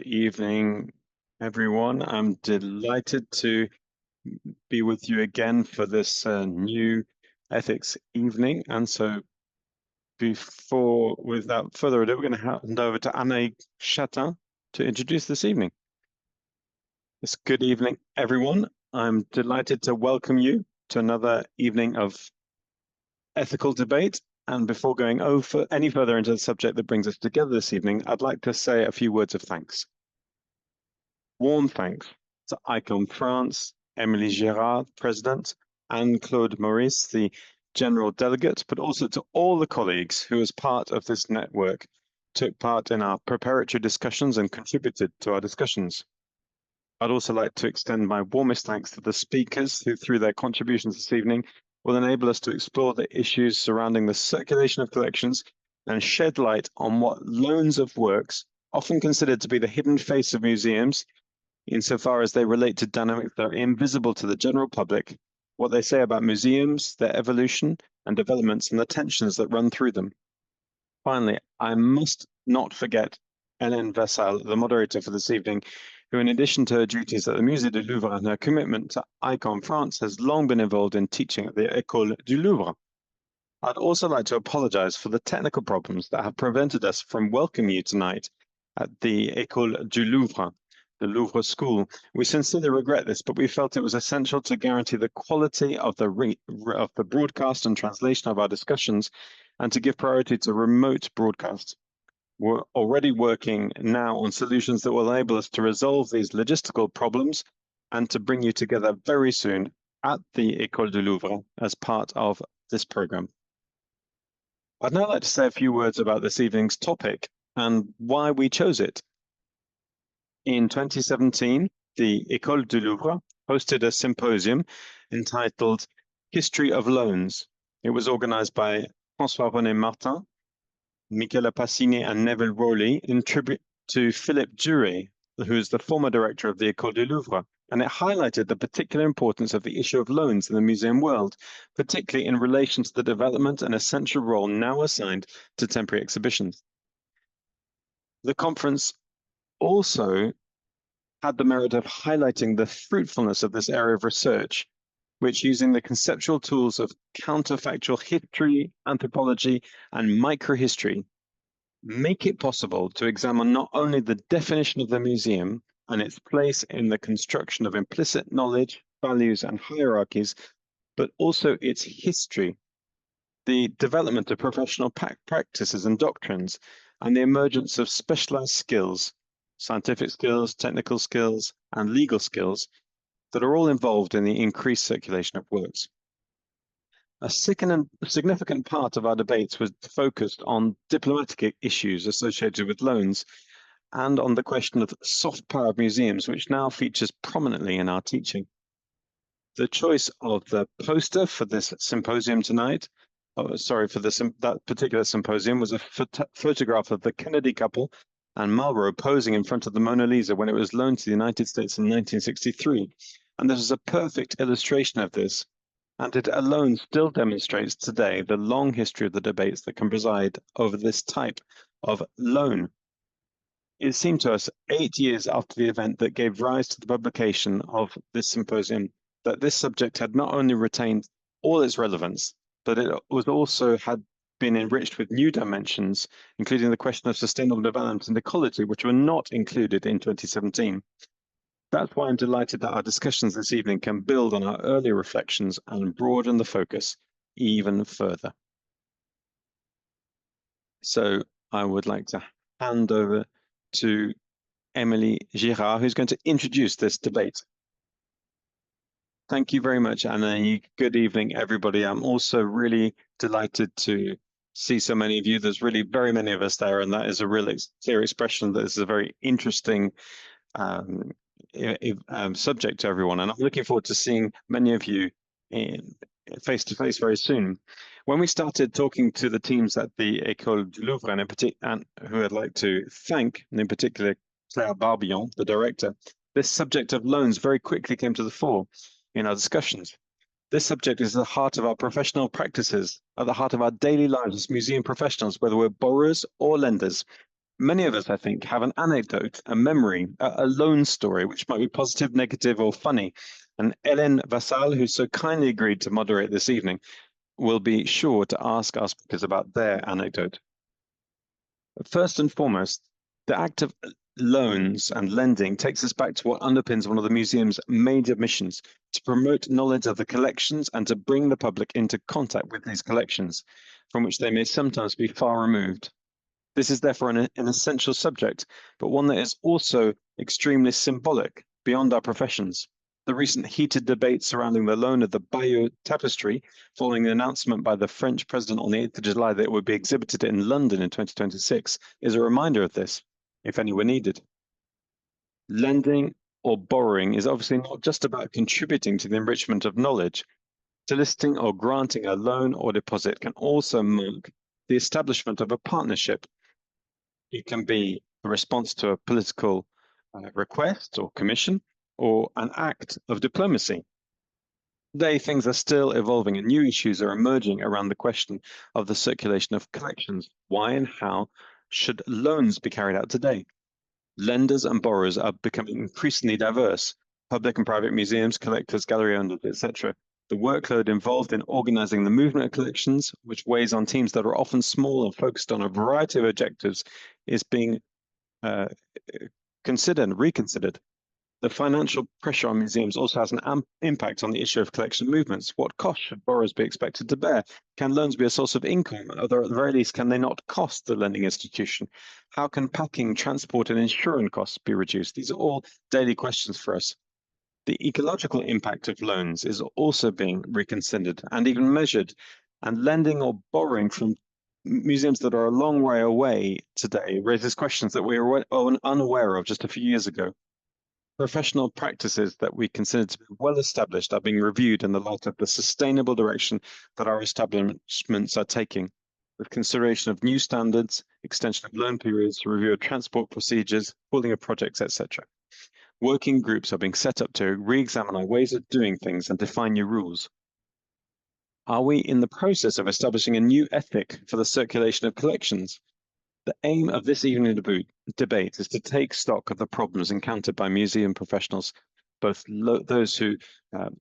evening, everyone. I'm delighted to be with you again for this new ethics evening. And so without further ado, we're going to hand over to Annaïg Chatain to introduce this evening. Yes, good evening, everyone. I'm delighted to welcome you to another evening of ethical debate. And before going any further into the subject that brings us together this evening, I'd like to say a few words of thanks. Warm thanks to ICOM France, Émilie Girard, President, and Claude Maurice, the General Delegate, but also to all the colleagues who, as part of this network, took part in our preparatory discussions and contributed to our discussions. I'd also like to extend my warmest thanks to the speakers who, through their contributions this evening, will enable us to explore the issues surrounding the circulation of collections and shed light on what loans of works, often considered to be the hidden face of museums, insofar as they relate to dynamics that are invisible to the general public, what they say about museums, their evolution and developments, and the tensions that run through them. Finally, I must not forget Hélène Vassal, the moderator for this evening, who, in addition to her duties at the Musée du Louvre and her commitment to ICOM France, has long been involved in teaching at the École du Louvre. I'd also like to apologize for the technical problems that have prevented us from welcoming you tonight at the École du Louvre, the Louvre School. We sincerely regret this, but we felt it was essential to guarantee the quality of the broadcast and translation of our discussions and to give priority to remote broadcast. We're already working now on solutions that will enable us to resolve these logistical problems and to bring you together very soon at the École du Louvre as part of this program. I'd now like to say a few words about this evening's topic and why we chose it. In 2017, the École du Louvre hosted a symposium entitled History of Loans. It was organized by François-René Martin, Michela Passini, and Neville Rowley in tribute to Philippe Duret, who is the former director of the École du Louvre, and it highlighted the particular importance of the issue of loans in the museum world, particularly in relation to the development and essential role now assigned to temporary exhibitions. The conference also had the merit of highlighting the fruitfulness of this area of research, which, using the conceptual tools of counterfactual history, anthropology, and microhistory, make it possible to examine not only the definition of the museum and its place in the construction of implicit knowledge, values, and hierarchies, but also its history, the development of professional practices and doctrines, and the emergence of specialized skills, scientific skills, technical skills, and legal skills that are all involved in the increased circulation of works. A significant part of our debates was focused on diplomatic issues associated with loans and on the question of soft power of museums, which now features prominently in our teaching. The choice of the poster for this symposium tonight, that particular symposium, was a photograph of the Kennedy couple and Marlborough posing in front of the Mona Lisa when it was loaned to the United States in 1963. And this is a perfect illustration of this, and it alone still demonstrates today the long history of the debates that can preside over this type of loan. It seemed to us 8 years after the event that gave rise to the publication of this symposium that this subject had not only retained all its relevance, but it was also had been enriched with new dimensions, including the question of sustainable development and ecology, which were not included in 2017. That's why I'm delighted that our discussions this evening can build on our earlier reflections and broaden the focus even further. So I would like to hand over to Émilie Girard, who's going to introduce this debate. Thank you very much, Anna. Good evening, everybody. I'm also really delighted to see so many of you. There's really very many of us there, and that is a really clear expression that this is a very interesting subject to everyone. And I'm looking forward to seeing many of you face to face very soon. When we started talking to the teams at the École du Louvre, and who I'd like to thank, and in particular Claire Barbillon, the director, this subject of loans very quickly came to the fore in our discussions. This subject is at the heart of our professional practices, at the heart of our daily lives as museum professionals, whether we're borrowers or lenders. many of us, I think, have an anecdote, a memory, a loan story, which might be positive, negative, or funny. And Hélène Vassal, who so kindly agreed to moderate this evening, will be sure to ask our speakers about their anecdote. First and foremost, the act of loans and lending takes us back to what underpins one of the museum's major missions, to promote knowledge of the collections and to bring the public into contact with these collections, from which they may sometimes be far removed. This is therefore an essential subject, but one that is also extremely symbolic beyond our professions. The recent heated debate surrounding the loan of the Bayeux tapestry, following the announcement by the French president on the 8th of July that it would be exhibited in London in 2026, is a reminder of this, if any were needed. Lending or borrowing is obviously not just about contributing to the enrichment of knowledge. Soliciting or granting a loan or deposit can also mark the establishment of a partnership. It can be a response to a political request or commission, or an act of diplomacy. Today, things are still evolving and new issues are emerging around the question of the circulation of collections. Why and how should loans be carried out today? Lenders and borrowers are becoming increasingly diverse. Public and private museums, collectors, gallery owners, etc. The workload involved in organizing the movement of collections, which weighs on teams that are often small and focused on a variety of objectives, is being considered and reconsidered. The financial pressure on museums also has an impact on the issue of collection movements. What costs should borrowers be expected to bear? Can loans be a source of income? Or at the very least, can they not cost the lending institution? How can packing, transport, and insurance costs be reduced? These are all daily questions for us. The ecological impact of loans is also being reconsidered and even measured, and lending or borrowing from museums that are a long way away today raises questions that we were unaware of just a few years ago. Professional practices that we consider to be well established are being reviewed in the light of the sustainable direction that our establishments are taking, with consideration of new standards, extension of loan periods, review of transport procedures, pooling of projects, etc. Working groups are being set up to re-examine our ways of doing things and define new rules. Are we in the process of establishing a new ethic for the circulation of collections? The aim of this evening debate is to take stock of the problems encountered by museum professionals, both those who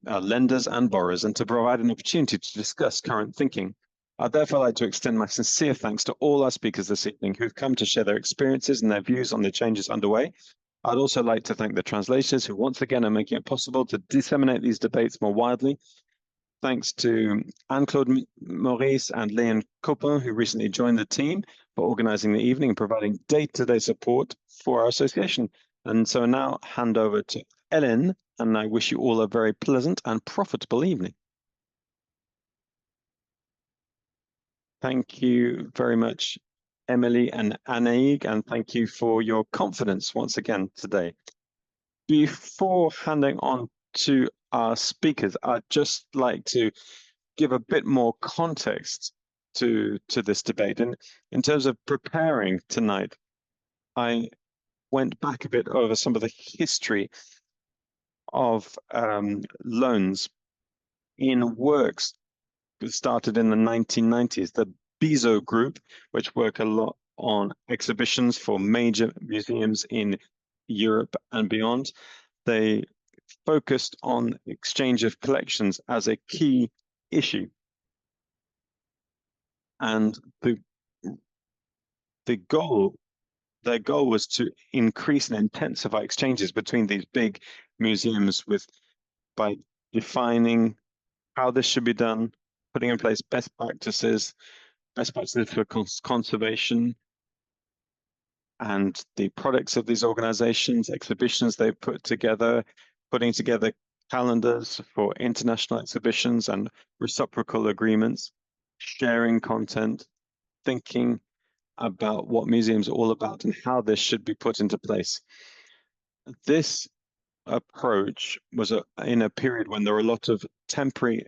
are lenders and borrowers, and to provide an opportunity to discuss current thinking. I'd therefore like to extend my sincere thanks to all our speakers this evening who've come to share their experiences and their views on the changes underway. I'd also like to thank the translators who once again are making it possible to disseminate these debates more widely. Thanks to Anne-Claude Maurice and Léon Copin, who recently joined the team, for organizing the evening and providing day-to-day support for our association. And so now hand over to Hélène, and I wish you all a very pleasant and profitable evening. Thank you very much, Emilie and Annaïg, and thank you for your confidence once again today. Before handing on to our speakers, I'd just like to give a bit more context to this debate. And in terms of preparing tonight, I went back a bit over some of the history of loans in works that started in the 1990s. The Bizot Group, which work a lot on exhibitions for major museums in Europe and beyond, they focused on exchange of collections as a key issue. And their goal was to increase and intensify exchanges between these big museums by defining how this should be done, putting in place best practices for conservation, and the products of these organizations, exhibitions they put together, putting together calendars for international exhibitions and reciprocal agreements, sharing content, thinking about what museums are all about and how this should be put into place. This approach was in a period when there were a lot of temporary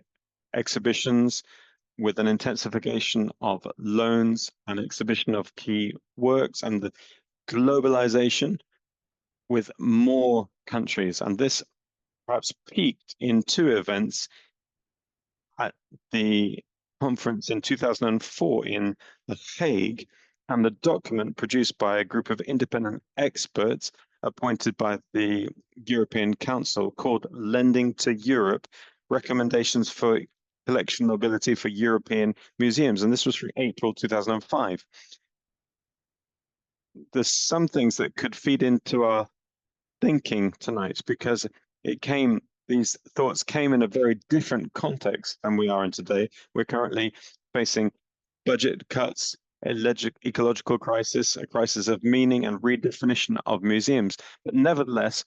exhibitions with an intensification of loans and exhibition of key works and the globalization with more countries. And this perhaps peaked in two events at the conference in 2004 in The Hague And the document produced by a group of independent experts appointed by the European Council called Lending to Europe, Recommendations for Collection Mobility for European Museums. And this was from April 2005. There's some things that could feed into our thinking tonight because these thoughts came in a very different context than we are in today. We're currently facing budget cuts, ecological crisis, a crisis of meaning and redefinition of museums. But nevertheless,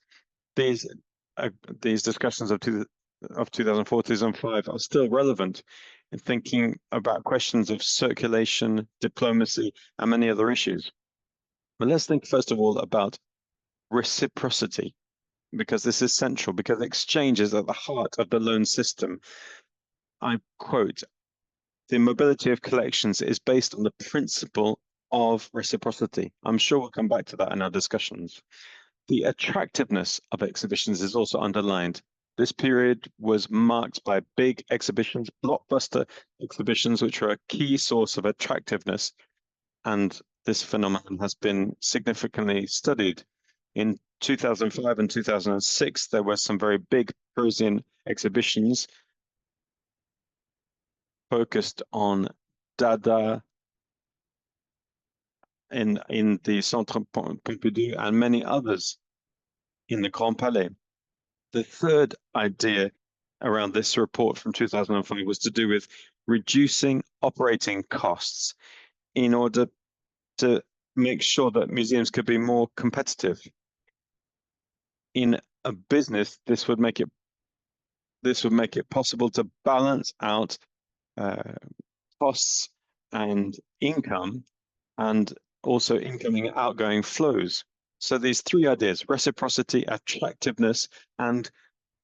these discussions of 2004, 2005 are still relevant in thinking about questions of circulation, diplomacy, and many other issues. But let's think first of all about reciprocity, because this is central, because exchange is at the heart of the loan system. I quote, "The mobility of collections is based on the principle of reciprocity." I'm sure we'll come back to that in our discussions. The attractiveness of exhibitions is also underlined. This period was marked by big exhibitions, blockbuster exhibitions, which were a key source of attractiveness, and this phenomenon has been significantly studied. In 2005 and 2006, there were some very big Parisian exhibitions focused on Dada in the Centre Pompidou and many others in the Grand Palais. The third idea around this report from 2005 was to do with reducing operating costs in order to make sure that museums could be more competitive. In a business, this would make it possible to balance out costs and income, and also incoming and outgoing flows. So these three ideas, reciprocity, attractiveness, and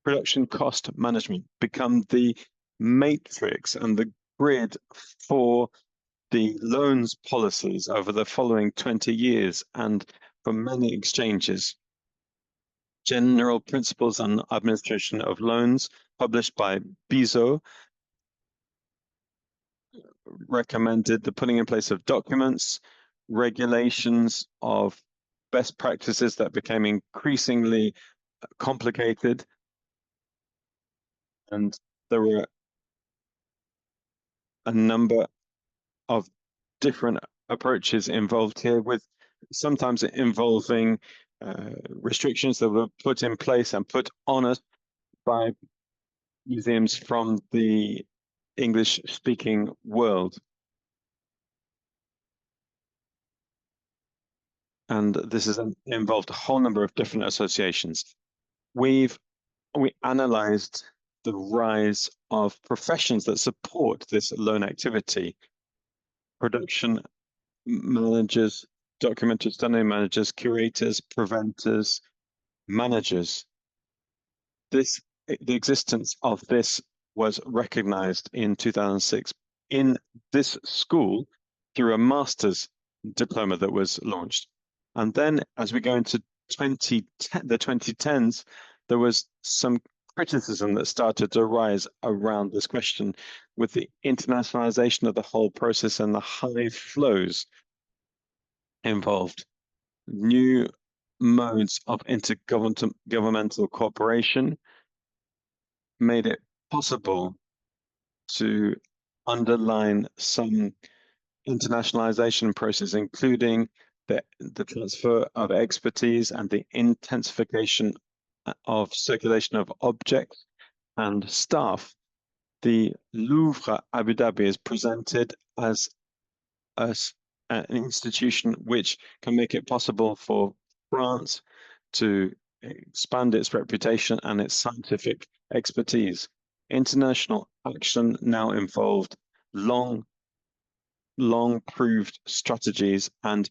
production cost management, become the matrix and the grid for the loans policies over the following 20 years and for many exchanges. General Principles on Administration of Loans, published by Bizot, recommended the putting in place of documents, regulations of best practices that became increasingly complicated. And there were a number of different approaches involved here, with sometimes involving restrictions that were put in place and put on us by museums from the English-speaking world. And this has involved a whole number of different associations. We analyzed the rise of professions that support this loan activity: production managers, documentary study managers, curators, preventers, managers. The existence of this was recognized in 2006 in this school through a master's diploma that was launched. And then as we go into the 2010s, there was some criticism that started to rise around this question with the internationalization of the whole process and the high flows involved. New modes of intergovernmental cooperation made it possible to underline some internationalization process, including the transfer of expertise and the intensification of circulation of objects and staff. The Louvre Abu Dhabi is presented as an institution which can make it possible for France to expand its reputation and its scientific expertise. International action now involved long proved strategies, and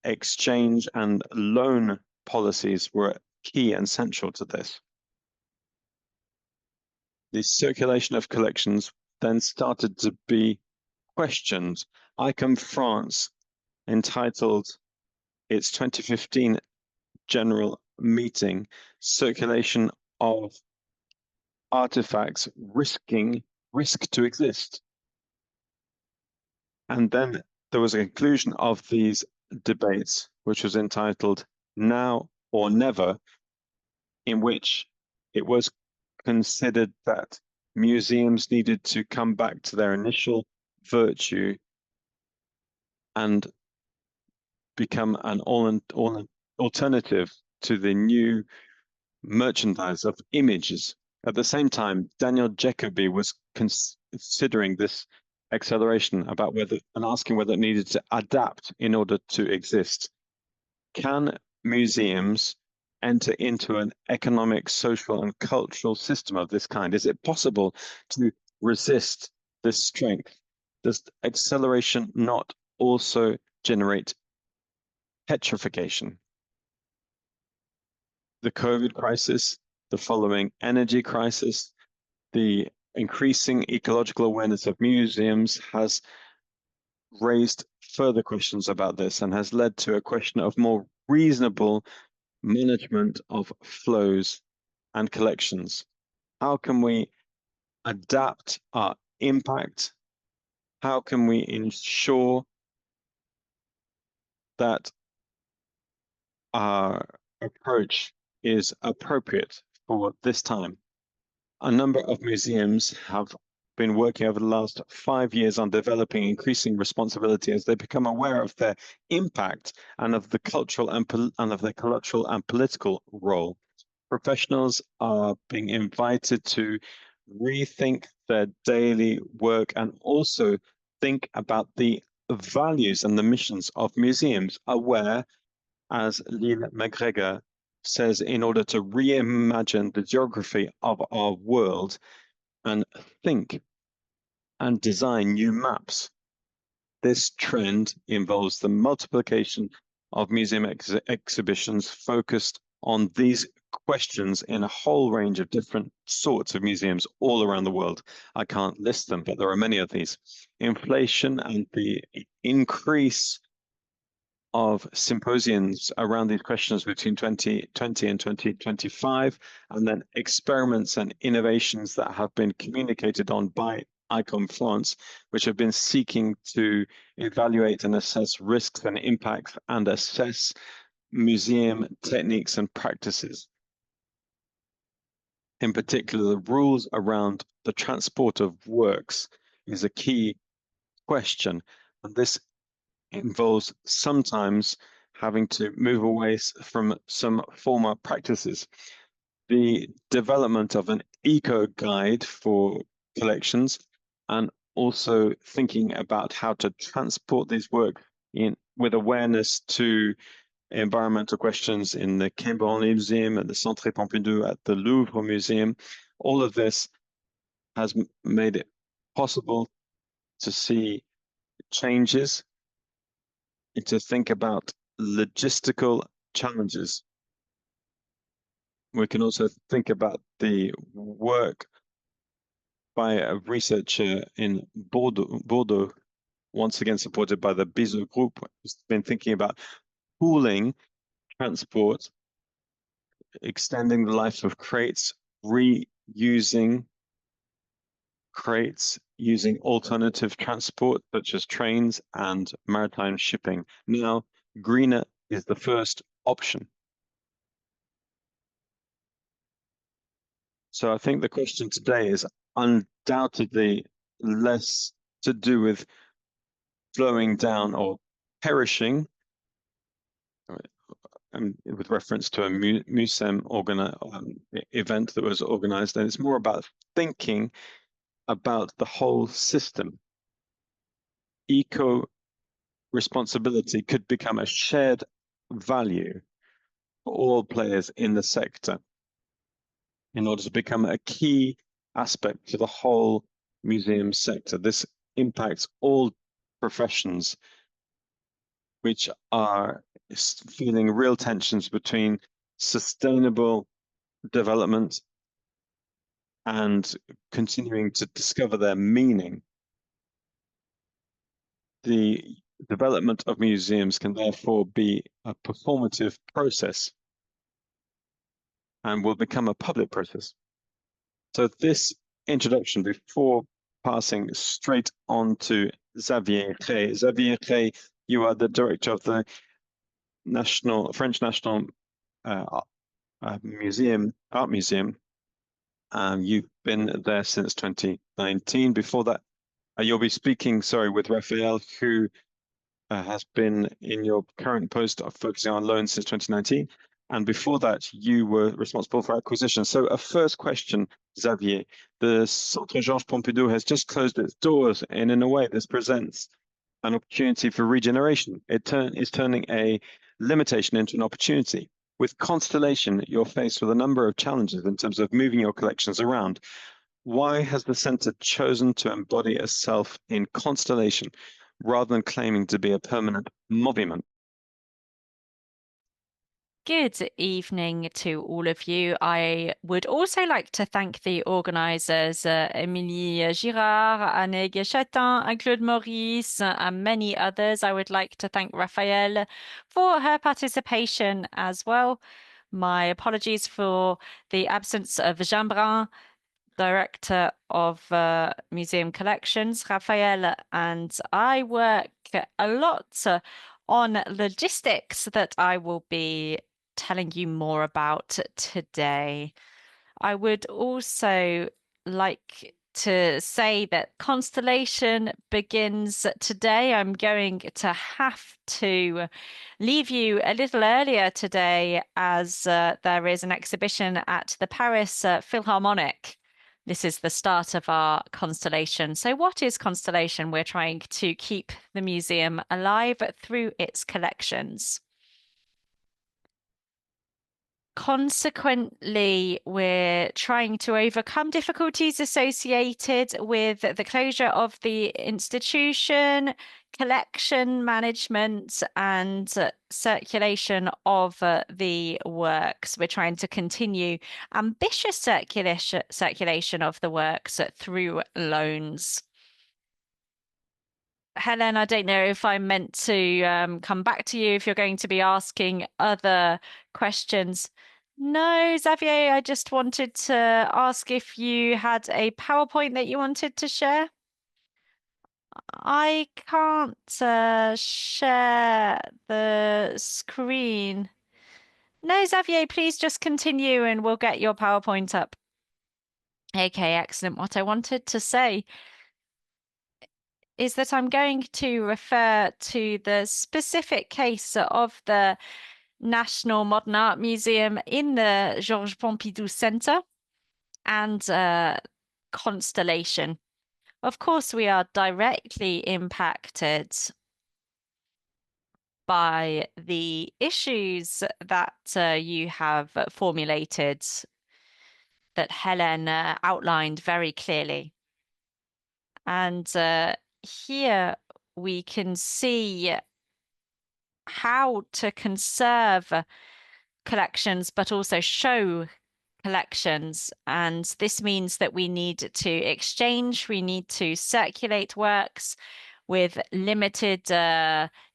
exchange and loan policies were key and central to this. The circulation of collections then started to be questioned. ICOM France entitled its 2015 general meeting "Circulation of Artifacts Risk to Exist." And then there was a conclusion of these debates, which was entitled Now or Never, in which it was considered that museums needed to come back to their initial virtue and become an alternative to the new merchandise of images. At the same time, Daniel Jacobi was considering this acceleration about whether and asking whether it needed to adapt in order to exist. Can museums enter into an economic, social, and cultural system of this kind? Is it possible to resist this strength? Does acceleration not also generate petrification? The COVID crisis, the following energy crisis, the increasing ecological awareness of museums has raised further questions about this and has led to a question of more reasonable management of flows and collections. How can we adapt our impact? How can we ensure that our approach is appropriate for this time? A number of museums have been working over the last 5 years on developing increasing responsibility as they become aware of their impact and of the cultural and political role. Professionals are being invited to rethink their daily work and also think about the values and the missions of museums, aware, as Lyle McGregor says, in order to reimagine the geography of our world and think and design new maps. This trend involves the multiplication of museum exhibitions focused on these questions in a whole range of different sorts of museums all around the world. I can't list them, but there are many of these. Inflation and the increase of symposiums around these questions between 2020 and 2025, and then experiments and innovations that have been communicated on by ICOM France, which have been seeking to evaluate and assess risks and impacts and assess museum techniques and practices. In particular, the rules around the transport of works is a key question, and this involves sometimes having to move away from some former practices. The development of an eco guide for collections and also thinking about how to transport these work in with awareness to environmental questions in the Quai Museum, at the Centre Pompidou, at the Louvre Museum. All of this has made it possible to see changes and to think about logistical challenges. We can also think about the work by a researcher in Bordeaux, once again supported by the Bizot Group, who's been thinking about pooling transport, extending the life of crates, reusing crates, using alternative transport such as trains and maritime shipping. Now, greener is the first option. So I think the question today is undoubtedly less to do with slowing down or perishing, with reference to a Musée event that was organized, and it's more about thinking about the whole system. Eco-responsibility could become a shared value for all players in the sector in order to become a key aspect to the whole museum sector. This impacts all professions, which are feeling real tensions between sustainable development and continuing to discover their meaning. The development of museums can therefore be a performative process and will become a public process. So this introduction, before passing straight on to Xavier. Xavier, you are the director of the French National Art Museum. You've been there since 2019. Before that, you'll be speaking, with Raphael, who has been in your current post of focusing on loans since 2019. And before that, you were responsible for acquisition. So a first question, Xavier. The Centre Georges Pompidou has just closed its doors, and in a way, this presents an opportunity for regeneration. It is turning a limitation into an opportunity. With Constellation, you're faced with a number of challenges in terms of moving your collections around. Why has the centre chosen to embody itself in Constellation rather than claiming to be a permanent monument? Good evening to all of you. I would also like to thank the organisers, Émilie, Girard, Annaïg, Chatain, and Claude Maurice, and many others. I would like to thank Raphael for her participation as well. My apologies for the absence of Jean Brun, Director of Museum Collections. Raphael and I work a lot on logistics that I will be telling you more about today. I would also like to say that Constellation begins today. I'm going to have to leave you a little earlier today as there is an exhibition at the Paris Philharmonic. This is the start of our Constellation. So what is Constellation? We're trying to keep the museum alive through its collections. Consequently, we're trying to overcome difficulties associated with the closure of the institution, collection management, and circulation of the works. We're trying to continue ambitious circulation of the works through loans. Hélène, I don't know if I meant to come back to you if you're going to be asking other questions. No, Xavier, I just wanted to ask if you had a PowerPoint that you wanted to share. I can't share the screen. No, Xavier, please just continue and we'll get your PowerPoint up. Okay, excellent. What I wanted to say is that I'm going to refer to the specific case of the National Modern Art Museum in the Georges Pompidou Center and Constellation. Of course, we are directly impacted by the issues that you have formulated that Hélène outlined very clearly. And here we can see how to conserve collections, but also show collections. And this means that we need to exchange, we need to circulate works with limited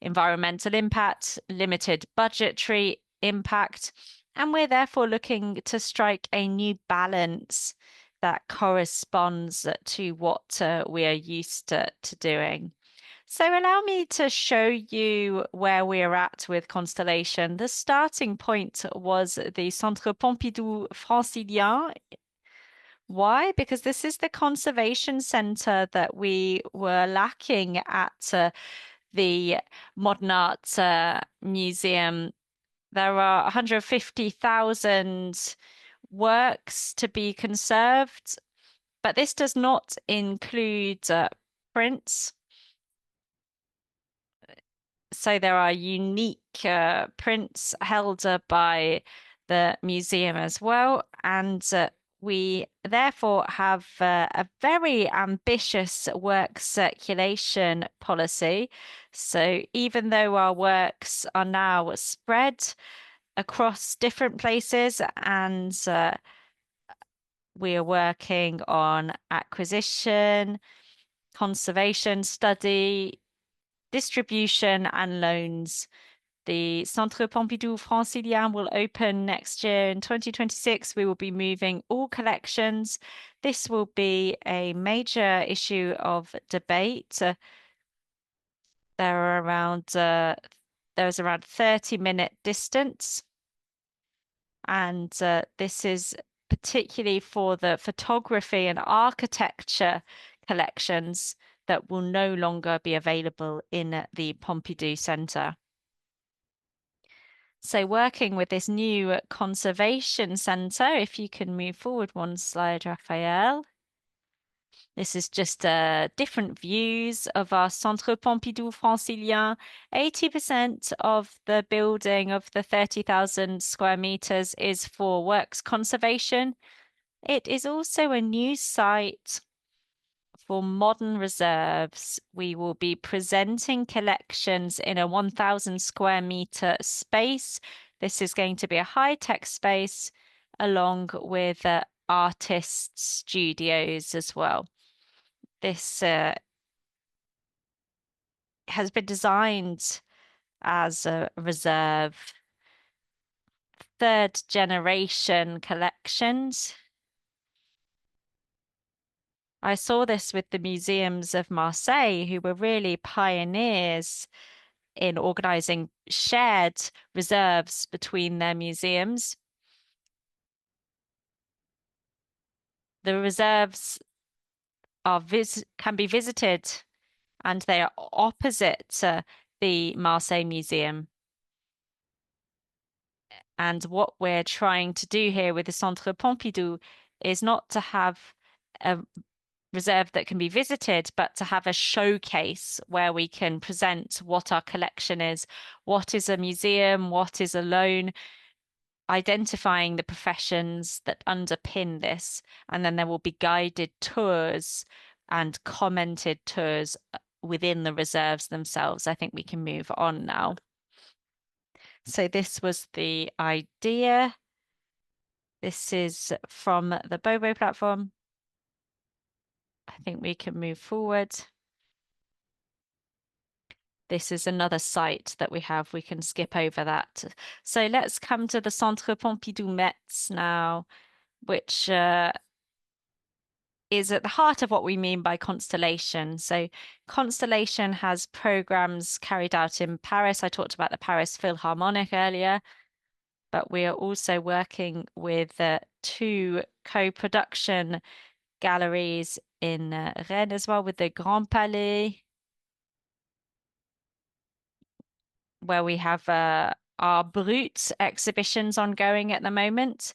environmental impact, limited budgetary impact. And we're therefore looking to strike a new balance that corresponds to what we are used to doing. So allow me to show you where we're at with Constellation. The starting point was the Centre Pompidou Francilien. Why? Because this is the conservation center that we were lacking at the Modern Art Museum. There are 150,000 works to be conserved, but this does not include prints. So there are unique prints held by the museum as well. And we therefore have a very ambitious work circulation policy. So even though our works are now spread across different places and we are working on acquisition, conservation study, distribution and loans The Centre Pompidou Francilien will open next year in 2026. We will be moving all collections. This will be a major issue of debate. There's around 30-minute distance. And this is particularly for the photography and architecture collections that will no longer be available in the Pompidou Centre. So working with this new conservation centre, if you can move forward one slide, Raphael. This is just different views of our Centre Pompidou Francilien. 80% of the building of the 30,000 square meters is for works conservation. It is also a new site for modern reserves. We will be presenting collections in a 1,000 square meter space. This is going to be a high-tech space along with artist studios as well. This has been designed as a reserve, third generation collections. I saw this with the museums of Marseille, who were really pioneers in organizing shared reserves between their museums. The reserves can be visited, and they are opposite the Marseille Museum. And what we're trying to do here with the Centre Pompidou is not to have a reserve that can be visited, but to have a showcase where we can present what our collection is, what is a museum, what is a loan, identifying the professions that underpin this. And then there will be guided tours and commented tours within the reserves themselves. I think we can move on now. So this was the idea. This is from the Bobo platform. I think we can move forward. This is another site that we have. We can skip over that. So let's come to the Centre Pompidou Metz now, which is at the heart of what we mean by Constellation. So Constellation has programs carried out in Paris. I talked about the Paris Philharmonic earlier, but we are also working with two co-production galleries in Rennes as well, with the Grand Palais, where we have our Brut exhibitions ongoing at the moment.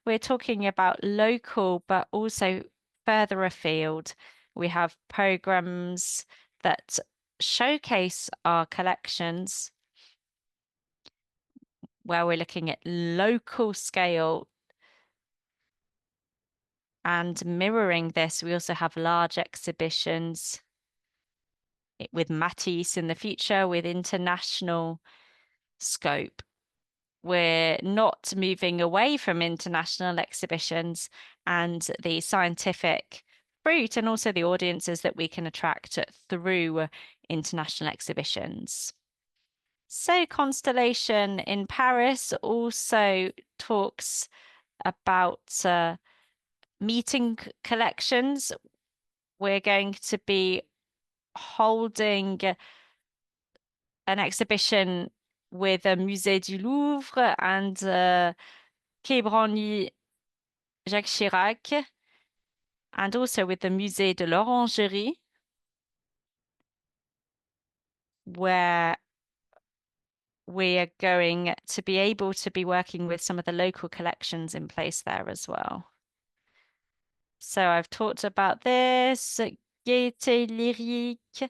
We're talking about local, but also further afield. We have programs that showcase our collections, where we're looking at local scale. And mirroring this, we also have large exhibitions with Matisse in the future, with international scope. We're not moving away from international exhibitions and the scientific fruit, and also the audiences that we can attract through international exhibitions. So Constellation in Paris also talks about meeting collections. We're going to be holding an exhibition with the Musée du Louvre and Quai Branly Jacques Chirac, and also with the Musée de l'Orangerie, where we are going to be able to be working with some of the local collections in place there as well. So I've talked about this. Gaieté Lyrique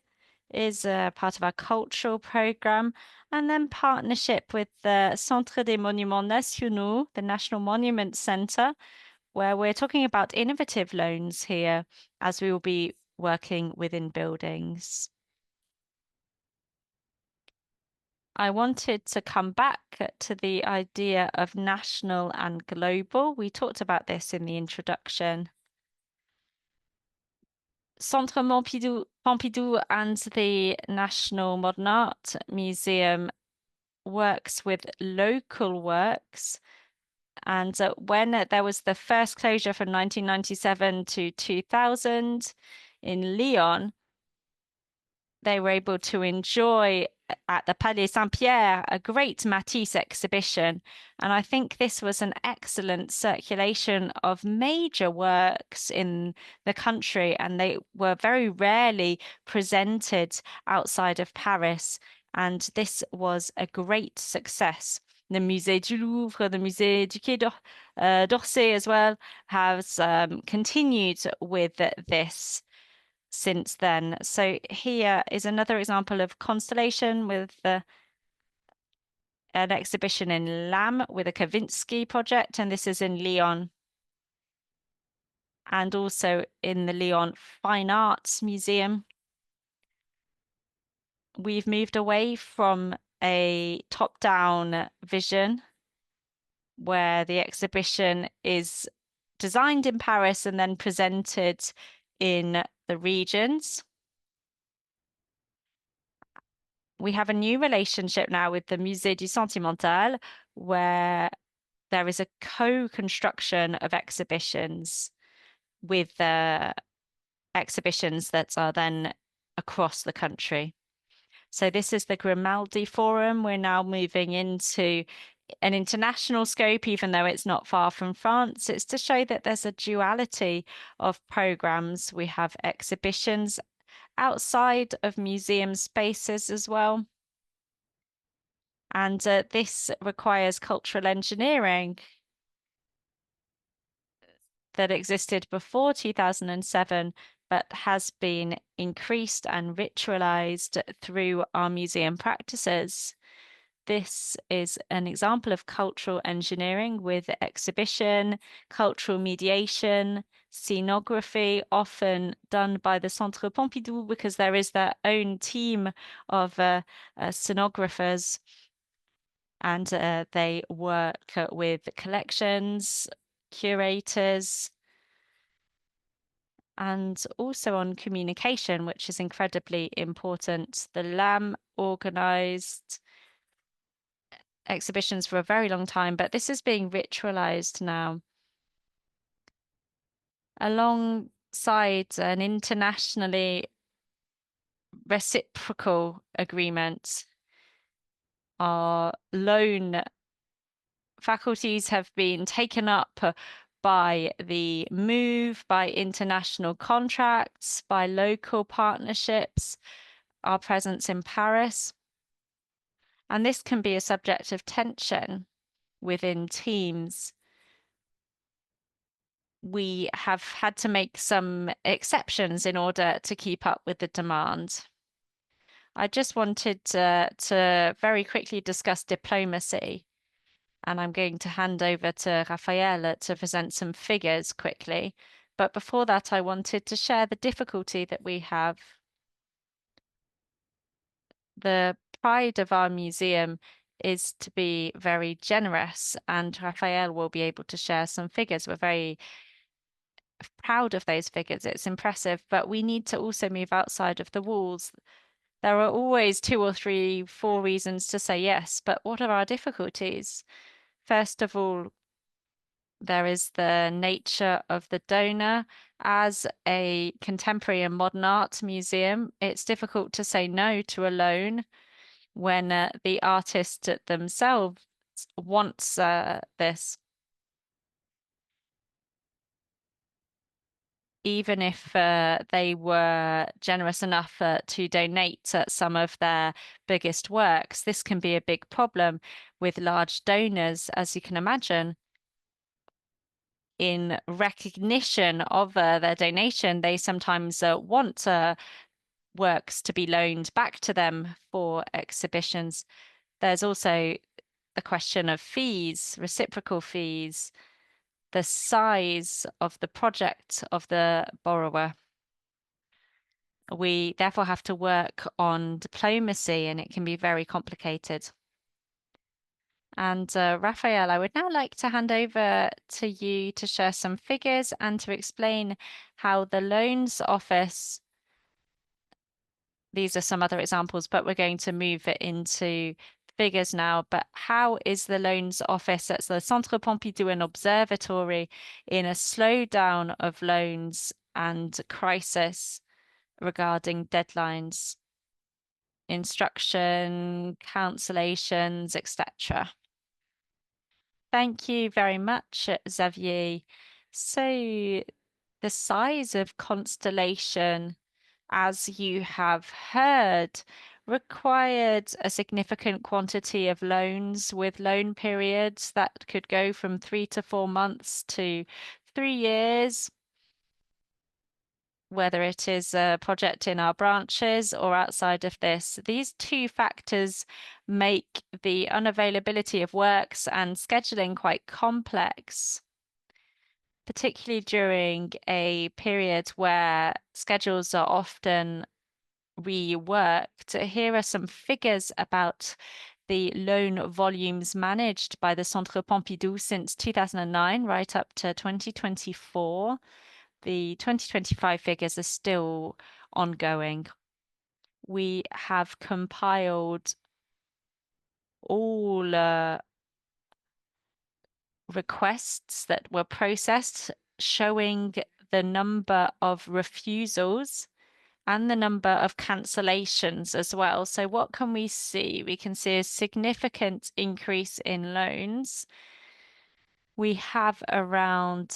is a part of our cultural program, and then partnership with the Centre des Monuments Nationaux, the National Monument Centre, where we're talking about innovative loans here, as we will be working within buildings. I wanted to come back to the idea of national and global. We talked about this in the introduction. Centre Pompidou and the National Modern Art Museum works with local works. And when there was the first closure from 1997 to 2000 in Lyon, they were able to enjoy at the Palais Saint-Pierre a great Matisse exhibition. And I think this was an excellent circulation of major works in the country, and they were very rarely presented outside of Paris. And this was a great success. The Musée du Louvre, the Musée du Quai d'Orsay as well, has continued with this since then. So here is another example of constellation with an exhibition in Lam with a Kavinsky project, and this is in Lyon. And also in the Lyon Fine Arts Museum. We've moved away from a top-down vision where the exhibition is designed in Paris and then presented in the regions. We have a new relationship now with the Musée du Sentimental, where there is a co-construction of exhibitions with the exhibitions that are then across the country. So this is the Grimaldi Forum. We're now moving into an international scope, even though it's not far from France. It's to show that there's a duality of programs. We have exhibitions outside of museum spaces as well. And this requires cultural engineering that existed before 2007, but has been increased and ritualized through our museum practices. This is an example of cultural engineering with exhibition, cultural mediation, scenography, often done by the Centre Pompidou because there is their own team of scenographers, and they work with collections, curators, and also on communication, which is incredibly important. The LAM organized exhibitions for a very long time, but this is being ritualized now alongside an internationally reciprocal agreement. Our loan faculties have been taken up by the move, by international contracts, by local partnerships, our presence in Paris. And this can be a subject of tension within teams. We have had to make some exceptions in order to keep up with the demand. I just wanted to very quickly discuss diplomacy, and I'm going to hand over to Raphael to present some figures quickly. But before that, I wanted to share the difficulty that we have. The pride of our museum is to be very generous, and Raphael will be able to share some figures. We're very proud of those figures. It's impressive, but we need to also move outside of the walls. There are always 2 or 3, 4 reasons to say yes, but what are our difficulties? First of all, there is the nature of the donor. As a contemporary and modern art museum, it's difficult to say no to a loan when the artist themselves wants this. Even if they were generous enough to donate some of their biggest works, this can be a big problem with large donors, as you can imagine. In recognition of their donation, they sometimes want works to be loaned back to them for exhibitions. There's also the question of fees, reciprocal fees, the size of the project of the borrower. We therefore have to work on diplomacy, and it can be very complicated. And Raphael, I would now like to hand over to you to share some figures and to explain how the loans office, these are some other examples, but we're going to move it into figures now, but how is the loans office at the Centre Pompidou and Observatory in a slowdown of loans and crisis regarding deadlines, instruction, cancellations, etc.? Thank you very much, Xavier. So the size of Constellation, as you have heard, required a significant quantity of loans with loan periods that could go from 3 to 4 months to 3 years, whether it is a project in our branches or outside of this. These two factors make the unavailability of works and scheduling quite complex, particularly during a period where schedules are often reworked. Here are some figures about the loan volumes managed by the Centre Pompidou since 2009, right up to 2024. The 2025 figures are still ongoing. We have compiled all requests that were processed, showing the number of refusals and the number of cancellations as well. So what can we see? We can see a significant increase in loans. We have around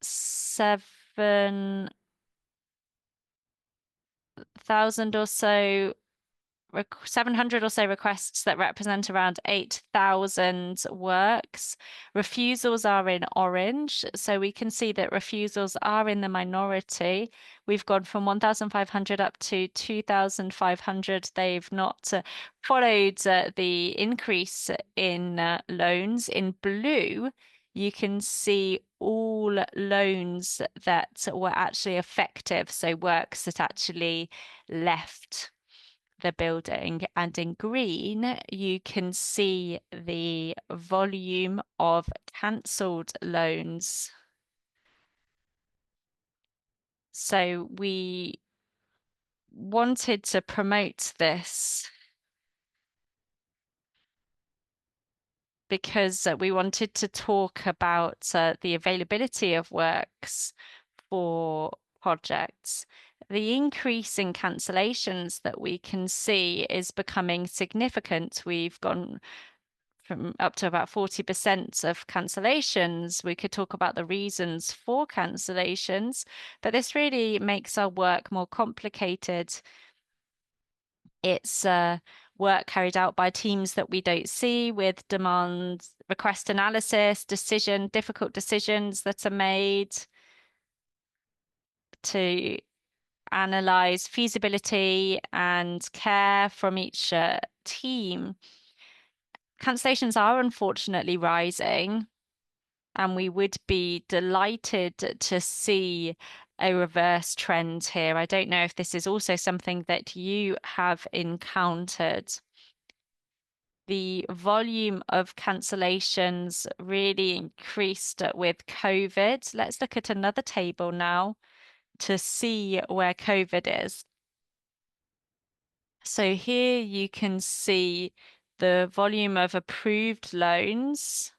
7,000 or so 700 or so requests that represent around 8,000 works. Refusals are in orange, so we can see that refusals are in the minority. We've gone from 1,500 up to 2,500. They've not followed the increase in loans. In blue, you can see all loans that were actually effective, so works that actually left the building. And in green, you can see the volume of cancelled loans. So we wanted to promote this because we wanted to talk about the availability of works for projects. The increase in cancellations that we can see is becoming significant. We've gone from up to about 40% of cancellations. We could talk about the reasons for cancellations, but this really makes our work more complicated. It's work carried out by teams that we don't see, with demand, request analysis, difficult decisions that are made to analyze feasibility and care from each team. Cancellations are unfortunately rising, and we would be delighted to see a reverse trend here. I don't know if this is also something that you have encountered. The volume of cancellations really increased with COVID. Let's look at another table now to see where COVID is. So here you can see the volume of approved loans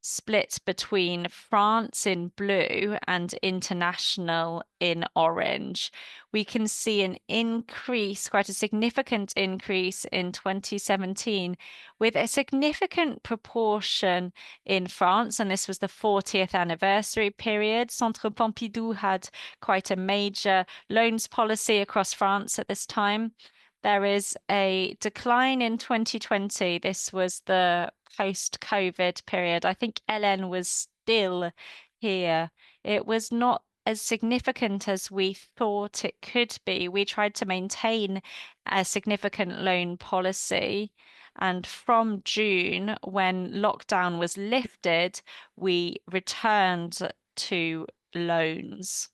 split between France in blue and international in orange. We can see an increase, quite a significant increase in 2017, with a significant proportion in France, and this was the 40th anniversary period. Centre Pompidou had quite a major loans policy across France at this time. There is a decline in 2020. This was the post-COVID period. I think Hélène was still here. It was not as significant as we thought it could be. We tried to maintain a significant loan policy. And from June, when lockdown was lifted, we returned to loans.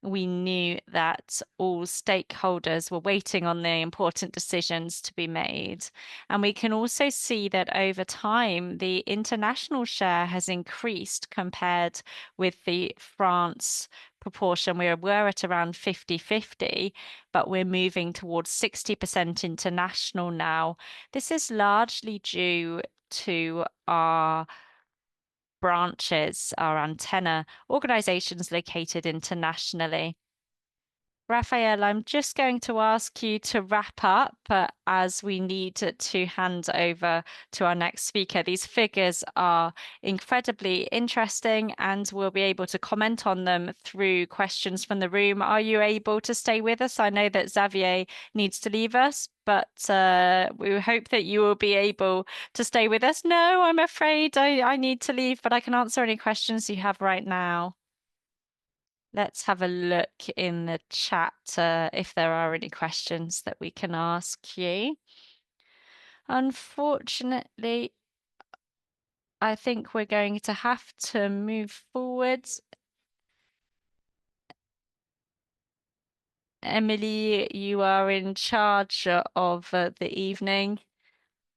We knew that all stakeholders were waiting on the important decisions to be made. And we can also see that over time, the international share has increased compared with the France proportion. We were at around 50-50, but we're moving towards 60% international now. This is largely due to our branches, our antenna organizations located internationally. Raphael, I'm just going to ask you to wrap up as we need to hand over to our next speaker. These figures are incredibly interesting and we'll be able to comment on them through questions from the room. Are you able to stay with us? I know that Xavier needs to leave us, but we hope that you will be able to stay with us. No, I'm afraid I need to leave, but I can answer any questions you have right now. Let's have a look in the chat if there are any questions that we can ask you. Unfortunately, I think we're going to have to move forwards. Emilie, you are in charge of the evening,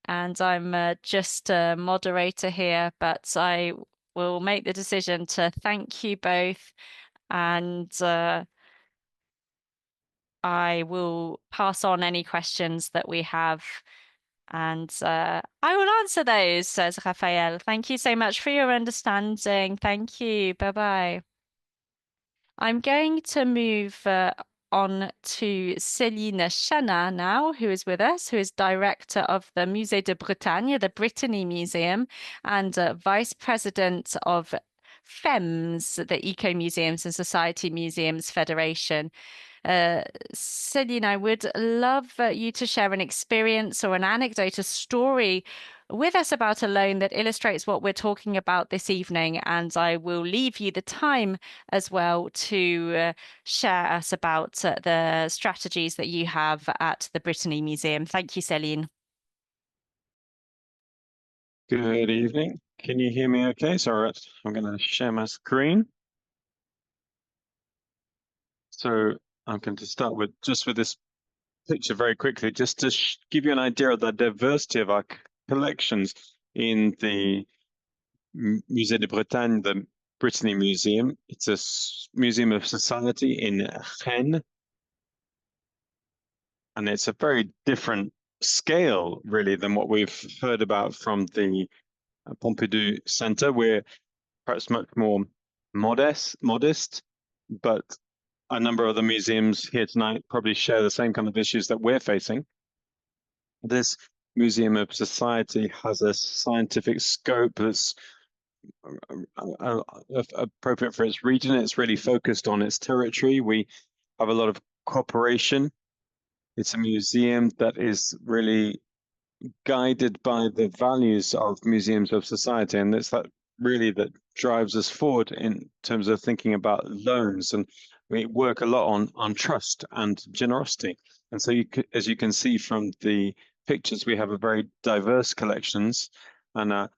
and I'm just a moderator here, but I will make the decision to thank you both, and I will pass on any questions that we have, and I will answer those, says Raphael. Thank you so much for your understanding. Thank you. Bye-bye. I'm going to move on to Céline Chanas now, who is with us, who is director of the Musée de Bretagne, the Brittany Museum, and vice president of FEMS, the Eco Museums and Society Museums Federation. Céline, I would love you to share an experience or an anecdote, a story with us about a loan that illustrates what we're talking about this evening. And I will leave you the time as well to share us about the strategies that you have at the Brittany Museum. Thank you, Céline. Good evening. Can you hear me okay? Sorry, I'm going to share my screen. So I'm going to start with this picture very quickly, just to give you an idea of the diversity of our collections in the Musée de Bretagne, the Brittany Museum. It's a museum of society in Rennes, and it's a very different scale, really, than what we've heard about from the Pompidou Center. We're perhaps much more modest, but a number of the museums here tonight probably share the same kind of issues that we're facing. This Museum of Society has a scientific scope that's appropriate for its region. It's really focused on its territory. We have a lot of cooperation. It's a museum that is really guided by the values of museums of society, and it's that really that drives us forward in terms of thinking about loans. And we work a lot on trust and generosity. And so as you can see from the pictures, we have a very diverse collections, and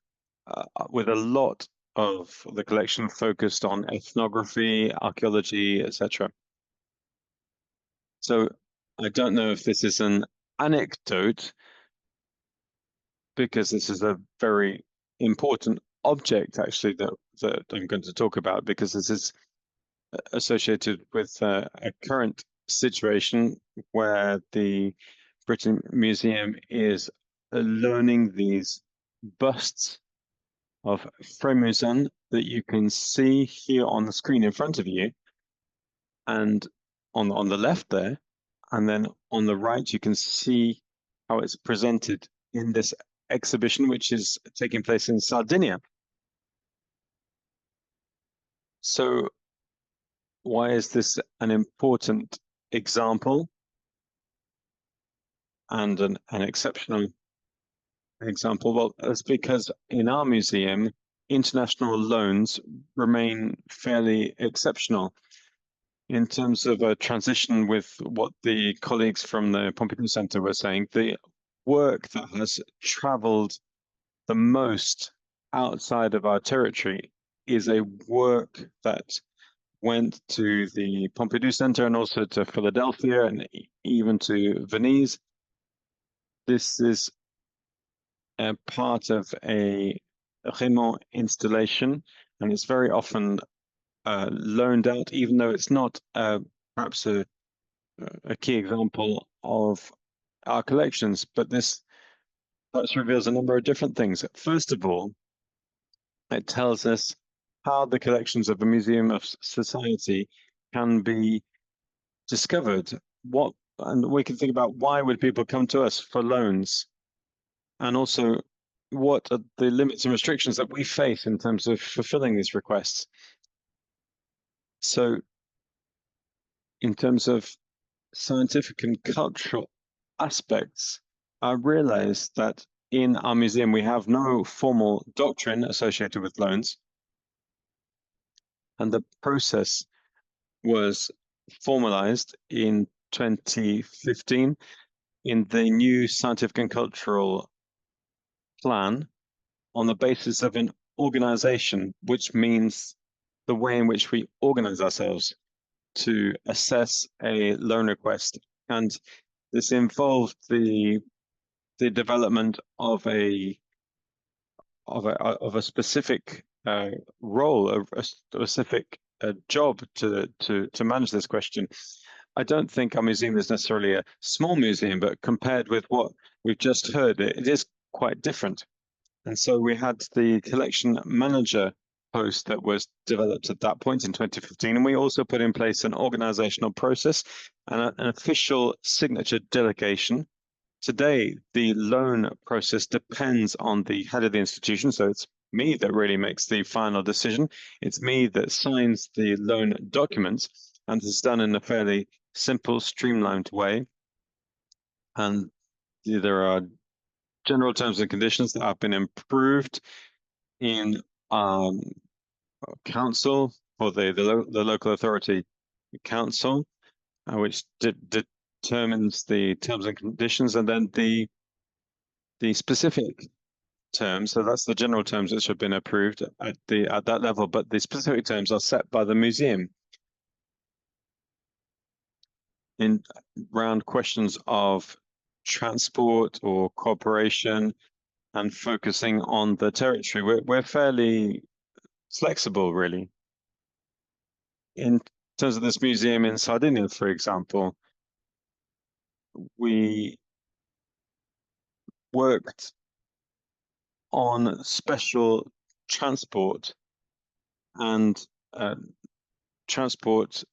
with a lot of the collection focused on ethnography, archaeology, etc. So I don't know if this is an anecdote, because this is a very important object, actually, that I'm going to talk about, because this is associated with a current situation where the British Museum is learning these busts of Frémusin that you can see here on the screen in front of you, and on the left there, and then on the right you can see how it's presented in this exhibition, which is taking place in Sardinia. So why is this an important example and an exceptional example? Well, it's because in our museum, international loans remain fairly exceptional. In terms of a transition with what the colleagues from the Pompidou Center were saying, the work that has traveled the most outside of our territory is a work that went to the Pompidou Center and also to Philadelphia and even to Venice. This is a part of a Raymond installation, and it's very often loaned out, even though it's not perhaps a key example of our collections, but this perhaps reveals a number of different things. First of all, it tells us how the collections of a museum of society can be discovered. And we can think about why would people come to us for loans, and also what are the limits and restrictions that we face in terms of fulfilling these requests. So in terms of scientific and cultural aspects, I realized that in our museum, we have no formal doctrine associated with loans. And the process was formalized in 2015 in the new scientific and cultural plan on the basis of an organization, which means the way in which we organize ourselves to assess a loan request. And this involved the development of a specific role, a specific job to manage this question. I don't think our museum is necessarily a small museum, but compared with what we've just heard, it is quite different. And so we had the collection manager post that was developed at that point in 2015, and we also put in place an organizational process and an official signature delegation. Today, the loan process depends on the head of the institution, so it's me that really makes the final decision. It's me that signs the loan documents, and it's done in a fairly simple, streamlined way. And there are general terms and conditions that have been improved in council, or the local authority council, which determines the terms and conditions, and then the specific terms. So that's the general terms which have been approved at that level, but the specific terms are set by the museum in round questions of transport or cooperation and focusing on the territory. We're fairly flexible, really. In terms of this museum in Sardinia, for example, we worked on special transport and transport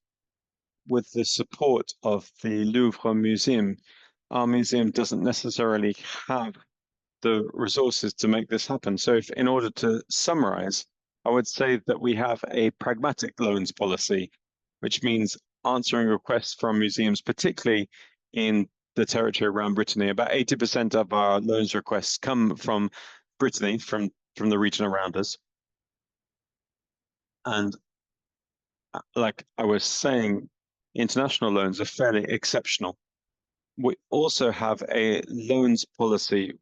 with the support of the Louvre Museum. Our museum doesn't necessarily have the resources to make this happen. So in order to summarize, I would say that we have a pragmatic loans policy, which means answering requests from museums, particularly in the territory around Brittany. About 80% of our loans requests come from Brittany, from the region around us. And like I was saying, international loans are fairly exceptional. We also have a loans policy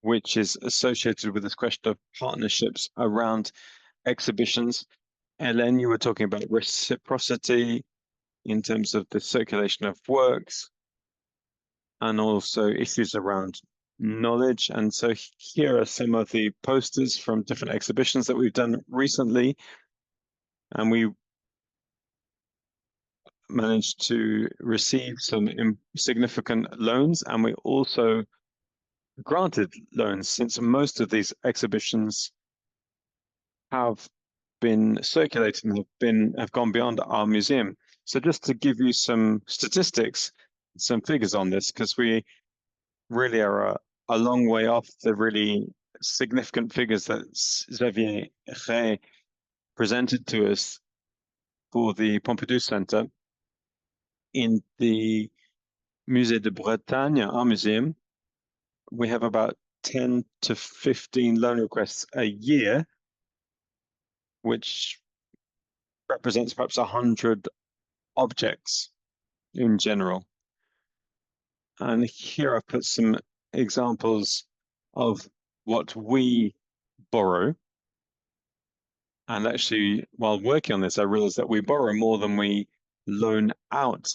which is associated with this question of partnerships around exhibitions. Hélène, you were talking about reciprocity in terms of the circulation of works, and also issues around knowledge. And so here are some of the posters from different exhibitions that we've done recently. And we managed to receive some significant loans, and we also granted loans, since most of these exhibitions have been circulated and have gone beyond our museum. So just to give you some statistics, some figures on this, because we really are a long way off the really significant figures that Xavier presented to us for the Pompidou Center. In the Musée de Bretagne, our museum, we have about 10 to 15 loan requests a year, which represents perhaps 100 objects in general. And here I've put some examples of what we borrow. And actually, while working on this, I realized that we borrow more than we loan out.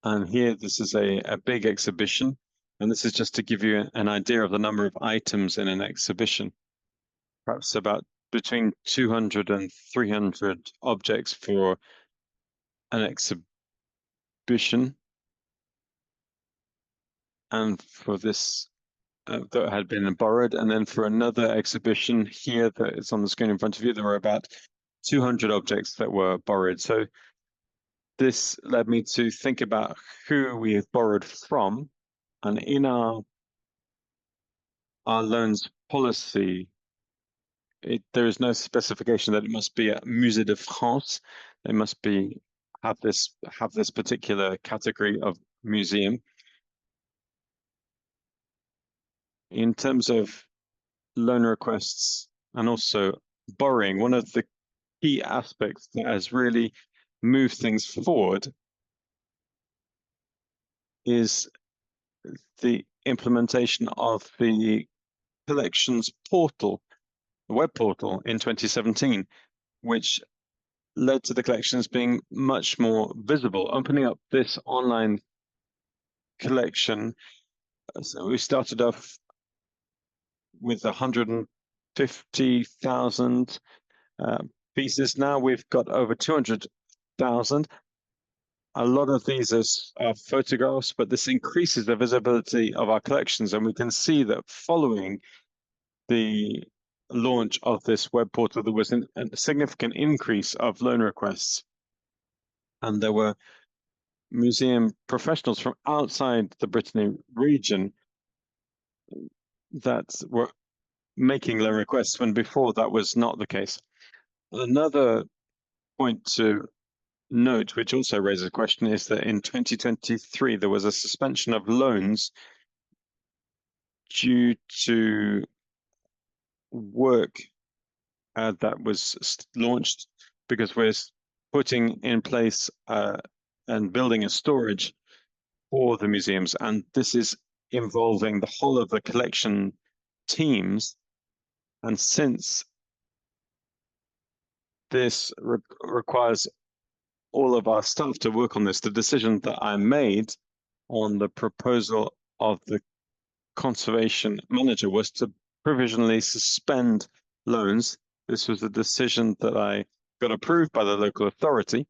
And here, this is a big exhibition. And this is just to give you an idea of the number of items in an exhibition. Perhaps about between 200 and 300 objects for an exhibition. And for this that had been borrowed, and then for another exhibition here that is on the screen in front of you, there were about 200 objects that were borrowed. So this led me to think about who we have borrowed from, and in our loans policy, there is no specification that it must be a Musée de France. They must have this particular category of museum. In terms of loan requests and also borrowing, one of the key aspects that has really moved things forward is the implementation of the collections portal, the web portal in 2017, which led to the collections being much more visible, opening up this online collection. So we started off with 150,000 pieces. Now we've got over 200,000. A lot of these are photographs, but this increases the visibility of our collections. And we can see that following the launch of this web portal, there was a significant increase of loan requests. And there were museum professionals from outside the Brittany region that were making loan requests when before that was not the case. Another point to note, which also raises a question, is that in 2023 there was a suspension of loans due to work that was launched because we're putting in place and building a storage for the museums, and this is involving the whole of the collection teams. And since this requires all of our staff to work on this, the decision that I made on the proposal of the conservation manager was to provisionally suspend loans. This was a decision that I got approved by the local authority,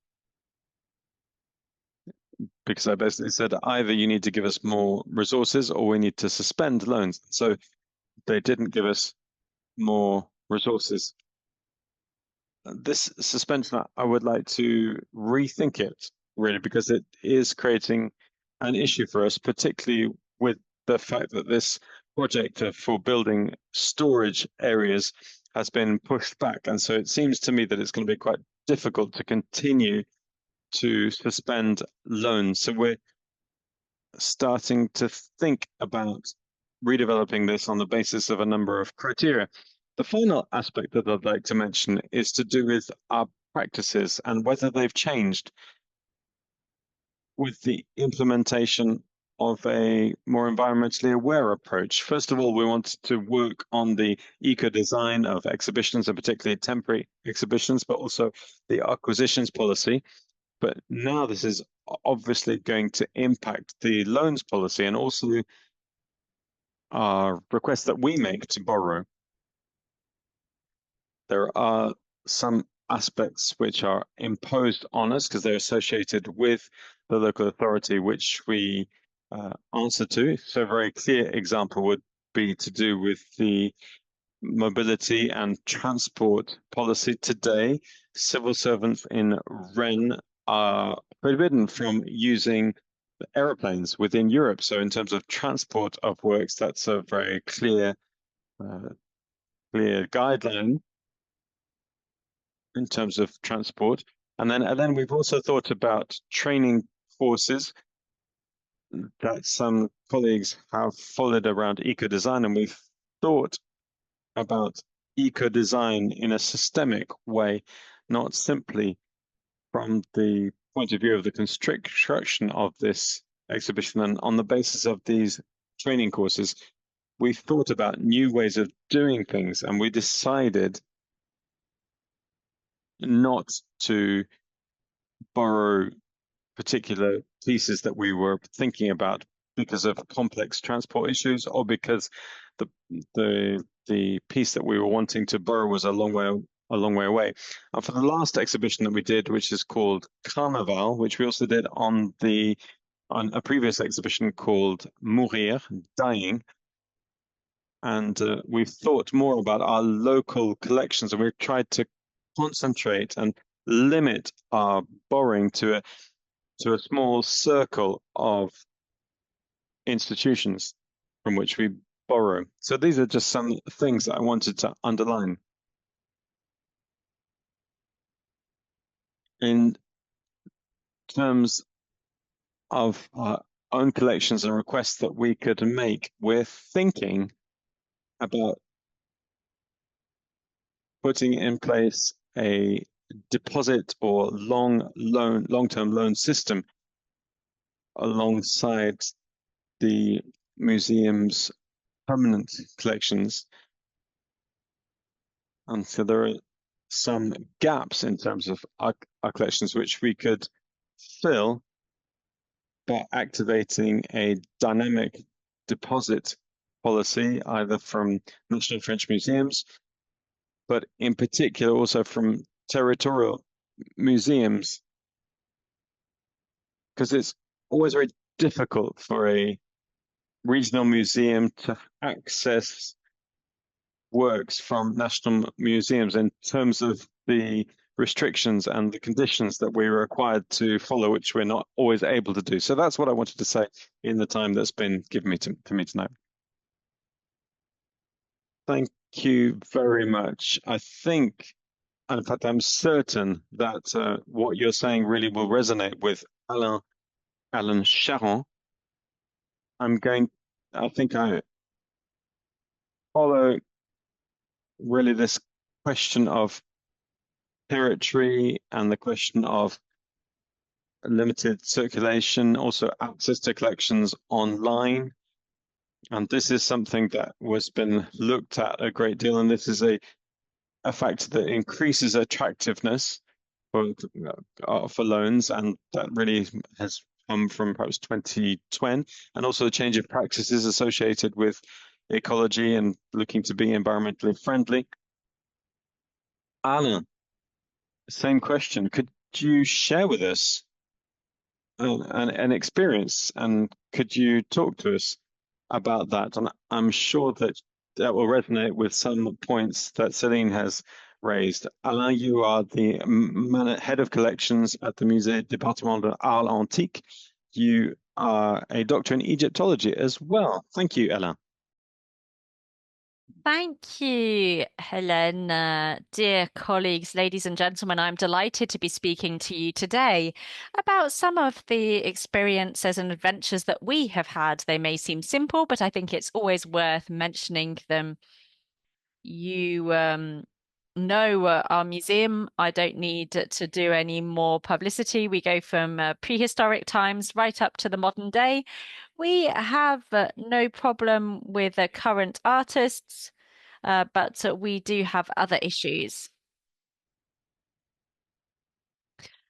because I basically said either you need to give us more resources or we need to suspend loans. So they didn't give us more resources. This suspension, I would like to rethink it, really, because it is creating an issue for us, particularly with the fact that this project for building storage areas has been pushed back. And so it seems to me that it's going to be quite difficult to continue to suspend loans. So we're starting to think about redeveloping this on the basis of a number of criteria. The final aspect that I'd like to mention is to do with our practices and whether they've changed with the implementation of a more environmentally aware approach. First of all, we wanted to work on the eco-design of exhibitions, and particularly temporary exhibitions, but also the acquisitions policy. But now this is obviously going to impact the loans policy and also our requests that we make to borrow. There are some aspects which are imposed on us because they're associated with the local authority, which we answer to. So a very clear example would be to do with the mobility and transport policy. Today, civil servants in Rennes are forbidden from using aeroplanes within Europe. So in terms of transport of works, that's a very clear guideline in terms of transport. And then we've also thought about training courses that some colleagues have followed around eco-design, and we've thought about eco-design in a systemic way, not simply from the point of view of the construction of this exhibition. And on the basis of these training courses, we thought about new ways of doing things, and we decided not to borrow particular pieces that we were thinking about because of complex transport issues or because the the piece that we were wanting to borrow was a long way away. And for the last exhibition that we did, which is called Carnaval, which we also did on a previous exhibition called Mourir, Dying. And we've thought more about our local collections, and we've tried to concentrate and limit our borrowing to a small circle of institutions from which we borrow. So these are just some things that I wanted to underline. In terms of our own collections and requests that we could make, we're thinking about putting in place a deposit or long-term loan system alongside the museum's permanent collections. And so there are some gaps in terms of our collections which we could fill by activating a dynamic deposit policy, either from national French museums, but in particular also from territorial museums, because it's always very difficult for a regional museum to access works from national museums in terms of the restrictions and the conditions that we're required to follow, which we're not always able to do. So that's what I wanted to say in the time that's been given to me tonight. Thank you very much. I think, and in fact, I'm certain that what you're saying really will resonate with Alain Charron. I think I follow really this question of territory and the question of limited circulation, also access to collections online. And this is something that was been looked at a great deal, and this is a factor that increases attractiveness for loans, and that really has come from perhaps 2020, and also the change of practices associated with ecology and looking to be environmentally friendly. Alain, same question. Could you share with us an experience, and could you talk to us about that? And I'm sure that will resonate with some points that Céline has raised. Alain, you are the head of collections at the Musée Départemental Arles Antique. You are a doctor in Egyptology as well. Thank you, Alain. Thank you, Hélène. Dear colleagues, ladies and gentlemen, I'm delighted to be speaking to you today about some of the experiences and adventures that we have had. They may seem simple, but I think it's always worth mentioning them. You know our museum. I don't need to do any more publicity. We go from prehistoric times right up to the modern day. We have no problem with current artists, but we do have other issues.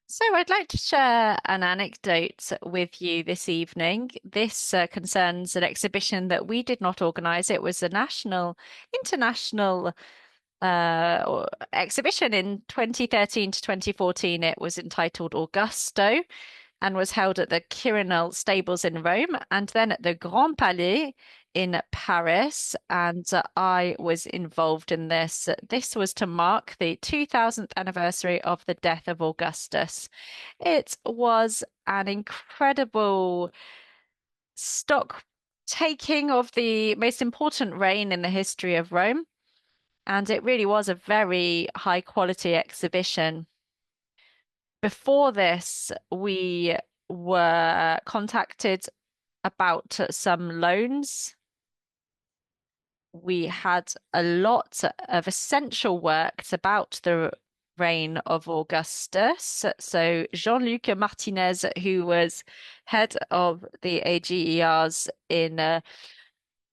So I'd like to share an anecdote with you this evening. This concerns an exhibition that we did not organize. It was a international exhibition in 2013 to 2014. It was entitled Augusto and was held at the Quirinal Stables in Rome and then at the Grand Palais in Paris. And I was involved in this. This was to mark the 2000th anniversary of the death of Augustus. It was an incredible stock taking of the most important reign in the history of Rome. And it really was a very high quality exhibition. Before this, we were contacted about some loans. We had a lot of essential works about the reign of Augustus. So Jean-Luc Martinez, who was head of the AGERs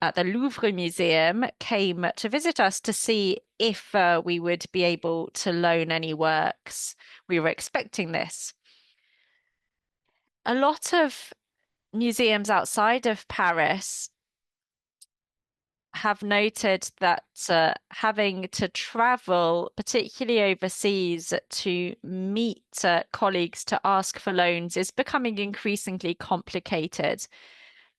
at the Louvre Museum, came to visit us to see if we would be able to loan any works. We were expecting this. A lot of museums outside of Paris have noted that having to travel, particularly overseas, to meet colleagues to ask for loans is becoming increasingly complicated.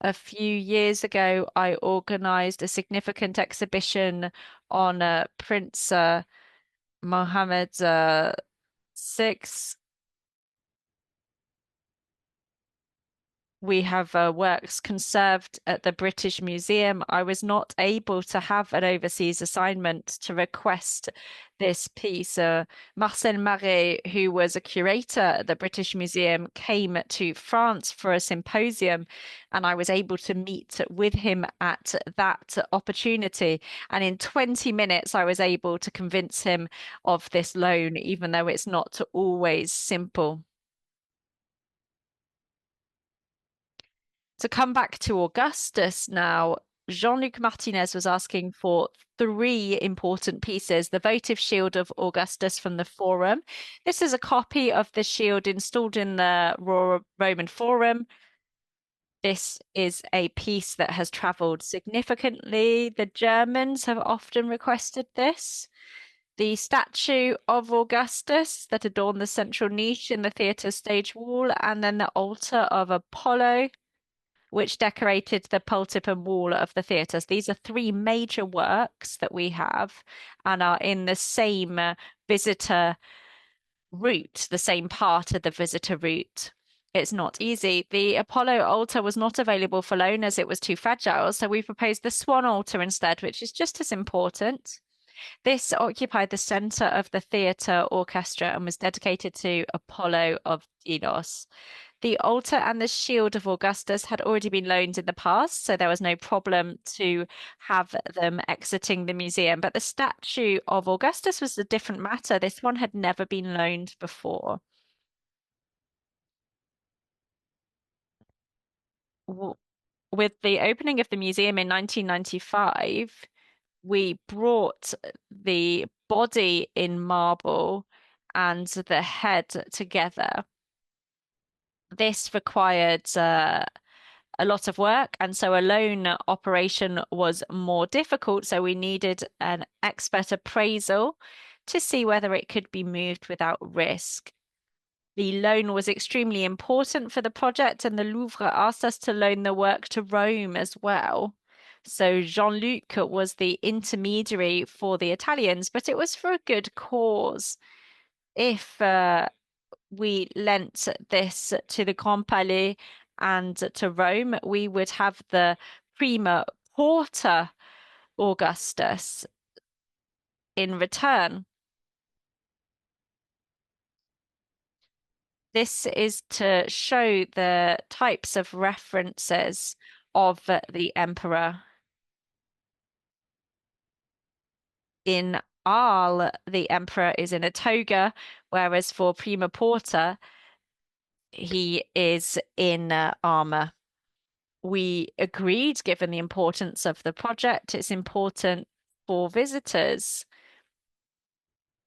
A few years ago, I organized a significant exhibition on Prince Mohammed VI. We have works conserved at the British Museum. I was not able to have an overseas assignment to request this piece. Marcel Marais, who was a curator at the British Museum, came to France for a symposium, and I was able to meet with him at that opportunity. And in 20 minutes, I was able to convince him of this loan, even though it's not always simple. To come back to Augustus now, Jean-Luc Martinez was asking for three important pieces. The votive shield of Augustus from the Forum. This is a copy of the shield installed in the Roman Forum. This is a piece that has traveled significantly. The Germans have often requested this. The statue of Augustus that adorned the central niche in the theatre stage wall, and then the altar of Apollo, which decorated the pulpit and wall of the theatres. These are three major works that we have and are in the same visitor route, the same part of the visitor route. It's not easy. The Apollo altar was not available for loan as it was too fragile, so we proposed the Swan altar instead, which is just as important. This occupied the center of the theatre orchestra and was dedicated to Apollo of Delos. The altar and the shield of Augustus had already been loaned in the past, so there was no problem to have them exiting the museum. But the statue of Augustus was a different matter. This one had never been loaned before. With the opening of the museum in 1995, we brought the body in marble and the head together. This required a lot of work, and so a loan operation was more difficult. So we needed an expert appraisal to see whether it could be moved without risk. The loan was extremely important for the project, and the Louvre asked us to loan the work to Rome as well. So Jean-Luc was the intermediary for the Italians, but it was for a good cause. If we lent this to the Grand Palais and to Rome, we would have the Prima Porta Augustus in return. This is to show the types of references of the emperor. In Arles, the emperor is in a toga, whereas for Prima Porta, he is in armor. We agreed, given the importance of the project, it's important for visitors.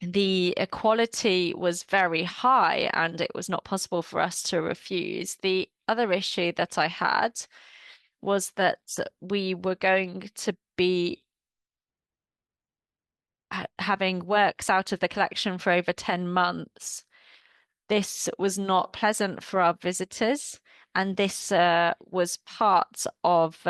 The equality was very high and it was not possible for us to refuse. The other issue that I had was that we were going to be having works out of the collection for over 10 months. This was not pleasant for our visitors, and this was part of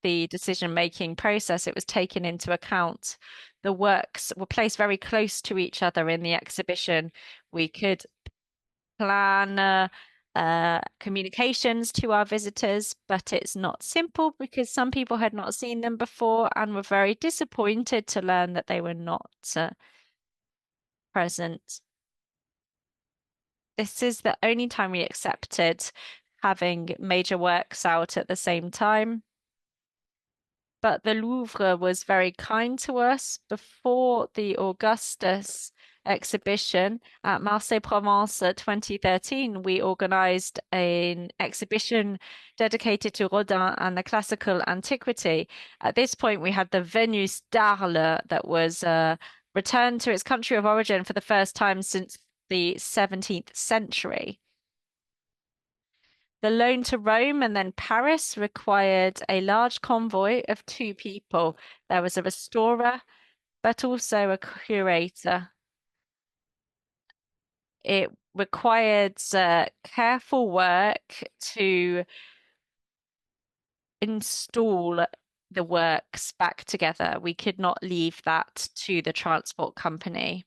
the decision-making process. It was taken into account. The works were placed very close to each other in the exhibition. We could plan communications to our visitors, but it's not simple because some people had not seen them before and were very disappointed to learn that they were not present. This is the only time we accepted having major works out at the same time. But the Louvre was very kind to us. Before the Augustus exhibition at Marseille Provence 2013, we organized an exhibition dedicated to Rodin and the classical antiquity. At this point, we had the Venus d'Arles that was returned to its country of origin for the first time since the 17th century. The loan to Rome and then Paris required a large convoy of 2 people. There was a restorer, but also a curator. It required careful work to install the works back together. We could not leave that to the transport company.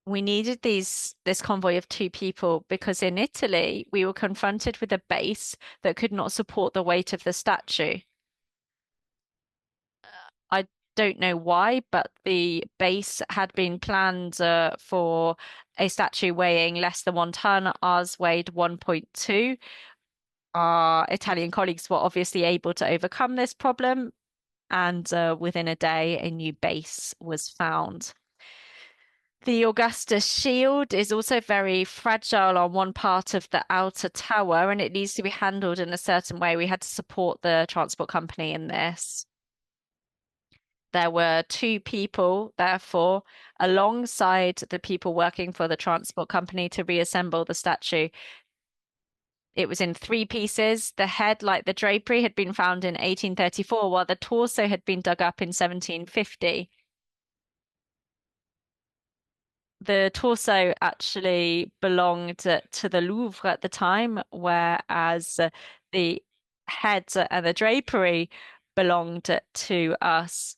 We needed this convoy of 2 people because in Italy we were confronted with a base that could not support the weight of the statue. I don't know why, but the base had been planned for a statue weighing less than 1 ton. Ours weighed 1.2. Our Italian colleagues were obviously able to overcome this problem, and within a day, a new base was found. The Augustus shield is also very fragile on one part of the outer tower, and it needs to be handled in a certain way. We had to support the transport company in this. There were 2 people, therefore, alongside the people working for the transport company to reassemble the statue. It was in 3 pieces. The head, like the drapery, had been found in 1834, while the torso had been dug up in 1750. The torso actually belonged to the Louvre at the time, whereas the head and the drapery belonged to us.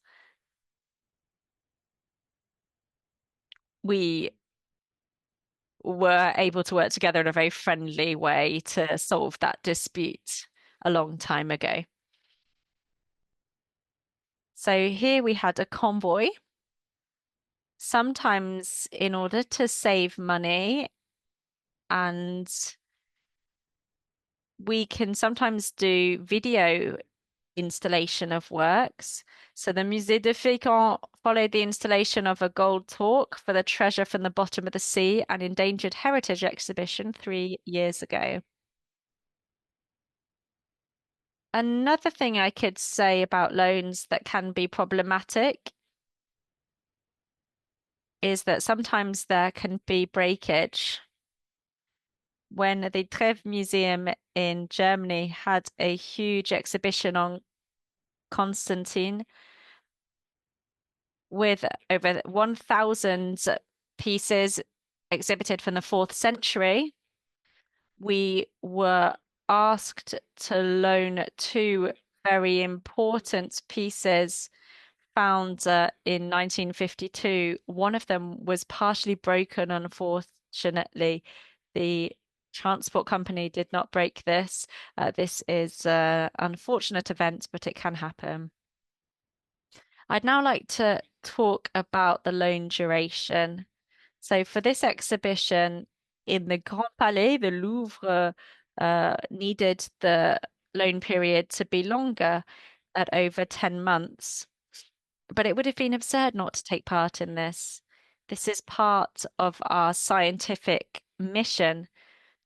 We were able to work together in a very friendly way to solve that dispute a long time ago. So here we had a convoy. Sometimes, in order to save money, and we can sometimes do video installation of works. So the Musée de Fécamp followed the installation of a gold torque for the Treasure from the Bottom of the Sea and Endangered Heritage exhibition 3 years ago. Another thing I could say about loans that can be problematic is that sometimes there can be breakage. When the Trèves Museum in Germany had a huge exhibition on Constantine with over 1,000 pieces exhibited from the 4th century, we were asked to loan 2 very important pieces found in 1952. One of them was partially broken, unfortunately. The transport company did not break this. This is an unfortunate event, but it can happen. I'd now like to talk about the loan duration. So for this exhibition in the Grand Palais, the Louvre needed the loan period to be longer at over 10 months. But it would have been absurd not to take part in this. This is part of our scientific mission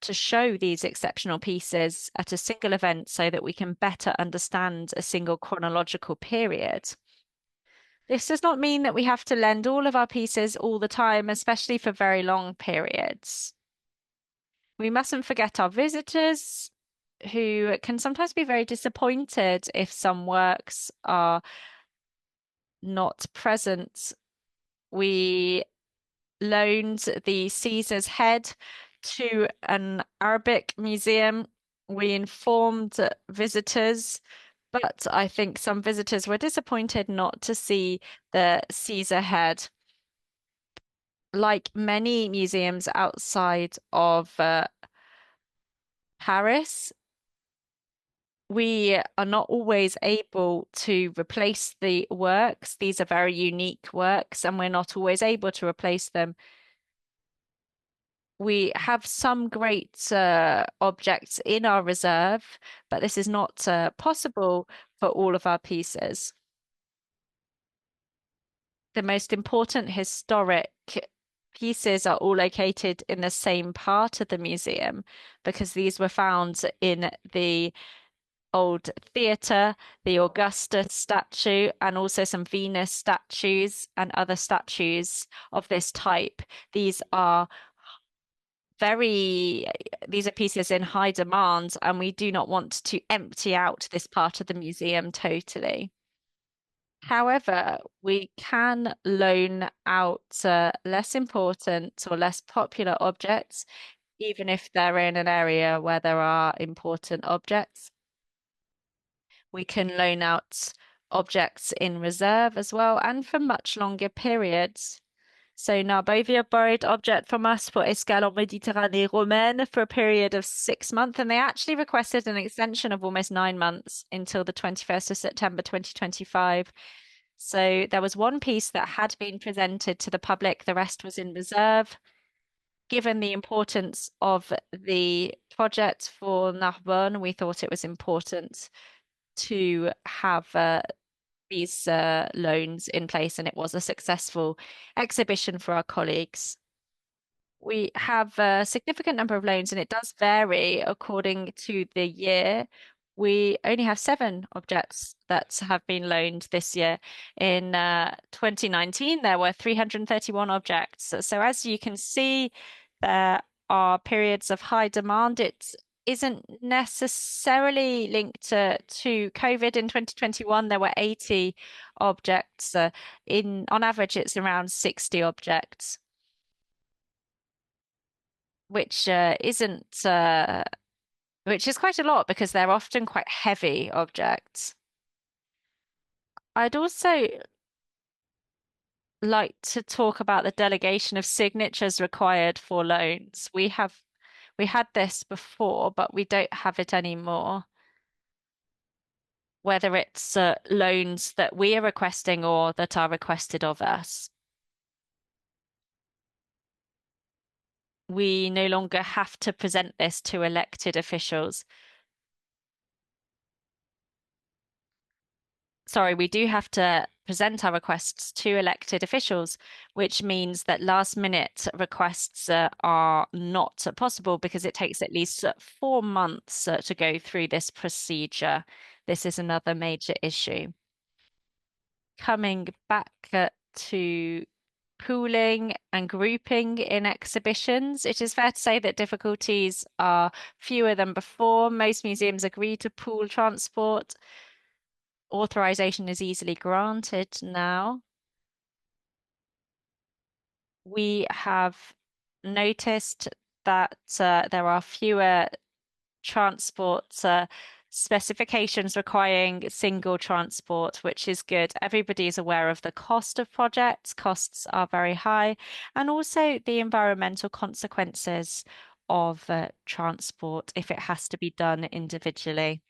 to show these exceptional pieces at a single event so that we can better understand a single chronological period. This does not mean that we have to lend all of our pieces all the time, especially for very long periods. We mustn't forget our visitors, who can sometimes be very disappointed if some works are not present. We loaned the Caesar's head to an Arabic museum. We informed visitors, but I think some visitors were disappointed not to see the Caesar head. Like many museums outside of Paris, we are not always able to replace the works. These are very unique works, and we're not always able to replace them. We have some great objects in our reserve, but this is not possible for all of our pieces. The most important historic pieces are all located in the same part of the museum because these were found in the old theatre, the Augustus statue, and also some Venus statues and other statues of this type. These are these are pieces in high demand, and we do not want to empty out this part of the museum totally. However, we can loan out less important or less popular objects, even if they're in an area where there are important objects. We can loan out objects in reserve as well, and for much longer periods. So Narbovia borrowed object from us for Escale en Méditerranée romaine for a period of 6 months, and they actually requested an extension of almost 9 months until the 21st of September 2025. So there was one piece that had been presented to the public, the rest was in reserve. Given the importance of the project for Narbonne, we thought it was important to have these loans in place, and it was a successful exhibition for our colleagues. We have a significant number of loans, and it does vary according to the year. We only have 7 objects that have been loaned this year. In 2019, there were 331 objects. So as you can see, there are periods of high demand. It isn't necessarily linked to COVID. In 2021, there were 80 objects. On average, it's around 60 objects, which which is quite a lot because they're often quite heavy objects. I'd also like to talk about the delegation of signatures required for loans. We had this before, but we don't have it anymore. Whether it's loans that we are requesting or that are requested of us. We no longer have to present this to elected officials. Sorry, we do have to present our requests to elected officials, which means that last minute requests are not possible because it takes at least 4 months to go through this procedure. This is another major issue. Coming back to pooling and grouping in exhibitions, it is fair to say that difficulties are fewer than before. Most museums agree to pool transport. Authorization is easily granted now. We have noticed that there are fewer transport specifications requiring single transport, which is good. Everybody is aware of the cost of projects. Costs are very high, and also the environmental consequences of transport if it has to be done individually.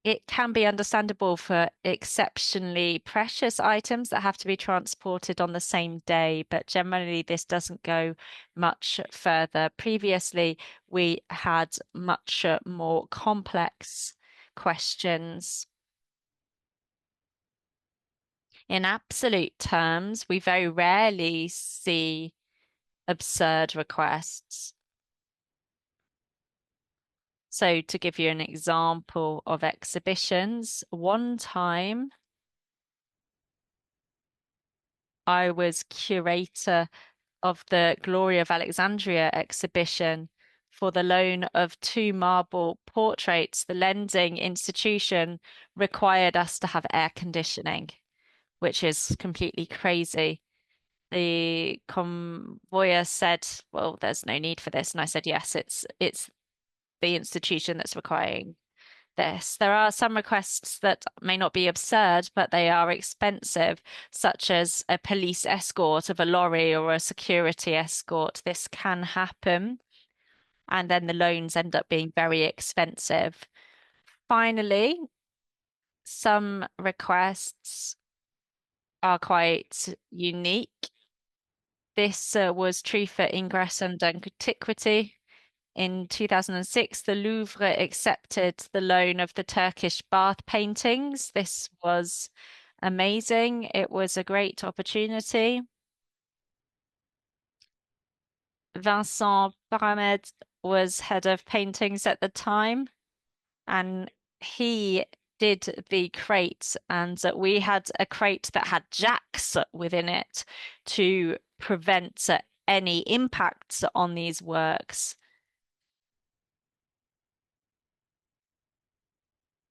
It can be understandable for exceptionally precious items that have to be transported on the same day, but generally this doesn't go much further. Previously, we had much more complex questions. In absolute terms, we very rarely see absurd requests. So to give you an example of exhibitions, one time I was curator of the Glory of Alexandria exhibition for the loan of 2 marble portraits. The lending institution required us to have air conditioning, which is completely crazy. The convoyeur said, well, there's no need for this. And I said, yes, it's the institution that's requiring this. There are some requests that may not be absurd, but they are expensive, such as a police escort of a lorry or a security escort. This can happen, and then the loans end up being very expensive. Finally, some requests are quite unique. This was true for ingress and antiquity. In 2006, the Louvre accepted the loan of the Turkish bath paintings. This was amazing. It was a great opportunity. Vincent Paramed was head of paintings at the time, and he did the crate, and we had a crate that had jacks within it to prevent any impacts on these works.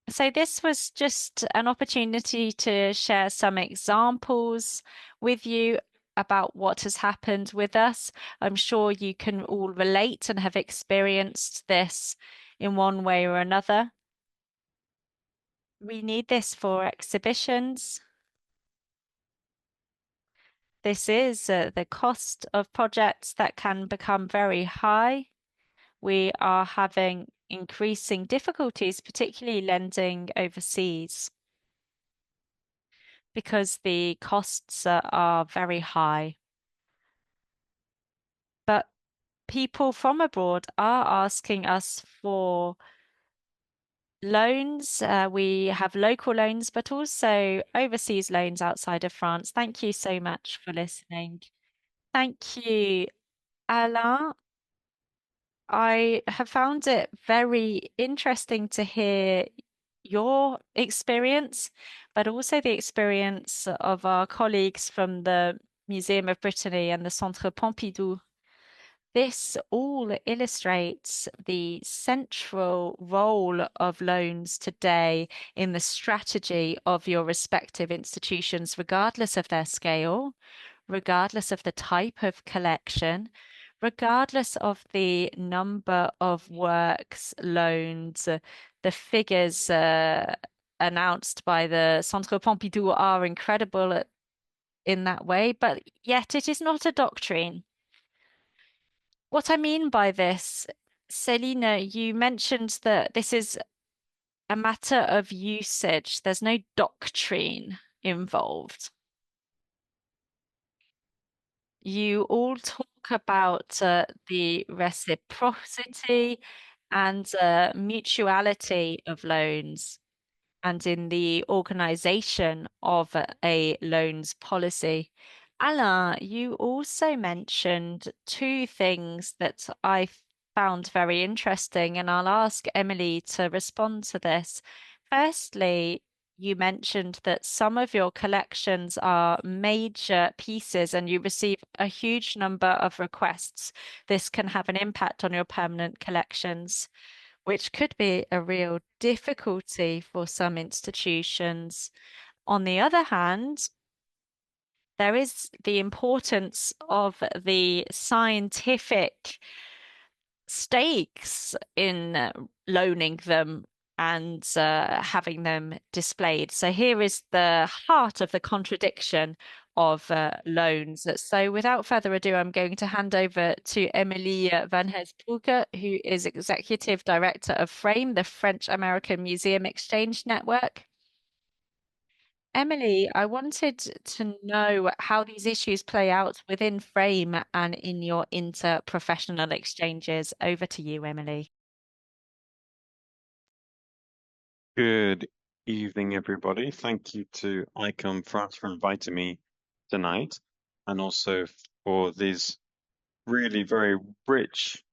So this was just an opportunity to share some examples with you about what has happened with us. I'm sure you can all relate and have experienced this in one way or another. We need this for exhibitions. This is the cost of projects that can become very high. We are having increasing difficulties, particularly lending overseas, because the costs are very high. But people from abroad are asking us for loans. We have local loans, but also overseas loans outside of France. Thank you so much for listening. Thank you, Alain. I have found it very interesting to hear your experience, but also the experience of our colleagues from the Museum of Brittany and the Centre Pompidou. This all illustrates the central role of loans today in the strategy of your respective institutions, regardless of their scale, regardless of the type of collection, regardless of the number of works loaned. The figures announced by the Centre Pompidou are incredible in that way, but yet it is not a doctrine. What I mean by this, Céline, you mentioned that this is a matter of usage. There's no doctrine involved. You all talk about the reciprocity and mutuality of loans and in the organization of a loans policy. Alain, you also mentioned two things that I found very interesting, and I'll ask Emilie to respond to this. Firstly, you mentioned that some of your collections are major pieces and you receive a huge number of requests. This can have an impact on your permanent collections, which could be a real difficulty for some institutions. On the other hand, there is the importance of the scientific stakes in loaning them and having them displayed. So here is the heart of the contradiction of loans. So without further ado, I'm going to hand over to Emilie Vanhaesebroucke, who is Executive Director of FRAME, the French-American Museum Exchange Network. Emilie, I wanted to know how these issues play out within FRAME and in your interprofessional exchanges. Over to you, Emilie. Good evening, everybody. Thank you to ICOM France for inviting me tonight, and also for these really very rich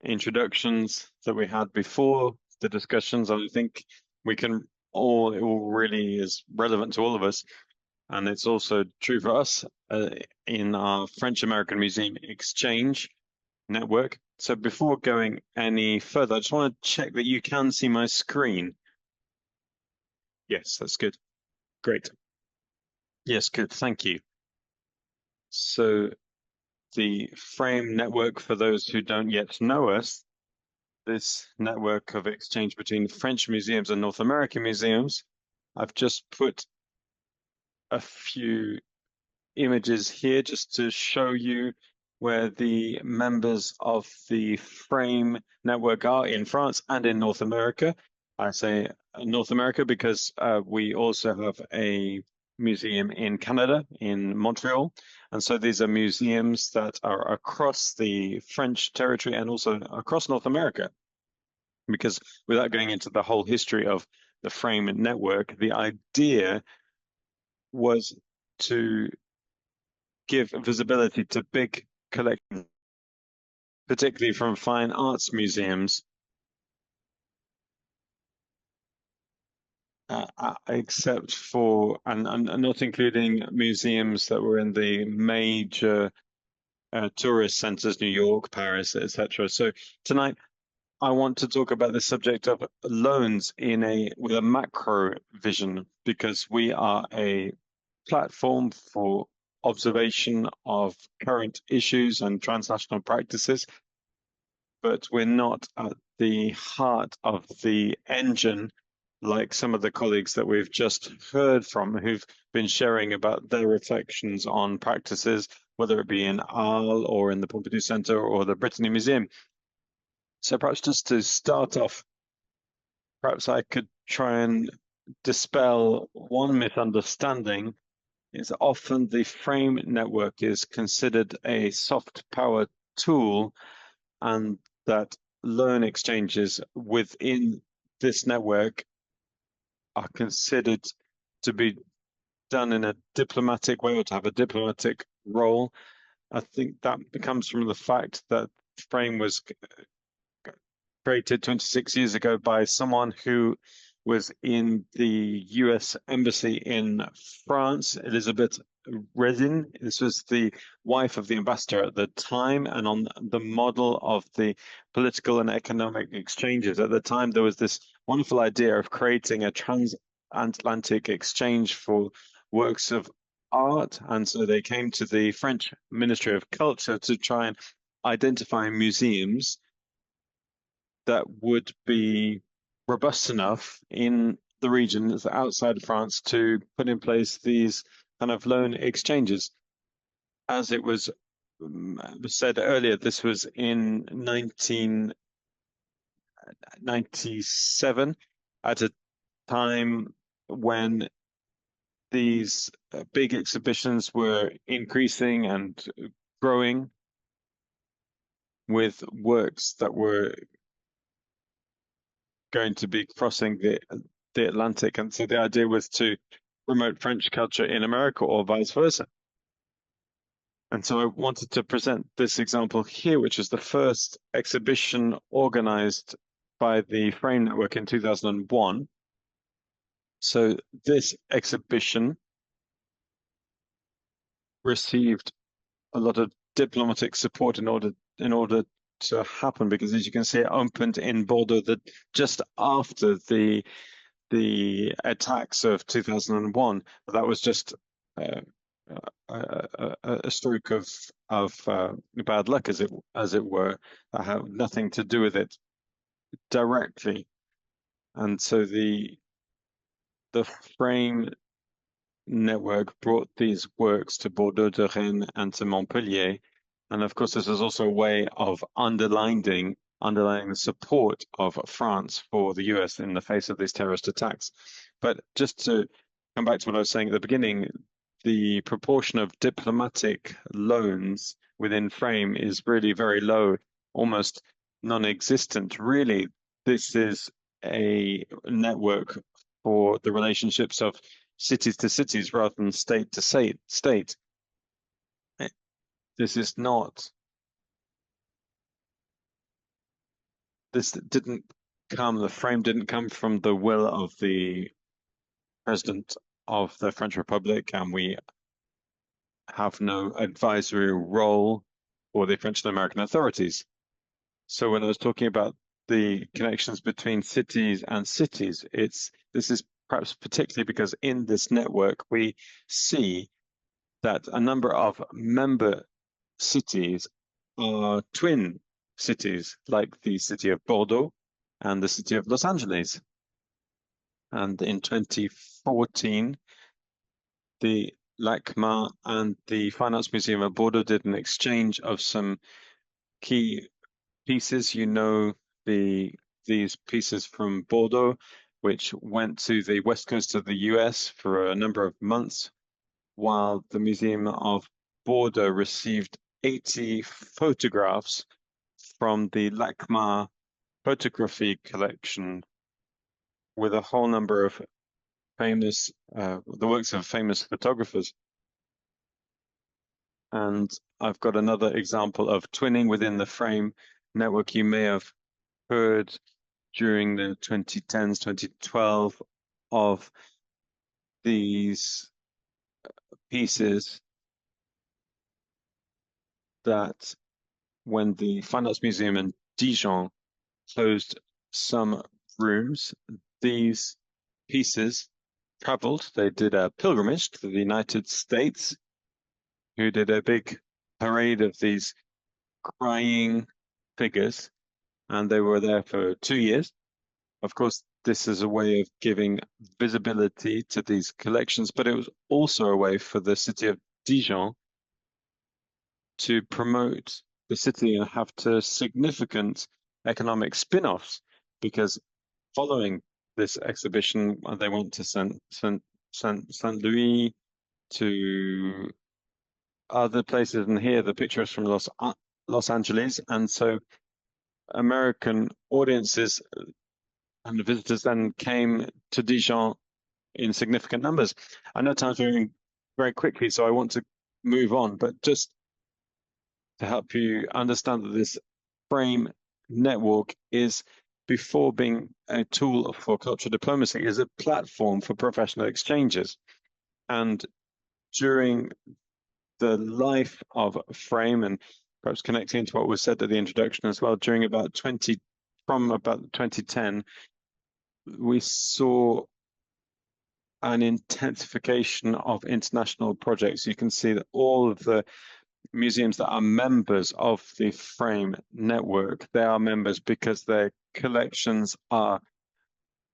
introductions that we had before the discussions. I think we can it all really is relevant to all of us. And it's also true for us in our French-American Museum Exchange network. So before going any further, I just want to check that you can see my screen. Yes, that's good. Great. Yes, good. Thank you. So the FRAME network, for those who don't yet know us, this network of exchange between French museums and North American museums, I've just put a few images here just to show you where the members of the FRAME network are in France and in North America. I say North America because we also have a museum in Canada, in Montreal. And so these are museums that are across the French territory and also across North America. Because without going into the whole history of the FRAME network, the idea was to give visibility to big collections, particularly from fine arts museums, except for, and not including museums that were in the major tourist centers, New York, Paris, etc. So tonight I want to talk about the subject of loans with a macro vision, because we are a platform for observation of current issues and transnational practices, but we're not at the heart of the engine like some of the colleagues that we've just heard from who've been sharing about their reflections on practices, whether it be in Arles or in the Pompidou Center or the Brittany Museum. So perhaps just to start off, perhaps I could try and dispel one misunderstanding. Is often the frame network is considered a soft power tool, and that loan exchanges within this network are considered to be done in a diplomatic way or to have a diplomatic role. I think that comes from the fact that frame was created 26 years ago by someone who was in the US Embassy in France, Elizabeth Redin. This was the wife of the ambassador at the time, and on the model of the political and economic exchanges. At the time, there was this wonderful idea of creating a transatlantic exchange for works of art, and so they came to the French Ministry of Culture to try and identify museums that would be robust enough in the regions outside of France to put in place these kind of loan exchanges. As it was said earlier, this was in 1997, at a time when these big exhibitions were increasing and growing, with works that were going to be crossing the Atlantic. And so the idea was to promote French culture in America or vice versa. And so I wanted to present this example here, which is the first exhibition organized by the Frame Network in 2001. So this exhibition received a lot of diplomatic support in order to happen, because as you can see, it opened in Bordeaux just after the attacks of 2001. That was just a stroke of bad luck, as it were, that had nothing to do with it directly. And so the Frame Network brought these works to Bordeaux, de Rennes, and to Montpellier. And of course, this is also a way of underlining the support of France for the US in the face of these terrorist attacks. But just to come back to what I was saying at the beginning, the proportion of diplomatic loans within Frame is really very low, almost non-existent. Really, this is a network for the relationships of cities to cities rather than state to state. This didn't come, the Frame didn't come from the will of the president of the French Republic, and we have no advisory role for the French and American authorities. So when I was talking about the connections between cities and cities, this is perhaps particularly because in this network we see that a number of member cities are twin cities, like the city of Bordeaux and the city of Los Angeles. And in 2014, the LACMA and the Finance Museum of Bordeaux did an exchange of some key pieces. You know, these pieces from Bordeaux, which went to the west coast of the US for a number of months, while the Museum of Bordeaux received 80 photographs from the LACMA photography collection, with a whole number of the works of famous photographers. And I've got another example of twinning within the Frame network. You may have heard during the 2010s, 2012 of these pieces that when the Fine Arts Museum in Dijon closed some rooms, these pieces traveled. They did a pilgrimage to the United States, who did a big parade of these crying figures, and they were there for 2 years. Of course, this is a way of giving visibility to these collections, but it was also a way for the city of Dijon to promote the city and have significant economic spin-offs, because following this exhibition, they went to Saint Louis, to other places, and here the picture is from Los Angeles, and so American audiences and the visitors then came to Dijon in significant numbers. I know time's moving very quickly, so I want to move on, but just to help you understand that this frame network is, before being a tool for cultural diplomacy, is a platform for professional exchanges. And during the life of frame, and perhaps connecting to what was said at the introduction as well, from about 2010, we saw an intensification of international projects. You can see that all of the museums that are members of the frame network, they are members because their collections are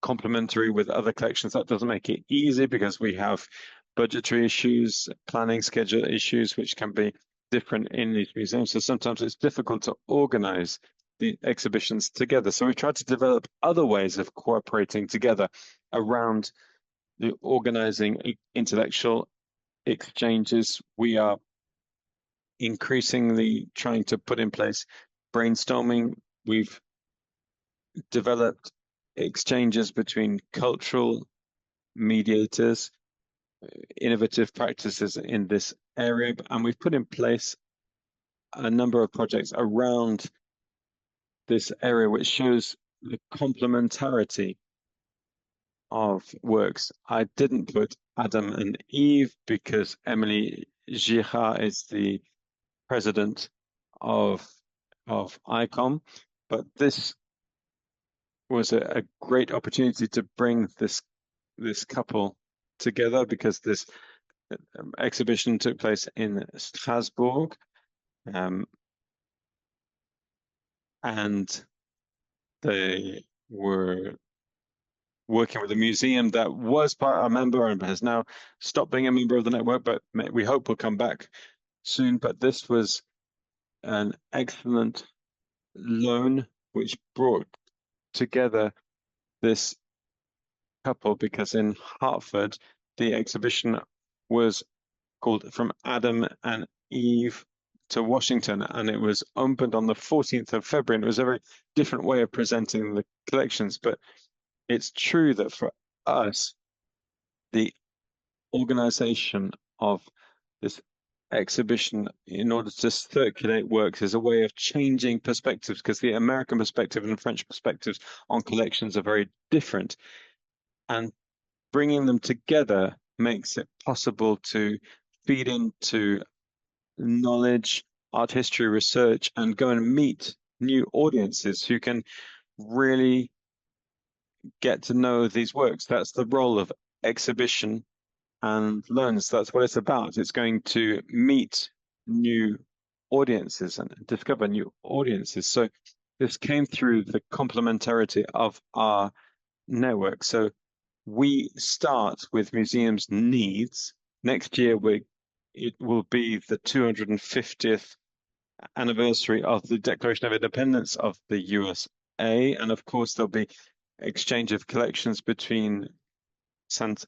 complementary with other collections. That doesn't make it easy because we have budgetary issues, planning schedule issues, which can be different in these museums. So sometimes it's difficult to organize the exhibitions together. So we tried to develop other ways of cooperating together around the organizing intellectual exchanges. We are increasingly trying to put in place brainstorming. We've developed exchanges between cultural mediators, innovative practices in this area, and we've put in place a number of projects around this area, which shows the complementarity of works. I didn't put Adam and Eve because Emilie Girard is the president of ICOM, but this was a great opportunity to bring this couple together, because this exhibition took place in Strasbourg, and they were working with a museum that was a member and has now stopped being a member of the network, but we hope will come back soon. But this was an excellent loan which brought together this couple, because in Hartford the exhibition was called From Adam and Eve to Washington, and it was opened on the 14th of February, and it was a very different way of presenting the collections. But it's true that for us, the organization of this exhibition, in order to circulate works, is a way of changing perspectives, because the American perspective and French perspectives on collections are very different, and bringing them together makes it possible to feed into knowledge, art history research, and go and meet new audiences who can really get to know these works. That's the role of exhibition and loans. That's what it's about. It's going to meet new audiences and discover new audiences. So this came through the complementarity of our network. So we start with museums' needs. Next year, it will be the 250th anniversary of the Declaration of Independence of the USA. And of course, there'll be exchange of collections between Saint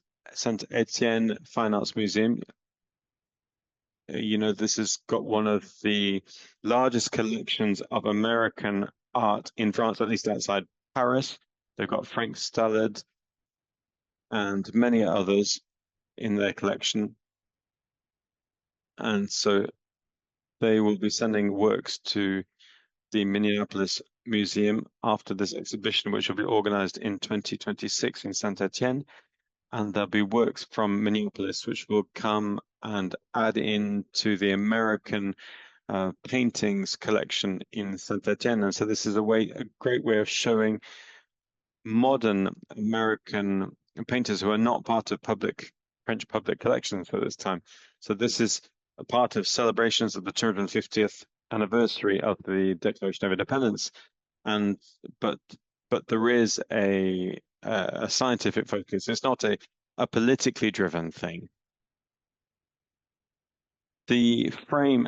Etienne Fine Arts Museum. You know, this has got one of the largest collections of American art in France, at least outside Paris. They've got Frank Stallard and many others in their collection. And so they will be sending works to the Minneapolis Museum after this exhibition, which will be organized in 2026 in Saint Etienne. And there'll be works from Minneapolis which will come and add in to the American paintings collection in Saint-Étienne. And so this is a great way of showing modern American painters who are not part of French public collections at this time. So this is a part of celebrations of the 250th anniversary of the Declaration of Independence. But there is a scientific focus. It's not a politically driven thing. The frame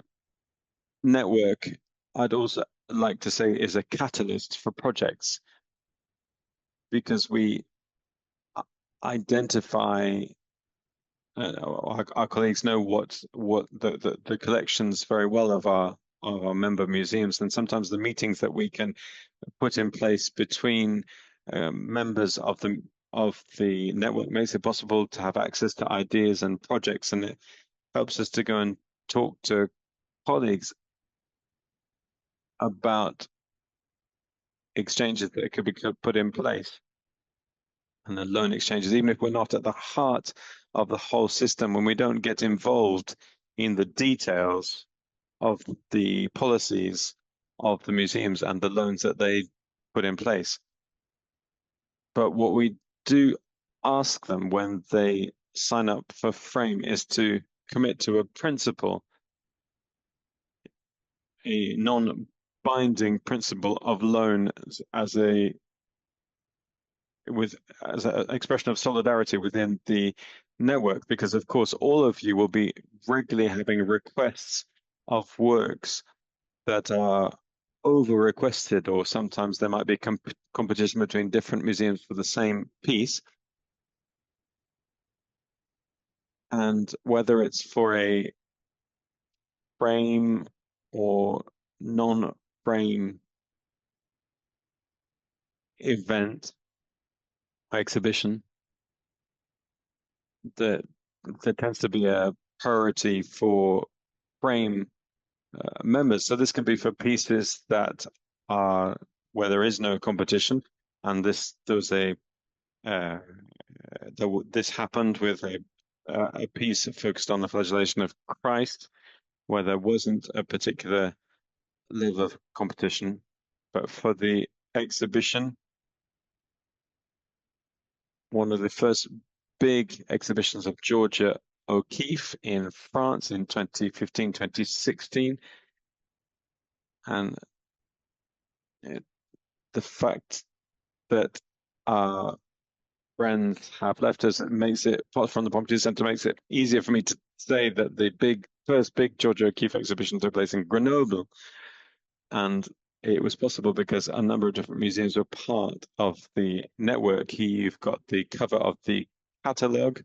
network, I'd also like to say, is a catalyst for projects, because we identify, our colleagues know what the collections very well of our member museums, and sometimes the meetings that we can put in place between members of the network makes it possible to have access to ideas and projects, and it helps us to go and talk to colleagues about exchanges that could be put in place, and the loan exchanges, even if we're not at the heart of the whole system, when we don't get involved in the details of the policies of the museums and the loans that they put in place. But what we do ask them when they sign up for frame is to commit to a principle, a non-binding principle of loan as an expression of solidarity within the network, because of course all of you will be regularly having requests of works that are over requested, or sometimes there might be competition between different museums for the same piece. And whether it's for a frame or non-frame event, exhibition, there tends to be a priority for frame members. So this can be for pieces that are where there is no competition, and this happened with a piece focused on the flagellation of Christ, where there wasn't a particular level of competition. But for the exhibition, one of the first big exhibitions of Georgia O'Keeffe in France in 2015, 2016. And the fact that our friends have left us makes it, apart from the Pompidou Center, makes it easier for me to say that the first big Georgia O'Keeffe exhibition took place in Grenoble. And it was possible because a number of different museums were part of the network. Here you've got the cover of the catalogue,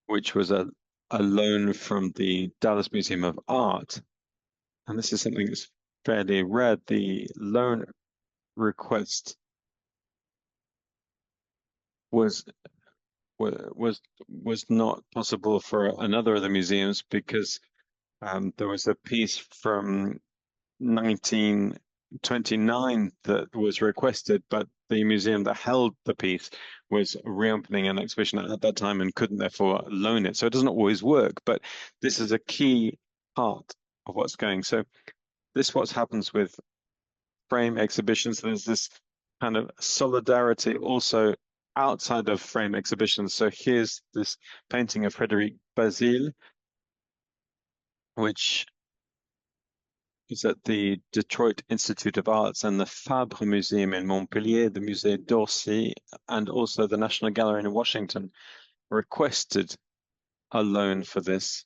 which was a loan from the Dallas Museum of Art. And this is something that's fairly rare. The loan request was not possible for another of the museums, because there was a piece from 1929 that was requested, but the museum that held the piece was reopening an exhibition at that time and couldn't therefore loan it. So it doesn't always work, but this is a key part of what's going. So this what happens with frame exhibitions. There's this kind of solidarity also outside of frame exhibitions. So here's this painting of Frédéric Basile, which is at the Detroit Institute of Arts and the Fabre Museum in Montpellier, the Musée d'Orsay, and also the National Gallery in Washington requested a loan for this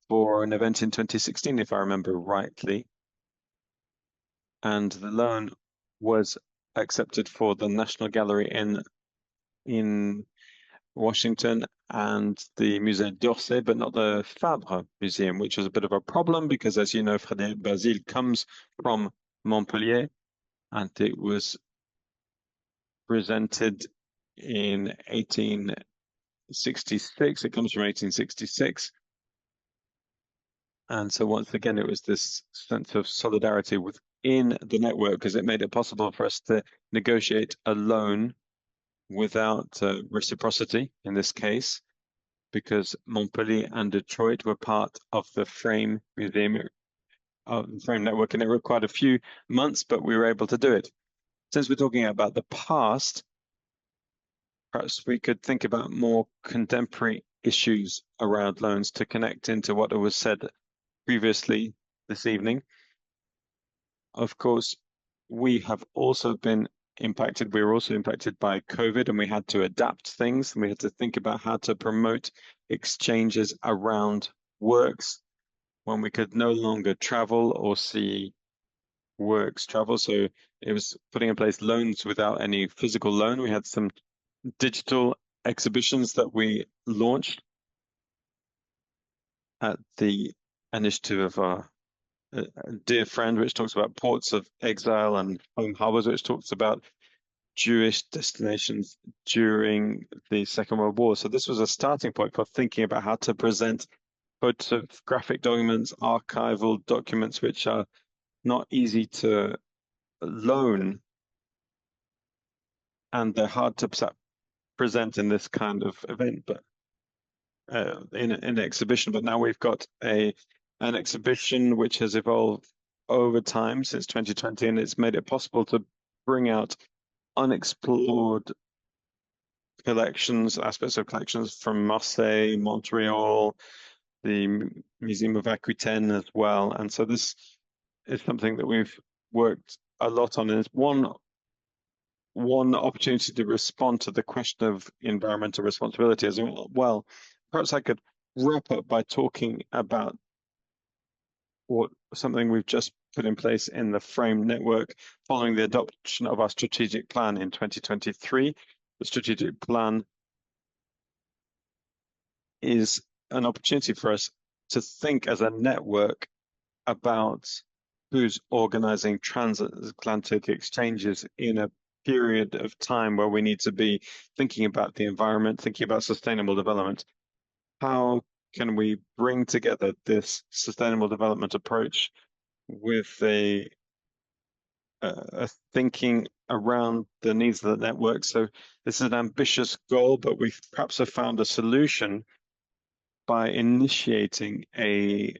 for an event in 2016, if I remember rightly. And the loan was accepted for the National Gallery in Washington and the Musée d'Orsay, but not the Fabre Museum, which was a bit of a problem because, as you know, Frédéric Basile comes from Montpellier, and it was presented in 1866. It comes from 1866. And so once again, it was this sense of solidarity within the network, because it made it possible for us to negotiate a loan without reciprocity in this case. because Montpellier and Detroit were part of the Frame Museum, Frame Network, and it required a few months, but we were able to do it. Since we're talking about the past, perhaps we could think about more contemporary issues around loans to connect into what was said previously this evening. Of course, we have also been impacted. We were also impacted by COVID, and we had to adapt things. And we had to think about how to promote exchanges around works when we could no longer travel or see works travel. So it was putting in place loans without any physical loan. We had some digital exhibitions that we launched at the initiative of our dear friend, which talks about ports of exile, and home harbors, which talks about Jewish destinations during the Second World War. So this was a starting point for thinking about how to present photographic documents, archival documents, which are not easy to loan, and they're hard to present in this kind of event, but in an exhibition. But now we've got an exhibition which has evolved over time since 2020, and it's made it possible to bring out unexplored collections, aspects of collections from Marseille, Montreal, the Museum of Aquitaine as well. And so this is something that we've worked a lot on, and it's one opportunity to respond to the question of environmental responsibility as well. Perhaps I could wrap up by talking about something we've just put in place in the Frame network following the adoption of our strategic plan in 2023. The strategic plan is an opportunity for us to think as a network about who's organizing transatlantic exchanges in a period of time where we need to be thinking about the environment, thinking about sustainable development. How can we bring together this sustainable development approach with a thinking around the needs of the network? So this is an ambitious goal, but we perhaps have found a solution by initiating a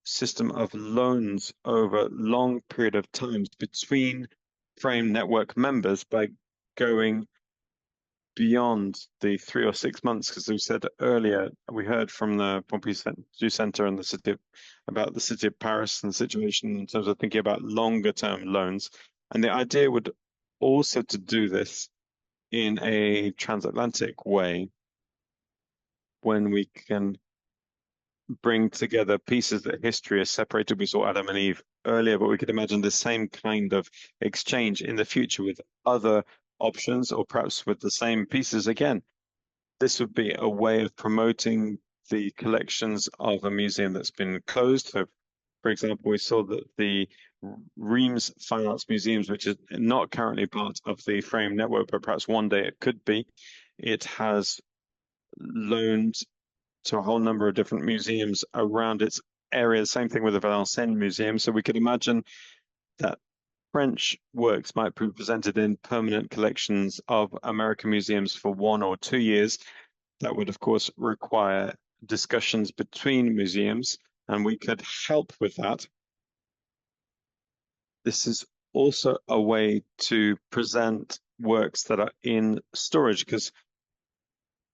system of loans over a long period of time between Frame network members by going beyond the 3 or 6 months, because we said earlier, we heard from the Pompidou Center and about the city of Paris and the situation in terms of thinking about longer term loans. And the idea would also to do this in a transatlantic way, when we can bring together pieces that history is separated. We saw Adam and Eve earlier, but we could imagine the same kind of exchange in the future with other options, or perhaps with the same pieces again. This would be a way of promoting the collections of a museum that's been closed. So, for example, we saw that the Reims Fine Arts Museums, which is not currently part of the Frame network, but perhaps one day it could be, it has loaned to a whole number of different museums around its area. Same thing with the Vassal Museum. So we could imagine that French works might be presented in permanent collections of American museums for 1 or 2 years. That would, of course, require discussions between museums, and we could help with that. This is also a way to present works that are in storage, because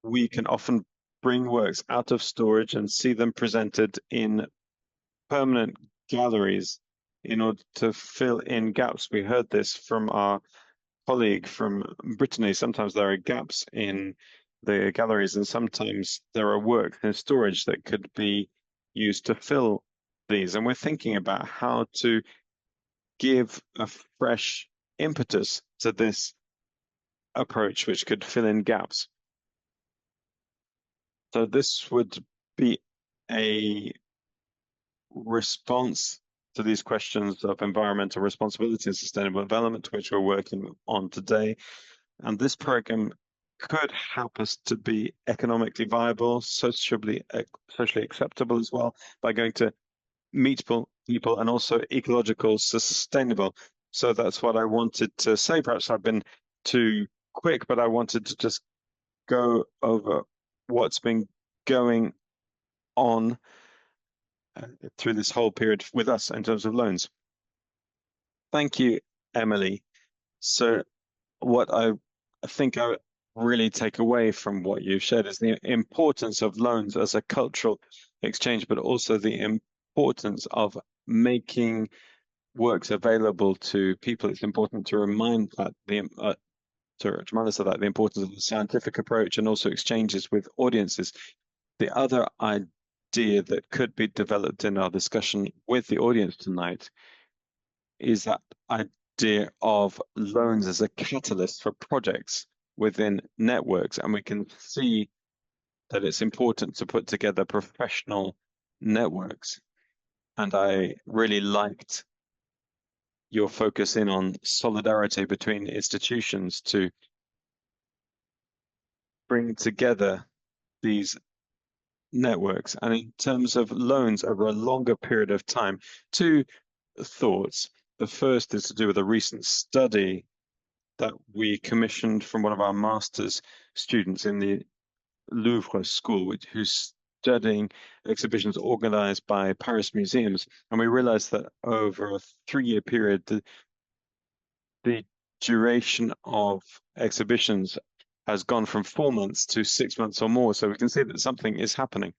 we can often bring works out of storage and see them presented in permanent galleries in order to fill in gaps. We heard this from our colleague from Brittany. Sometimes there are gaps in the galleries, and sometimes there are works in storage that could be used to fill these. And we're thinking about how to give a fresh impetus to this approach, which could fill in gaps. So this would be a response to these questions of environmental responsibility and sustainable development, which we're working on today. And this program could help us to be economically viable, socially acceptable as well, by going to meet people and also ecological sustainable. So that's what I wanted to say. Perhaps I've been too quick, but I wanted to just go over what's been going on through this whole period with us in terms of loans. Thank you, Emilie. So what I think I really take away from what you've shared is the importance of loans as a cultural exchange, but also the importance of making works available to people. It's important to remind that to remind us of that, the importance of the scientific approach and also exchanges with audiences. The other idea that could be developed in our discussion with the audience tonight is that idea of loans as a catalyst for projects within networks. And we can see that it's important to put together professional networks. And I really liked your focus in on solidarity between institutions to bring together these networks. And in terms of loans over a longer period of time, two thoughts. The first is to do with a recent study that we commissioned from one of our master's students in the Louvre school, who's studying exhibitions organized by Paris museums. And we realized that over a 3-year period, the duration of exhibitions has gone from 4 months to 6 months or more. So we can see that something is happening.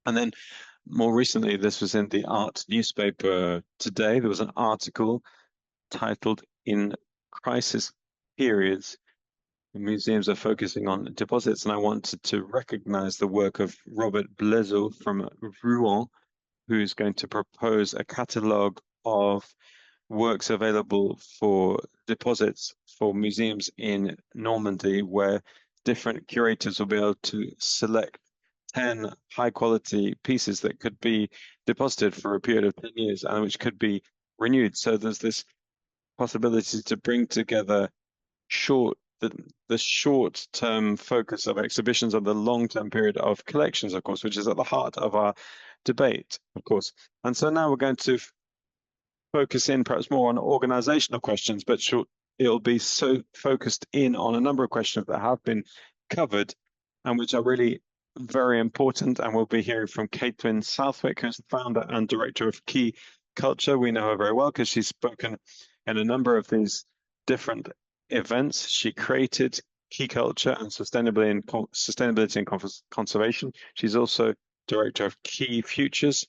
And then more recently, this was in the art newspaper today. There was an article titled "In Crisis Periods, Museums are Focusing on Deposits." And I wanted to recognize the work of Robert Blezeau from Rouen, who's going to propose a catalogue of works available for deposits for museums in Normandy, where different curators will be able to select 10 high quality pieces that could be deposited for a period of 10 years and which could be renewed. So there's this possibility to bring together the short-term focus of exhibitions and the long-term period of collections, of course, which is at the heart of our debate, of course. And so now we're going to focus in perhaps more on organizational questions, but it'll be so focused in on a number of questions that have been covered and which are really very important. And we'll be hearing from Caitlin Southwick, who's the founder and director of Key Culture. We know her very well because she's spoken in a number of these different events. She created Key Culture and Sustainability and Conservation. She's also director of Key Futures.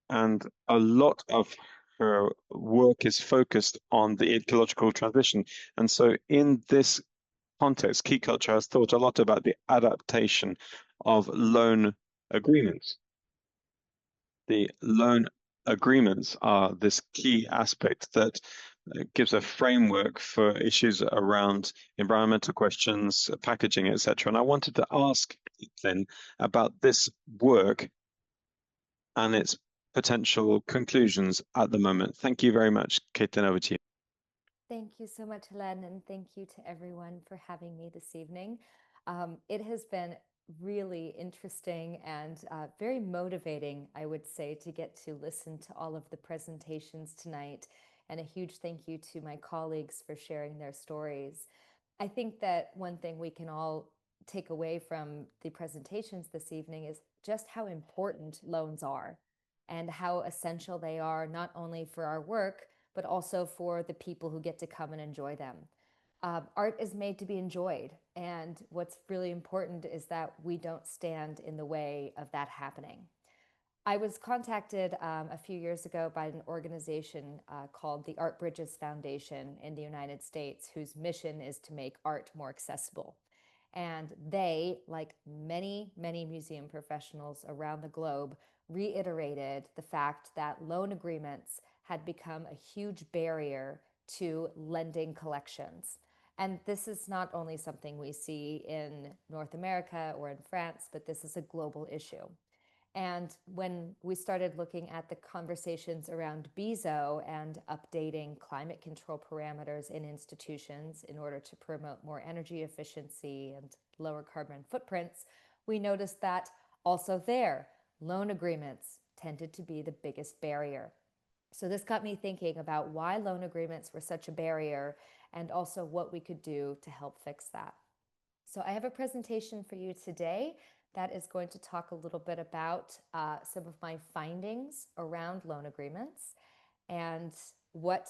And a lot of her work is focused on the ecological transition. And so in this context, Key Culture has thought a lot about the adaptation of loan agreements. The loan agreements are this key aspect that gives a framework for issues around environmental questions, packaging, etc. And I wanted to ask then about this work and its potential conclusions at the moment. Thank you very much, Caitlin, over to you. Thank you so much, Hélène, and thank you to everyone for having me this evening. It has been really interesting and very motivating, I would say, to get to listen to all of the presentations tonight. And a huge thank you to my colleagues for sharing their stories. I think that one thing we can all take away from the presentations this evening is just how important loans are and how essential they are, not only for our work, but also for the people who get to come and enjoy them. Art is made to be enjoyed. And what's really important is that we don't stand in the way of that happening. I was contacted a few years ago by an organization called the Art Bridges Foundation in the United States, whose mission is to make art more accessible. And they, like many, many museum professionals around the globe, reiterated the fact that loan agreements had become a huge barrier to lending collections. And this is not only something we see in North America or in France, but this is a global issue. And when we started looking at the conversations around BIZO and updating climate control parameters in institutions in order to promote more energy efficiency and lower carbon footprints, we noticed that also there, loan agreements tended to be the biggest barrier. So this got me thinking about why loan agreements were such a barrier and also what we could do to help fix that. So I have a presentation for you today that is going to talk a little bit about some of my findings around loan agreements and what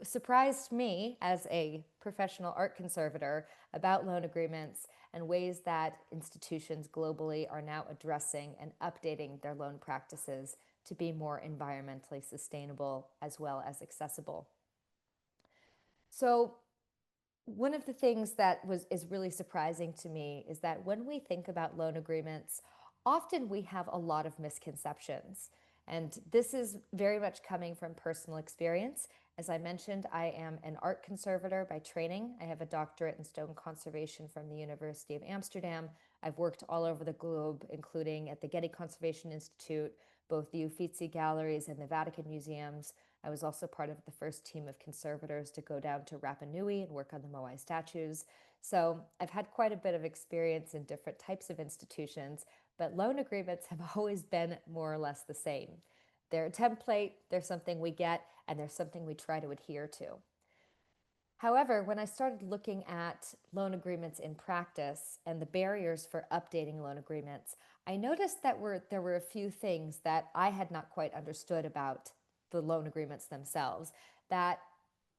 surprised me as a professional art conservator about loan agreements and ways that institutions globally are now addressing and updating their loan practices to be more environmentally sustainable as well as accessible. So one of the things that is really surprising to me is that when we think about loan agreements, often we have a lot of misconceptions. And this is very much coming from personal experience. As I mentioned, I am an art conservator by training. I have a doctorate in stone conservation from the University of Amsterdam. I've worked all over the globe, including at the Getty Conservation Institute, both the Uffizi Galleries and the Vatican Museums. I was also part of the first team of conservators to go down to Rapa Nui and work on the Moai statues. So I've had quite a bit of experience in different types of institutions, but loan agreements have always been more or less the same. They're a template, they're something we get, and they're something we try to adhere to. However, when I started looking at loan agreements in practice and the barriers for updating loan agreements, I noticed that there were a few things that I had not quite understood about the loan agreements themselves that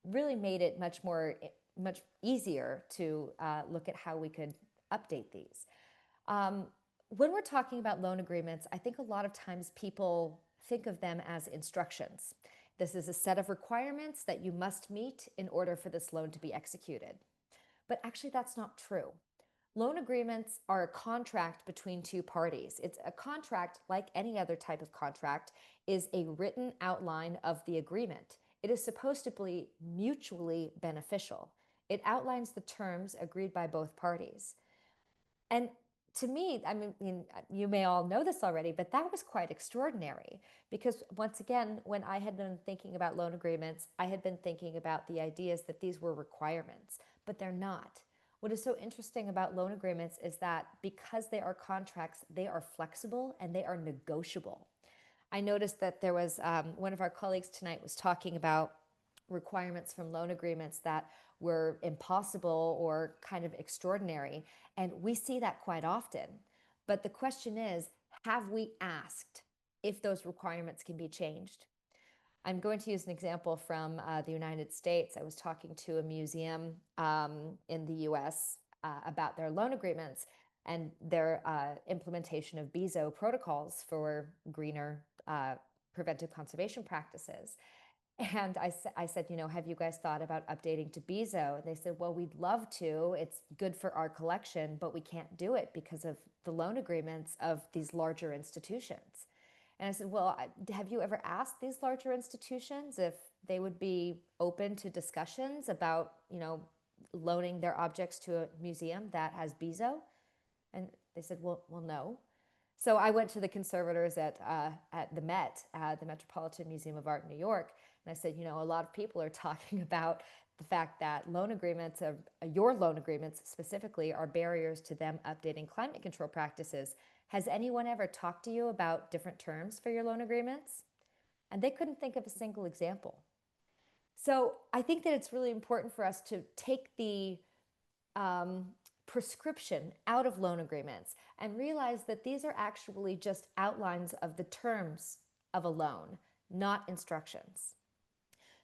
really made it much easier to look at how we could update these. When we're talking about loan agreements, I think a lot of times people think of them as instructions. This is a set of requirements that you must meet in order for this loan to be executed. But actually, that's not true. Loan agreements are a contract between two parties. It's a contract, like any other type of contract, is a written outline of the agreement. It is supposed to be mutually beneficial. It outlines the terms agreed by both parties. And to me, I mean, you may all know this already, but that was quite extraordinary because once again, when I had been thinking about loan agreements, I had been thinking about the ideas that these were requirements, but they're not. What is so interesting about loan agreements is that because they are contracts, they are flexible and they are negotiable. I noticed that there was one of our colleagues tonight was talking about requirements from loan agreements that were impossible or kind of extraordinary. And we see that quite often. But the question is, have we asked if those requirements can be changed? I'm going to use an example from the United States. I was talking to a museum in the US about their loan agreements and their implementation of BISO protocols for greener preventive conservation practices. And I said, you know, have you guys thought about updating to BISO? And they said, well, we'd love to. It's good for our collection, but we can't do it because of the loan agreements of these larger institutions. And I said, well, have you ever asked these larger institutions if they would be open to discussions about, you know, loaning their objects to a museum that has BISO? And they said, well, no. So I went to the conservators at the Met, the Metropolitan Museum of Art in New York, and I said, you know, a lot of people are talking about the fact that loan agreements, your loan agreements specifically, are barriers to them updating climate control practices. Has anyone ever talked to you about different terms for your loan agreements? And they couldn't think of a single example. So I think that it's really important for us to take the prescription out of loan agreements and realize that these are actually just outlines of the terms of a loan, not instructions.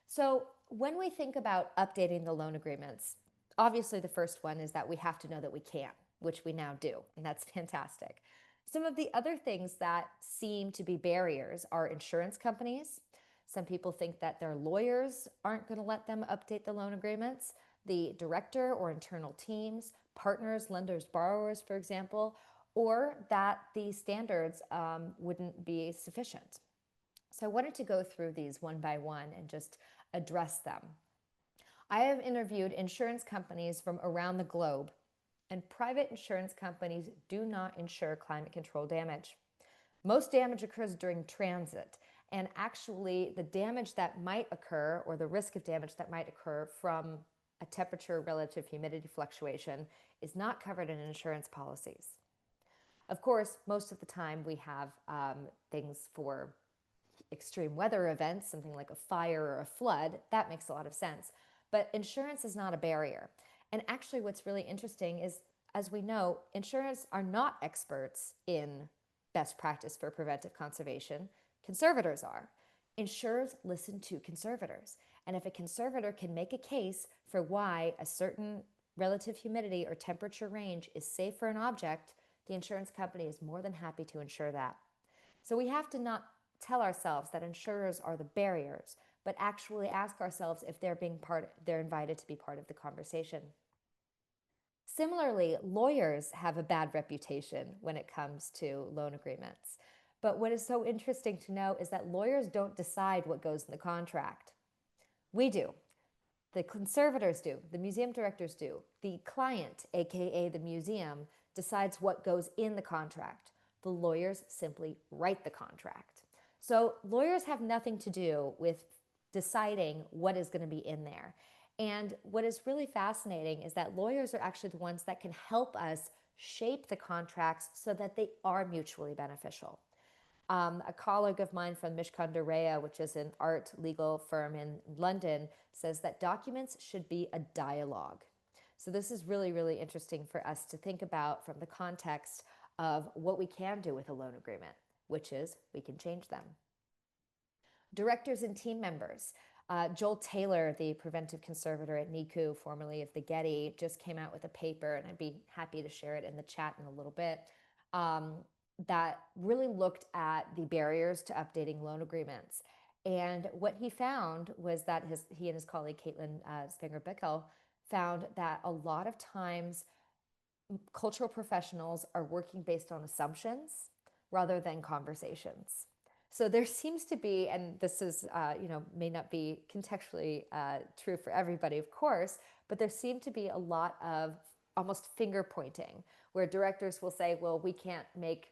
So when we think about updating the loan agreements, obviously the first one is that we have to know that we can, which we now do, and that's fantastic. Some of the other things that seem to be barriers are insurance companies. Some people think that their lawyers aren't going to let them update the loan agreements. The director or internal teams, partners, lenders, borrowers, for example, or that the standards wouldn't be sufficient. So I wanted to go through these one by one and just address them. I have interviewed insurance companies from around the globe, and private insurance companies do not insure climate control damage. Most damage occurs during transit, and actually the damage that might occur, or the risk of damage that might occur from a temperature relative humidity fluctuation, is not covered in insurance policies. Of course, most of the time we have things for extreme weather events, something like a fire or a flood. That makes a lot of sense. But insurance is not a barrier. And actually what's really interesting is, as we know, insurers are not experts in best practice for preventive conservation. Conservators are. Insurers listen to conservators. And if a conservator can make a case for why a certain relative humidity or temperature range is safe for an object, the insurance company is more than happy to insure that. So we have to not tell ourselves that insurers are the barriers, but actually ask ourselves if they're invited to be part of the conversation. Similarly, lawyers have a bad reputation when it comes to loan agreements. But what is so interesting to know is that lawyers don't decide what goes in the contract. We do. The conservators do. The museum directors do. The client, aka the museum, decides what goes in the contract. The lawyers simply write the contract. So lawyers have nothing to do with deciding what is going to be in there. And what is really fascinating is that lawyers are actually the ones that can help us shape the contracts so that they are mutually beneficial. A colleague of mine from Mishcon de Rea, which is an art legal firm in London, says that documents should be a dialogue. So this is really, really interesting for us to think about from the context of what we can do with a loan agreement, which is we can change them. Directors and team members. Joel Taylor, the preventive conservator at NICU, formerly of the Getty, just came out with a paper, and I'd be happy to share it in the chat in a little bit, that really looked at the barriers to updating loan agreements. And what he found was that he and his colleague, Caitlin Spenger-Bickel, found that a lot of times cultural professionals are working based on assumptions rather than conversations. So there seems to be, and this is, may not be contextually true for everybody, of course, but there seem to be a lot of almost finger pointing, where directors will say, well, we can't make,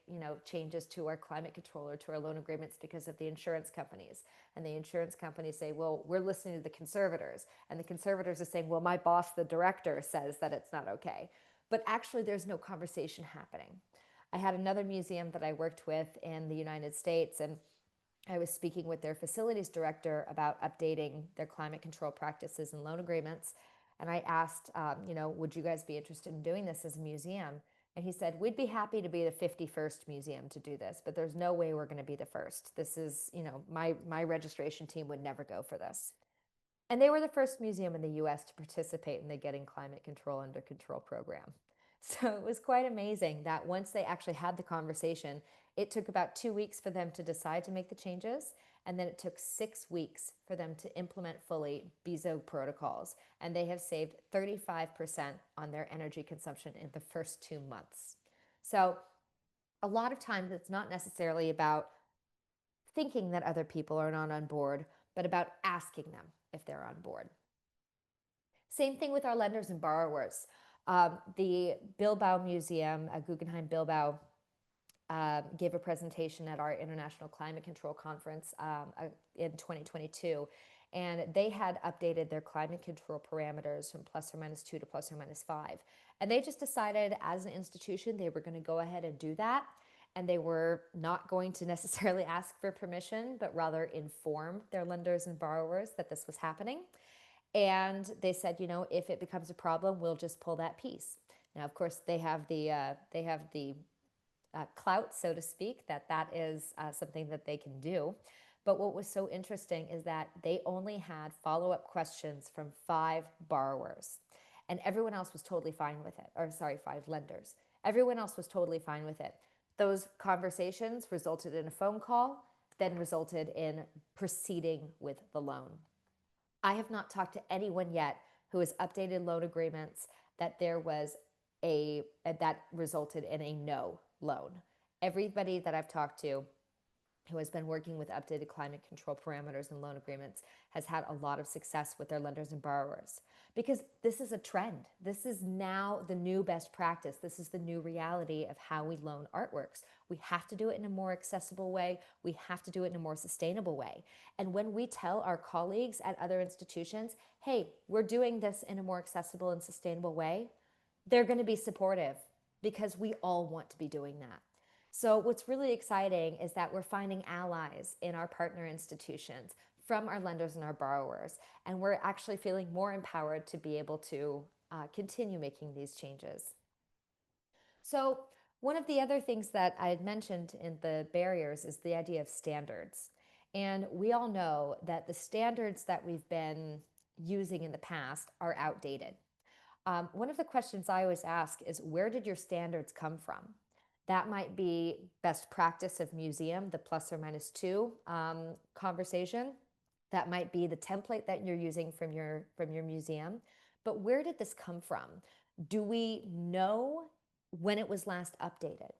changes to our climate control or to our loan agreements because of the insurance companies. And the insurance companies say, well, we're listening to the conservators. And the conservators are saying, well, my boss, the director, says that it's not okay. But actually, there's no conversation happening. I had another museum that I worked with in the United States, and I was speaking with their facilities director about updating their climate control practices and loan agreements. And I asked, would you guys be interested in doing this as a museum? And he said, we'd be happy to be the 51st museum to do this, but there's no way we're going to be the first. This is, my registration team would never go for this. And they were the first museum in the US to participate in the Getting Climate Control Under Control program. So it was quite amazing that once they actually had the conversation, it took about 2 weeks for them to decide to make the changes. And then it took 6 weeks for them to implement fully BESO protocols. And they have saved 35% on their energy consumption in the first 2 months. So a lot of times it's not necessarily about thinking that other people are not on board, but about asking them if they're on board. Same thing with our lenders and borrowers. The Bilbao Museum, Guggenheim Bilbao, gave a presentation at our International Climate Control Conference in 2022. And they had updated their climate control parameters from ±2 to ±5. And they just decided as an institution, they were going to go ahead and do that. And they were not going to necessarily ask for permission, but rather inform their lenders and borrowers that this was happening. And they said, if it becomes a problem, we'll just pull that piece. Now, of course, they have the clout, so to speak, that is something that they can do. But what was so interesting is that they only had follow-up questions from 5 borrowers, and everyone else was totally fine with it. 5 lenders. Everyone else was totally fine with it. Those conversations resulted in a phone call, then resulted in proceeding with the loan. I have not talked to anyone yet who has updated loan agreements that that resulted in a no loan. Everybody that I've talked to who has been working with updated climate control parameters and loan agreements has had a lot of success with their lenders and borrowers, because this is a trend. This is now the new best practice. This is the new reality of how we loan artworks. We have to do it in a more accessible way. We have to do it in a more sustainable way. And when we tell our colleagues at other institutions, hey, we're doing this in a more accessible and sustainable way, they're going to be supportive, because we all want to be doing that. So what's really exciting is that we're finding allies in our partner institutions from our lenders and our borrowers, and we're actually feeling more empowered to be able to continue making these changes. So one of the other things that I had mentioned in the barriers is the idea of standards. And we all know that the standards that we've been using in the past are outdated. One of the questions I always ask is, where did your standards come from? That might be best practice of museum, the +or-2 conversation. That might be the template that you're using from your museum. But where did this come from? Do we know when it was last updated?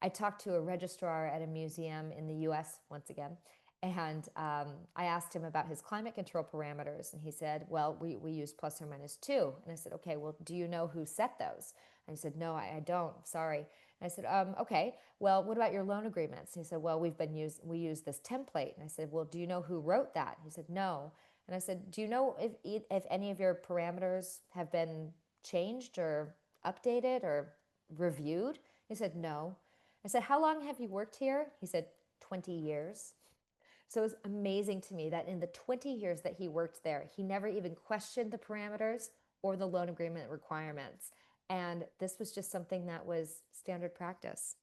I talked to a registrar at a museum in the US once again, and I asked him about his climate control parameters, and he said, well, we use +or-2. And I said, okay, well, do you know who set those? And he said, no, I don't, sorry. And I said, okay, well, what about your loan agreements? And he said, well, we use this template. And I said, well, do you know who wrote that? He said, no. And I said, do you know if any of your parameters have been changed or updated or reviewed? He said, no. I said, how long have you worked here? He said, 20 years. So it was amazing to me that in the 20 years that he worked there, he never even questioned the parameters or the loan agreement requirements. And this was just something that was standard practice.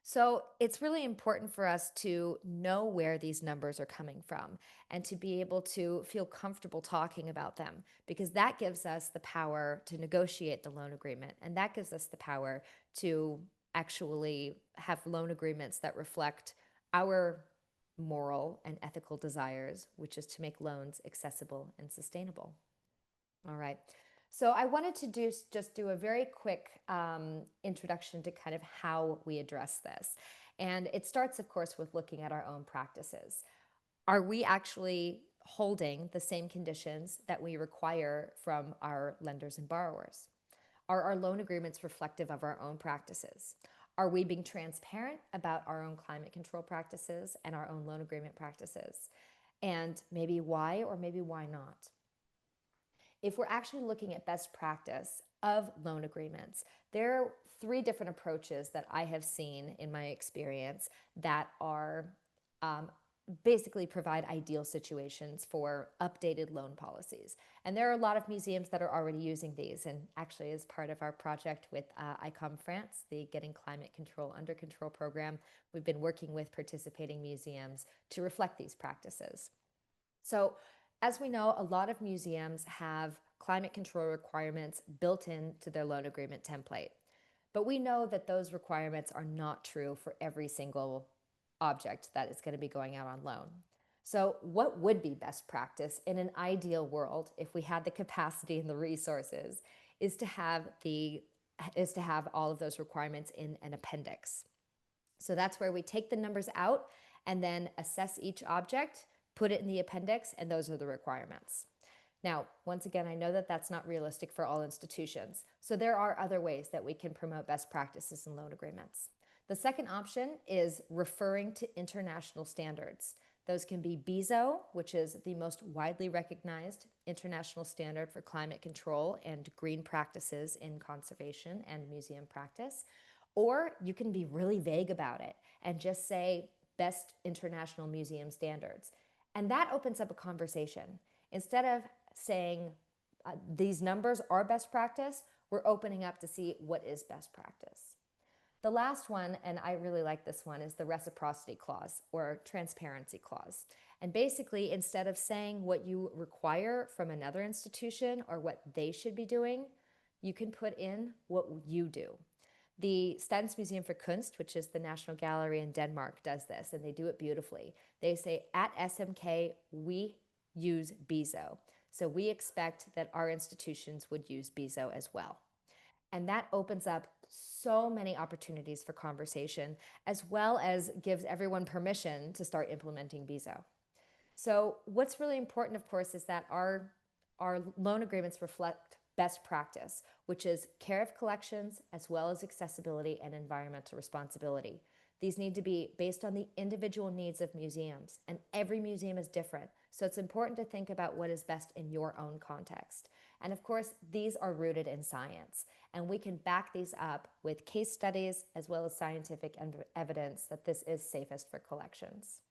So it's really important for us to know where these numbers are coming from and to be able to feel comfortable talking about them, because that gives us the power to negotiate the loan agreement. And that gives us the power to actually have loan agreements that reflect our moral and ethical desires, which is to make loans accessible and sustainable. All right. So I wanted to just do a very quick introduction to kind of how we address this. And it starts, of course, with looking at our own practices. Are we actually holding the same conditions that we require from our lenders and borrowers? Are our loan agreements reflective of our own practices? Are we being transparent about our own climate control practices and our own loan agreement practices? And maybe why or maybe why not? If we're actually looking at best practice of loan agreements, there are 3 different approaches that I have seen in my experience that are basically provide ideal situations for updated loan policies. And there are a lot of museums that are already using these. And actually, as part of our project with ICOM France, the Getting Climate Control Under Control program, we've been working with participating museums to reflect these practices. So as we know, a lot of museums have climate control requirements built into their loan agreement template. But we know that those requirements are not true for every single object that is going to be going out on loan. So what would be best practice in an ideal world, if we had the capacity and the resources, is to have all of those requirements in an appendix. So that's where we take the numbers out and then assess each object, put it in the appendix, and those are the requirements. Now, once again, I know that that's not realistic for all institutions. So there are other ways that we can promote best practices in loan agreements. The second option is referring to international standards. Those can be BISO, which is the most widely recognized international standard for climate control and green practices in conservation and museum practice. Or you can be really vague about it and just say best international museum standards. And that opens up a conversation. Instead of saying these numbers are best practice, we're opening up to see what is best practice. The last one, and I really like this one, is the reciprocity clause or transparency clause. And basically, instead of saying what you require from another institution or what they should be doing, you can put in what you do. The Statens Museum for Kunst, which is the National Gallery in Denmark, does this, and they do it beautifully. They say, at SMK, we use BISO. So we expect that our institutions would use BISO as well. And that opens up so many opportunities for conversation, as well as gives everyone permission to start implementing BISO. So what's really important, of course, is that our loan agreements reflect best practice, which is care of collections, as well as accessibility and environmental responsibility. These need to be based on the individual needs of museums, and every museum is different. So it's important to think about what is best in your own context. And of course, these are rooted in science, and we can back these up with case studies as well as scientific evidence that this is safest for collections.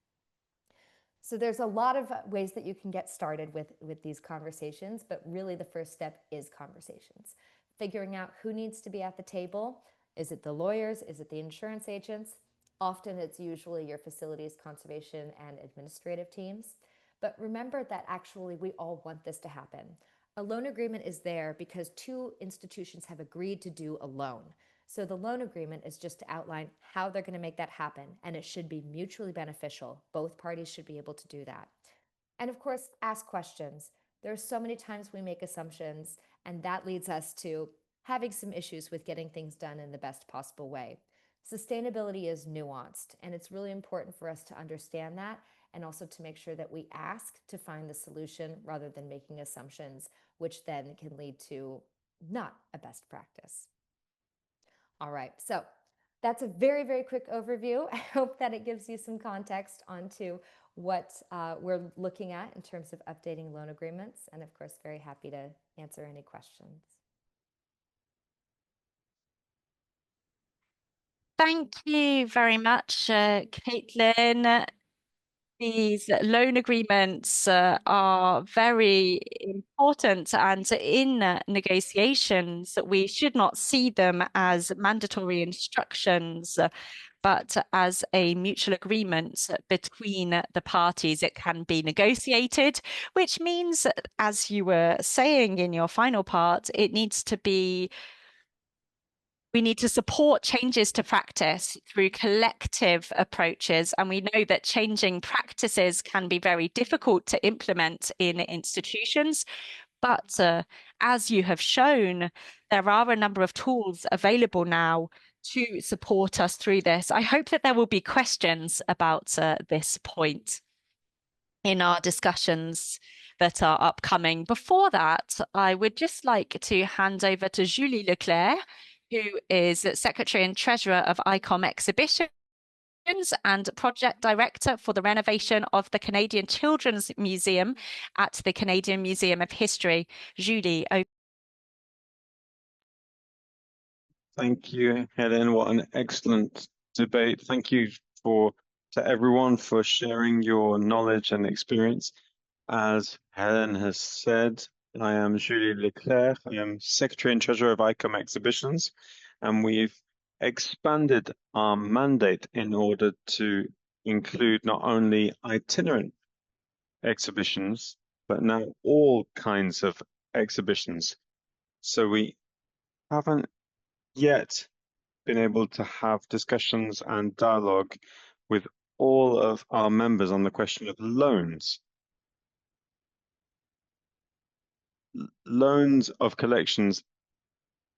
So there's a lot of ways that you can get started with these conversations, but really the first step is conversations. Figuring out who needs to be at the table. Is it the lawyers? Is it the insurance agents? Often it's usually your facilities, conservation, and administrative teams. But remember that actually we all want this to happen. A loan agreement is there because two institutions have agreed to do a loan. So the loan agreement is just to outline how they're going to make that happen, and it should be mutually beneficial. Both parties should be able to do that. And of course, ask questions. There are so many times we make assumptions, and that leads us to having some issues with getting things done in the best possible way. Sustainability is nuanced, and it's really important for us to understand that, and also to make sure that we ask to find the solution rather than making assumptions, which then can lead to not a best practice. All right, so that's a very, very quick overview. I hope that it gives you some context onto what we're looking at in terms of updating loan agreements. And of course, very happy to answer any questions. Thank you very much, Caitlin. These loan agreements are very important, and in negotiations, we should not see them as mandatory instructions, but as a mutual agreement between the parties. It can be negotiated, which means, as you were saying in your final part, we need to support changes to practice through collective approaches. And we know that changing practices can be very difficult to implement in institutions. But as you have shown, there are a number of tools available now to support us through this. I hope that there will be questions about this point in our discussions that are upcoming. Before that, I would just like to hand over to Julie Leclair, who is Secretary and Treasurer of ICOM Exhibitions and Project Director for the renovation of the Canadian Children's Museum at the Canadian Museum of History. Julie. Thank you, Hélène. What an excellent debate. Thank you to everyone for sharing your knowledge and experience. As Hélène has said, I am Julie Leclair. I am Secretary and Treasurer of ICOM Exhibitions, and we've expanded our mandate in order to include not only itinerant exhibitions, but now all kinds of exhibitions. So we haven't yet been able to have discussions and dialogue with all of our members on the question of loans. Loans of collections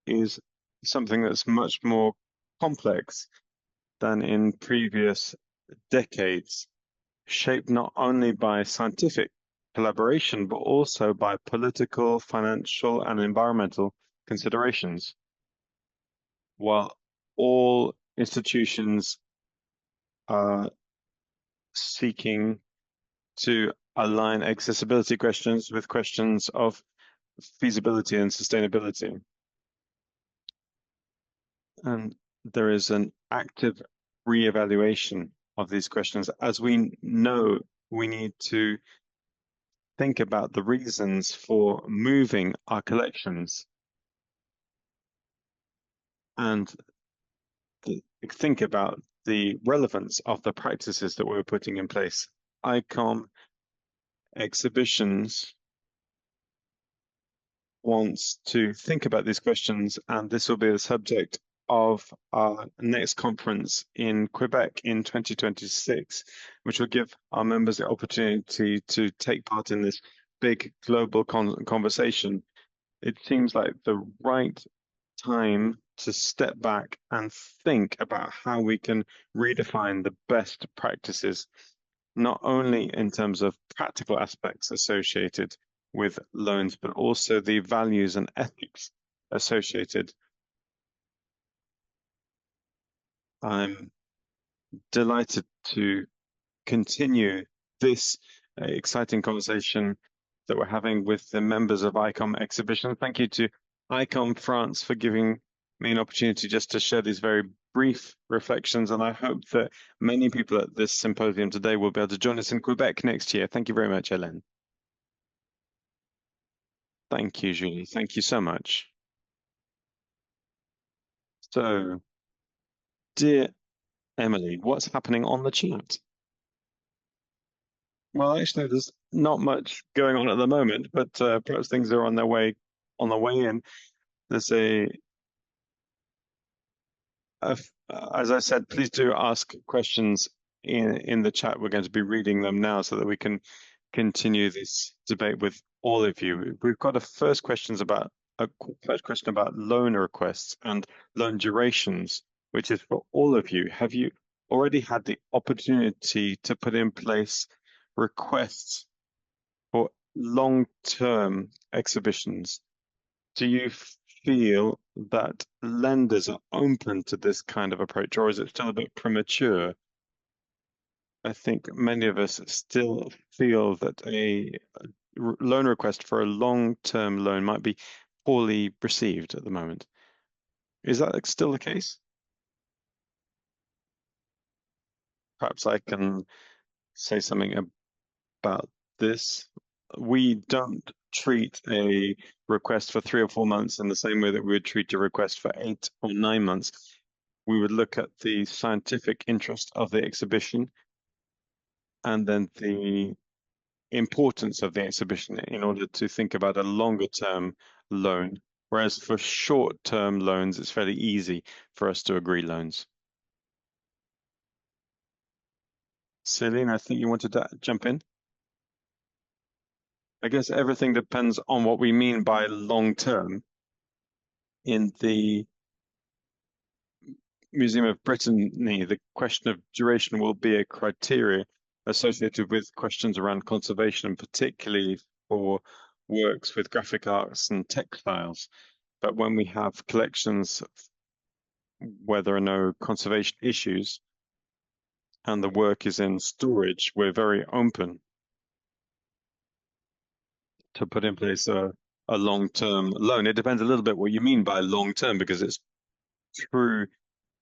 is something that's much more complex than in previous decades, shaped not only by scientific collaboration, but also by political, financial, and environmental considerations. While all institutions are seeking to align accessibility questions with questions of feasibility and sustainability. And there is an active re-evaluation of these questions. As we know, we need to think about the reasons for moving our collections and think about the relevance of the practices that we're putting in place. ICOM Exhibitions wants to think about these questions, and this will be the subject of our next conference in Quebec in 2026, which will give our members the opportunity to take part in this big global conversation. It seems like the right time to step back and think about how we can redefine the best practices, not only in terms of practical aspects associated with loans, but also the values and ethics associated. I'm delighted to continue this exciting conversation that we're having with the members of ICOM Exhibition. Thank you to ICOM France for giving me an opportunity just to share these very brief reflections, and I hope that many people at this symposium today will be able to join us in Quebec next year. Thank you very much, Hélène. Thank you, Julie. Thank you so much. So, dear Emilie, what's happening on the chat? Well, actually, there's not much going on at the moment, but perhaps things are on the way in. There's as I said, please do ask questions in the chat. We're going to be reading them now so that we can continue this debate with all of you. We've got a first question about loan requests and loan durations, which is for all of you. Have you already had the opportunity to put in place requests for long-term exhibitions? Do you feel that lenders are open to this kind of approach, or is it still a bit premature? I think many of us still feel that a loan request for a long-term loan might be poorly received at the moment. Is that still the case? Perhaps I can say something about this. We don't treat a request for 3 or 4 months in the same way that we would treat a request for 8 or 9 months. We would look at the scientific interest of the exhibition and then the importance of the exhibition in order to think about a longer term loan. Whereas for short term loans, it's fairly easy for us to agree loans. Céline, I think you wanted to jump in. I guess everything depends on what we mean by long term. In the Museum of Brittany, the question of duration will be a criteria associated with questions around conservation, particularly for works with graphic arts and textiles. But when we have collections where there are no conservation issues and the work is in storage, we're very open to put in place a long-term loan. It depends a little bit what you mean by long-term, because it's true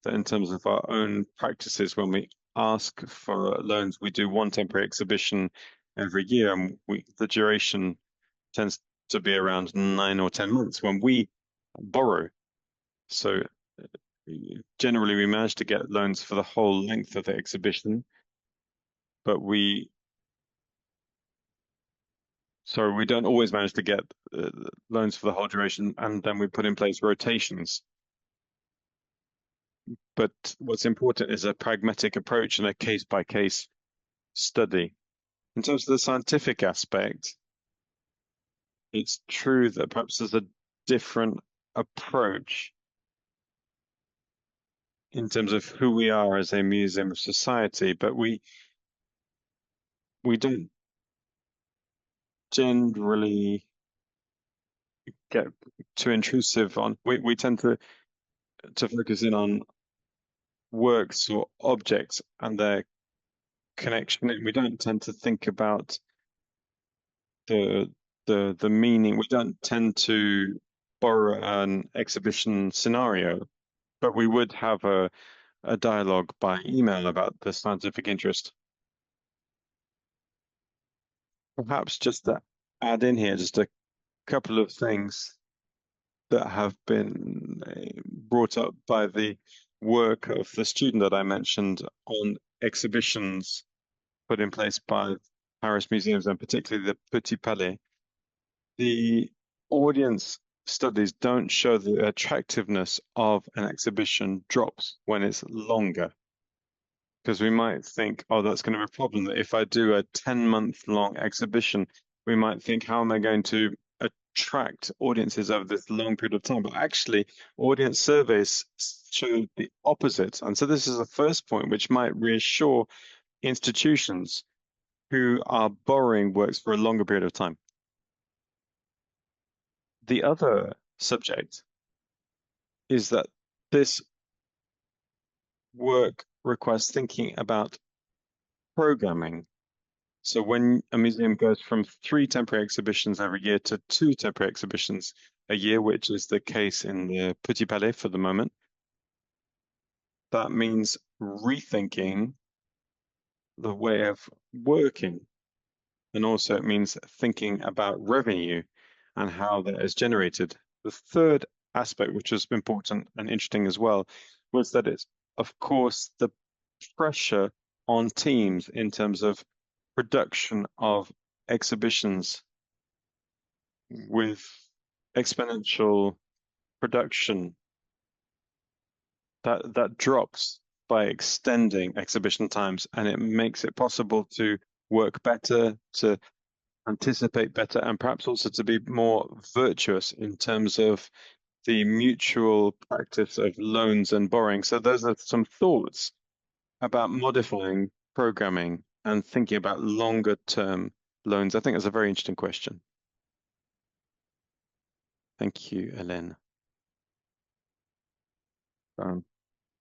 that in terms of our own practices, when we ask for loans, we do one temporary exhibition every year, and the duration tends to be around 9 or 10 months when we borrow. So generally we manage to get loans for the whole length of the exhibition, but we don't always manage to get loans for the whole duration, and then we put in place rotations. But what's important is a pragmatic approach and a case-by-case study. In terms of the scientific aspect, it's true that perhaps there's a different approach in terms of who we are as a museum of society, but we don't generally get too intrusive on. We tend to focus in on works or objects and their connection, and we don't tend to think about the meaning. We don't tend to borrow an exhibition scenario, but we would have a dialogue by email about the scientific interest. Perhaps just to add in here, just a couple of things that have been brought up by the work of the student that I mentioned on exhibitions put in place by Paris museums, and particularly the Petit Palais. The audience studies don't show the attractiveness of an exhibition drops when it's longer. Because we might think, oh, that's going to be a problem, that if I do a 10-month-long exhibition, we might think, how am I going to attract audiences over this long period of time? But actually, audience surveys show the opposite. And so this is the first point, which might reassure institutions who are borrowing works for a longer period of time. The other subject is that this work requires thinking about programming. So when a museum goes from 3 temporary exhibitions every year to 2 temporary exhibitions, a year, which is the case in the Petit Palais for the moment. That means rethinking the way of working. And also it means thinking about revenue and how that is generated. The third aspect, which was important and interesting as well, was that it's, of course, the pressure on teams in terms of production of exhibitions with exponential production that drops by extending exhibition times, and it makes it possible to work better, to anticipate better, and perhaps also to be more virtuous in terms of the mutual practice of loans and borrowing. So those are some thoughts about modifying programming and thinking about longer term loans. I think that's a very interesting question. Thank you, Hélène.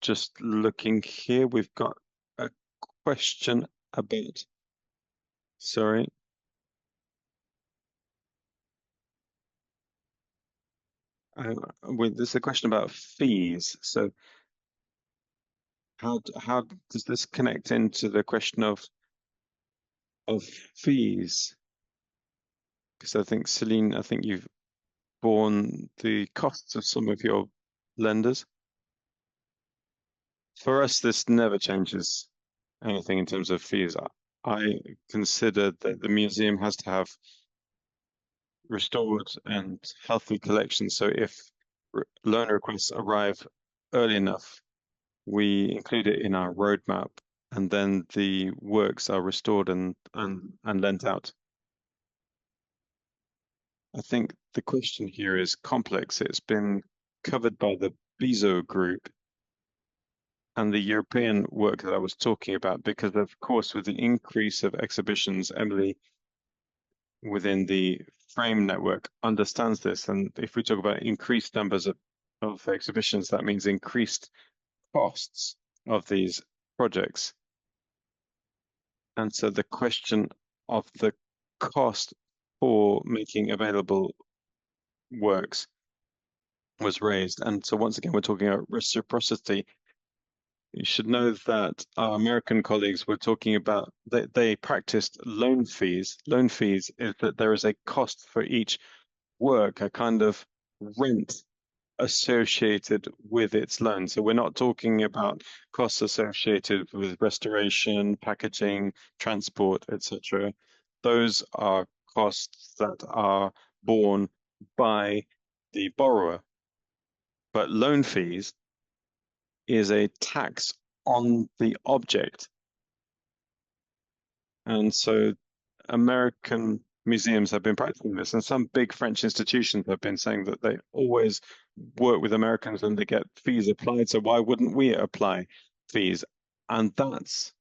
Just looking here, we've got a question about, sorry. This is a question about fees. So how does this connect into the question of fees? Because I think, Céline, I think you've borne the costs of some of your lenders. For us, this never changes anything in terms of fees. I consider that the museum has to have restored and healthy collections. So if loan requests arrive early enough, we include it in our roadmap, and then the works are restored and lent out. I think the question here is complex. It's been covered by the Bizot group and the European work that I was talking about, because of course, with the increase of exhibitions, Emilie within the frame network understands this. And if we talk about increased numbers of exhibitions, that means increased costs of these projects. And so the question of the cost for making available works was raised. And so once again, we're talking about reciprocity. You should know that our American colleagues were talking about, they practiced loan fees. Loan fees is that there is a cost for each work, a kind of rent associated with its loan. So we're not talking about costs associated with restoration, packaging, transport, etc. Those are costs that are borne by the borrower. But loan fees is a tax on the object. And so American museums have been practicing this, and some big French institutions have been saying that they always work with Americans and they get fees applied, so why wouldn't we apply fees? And that's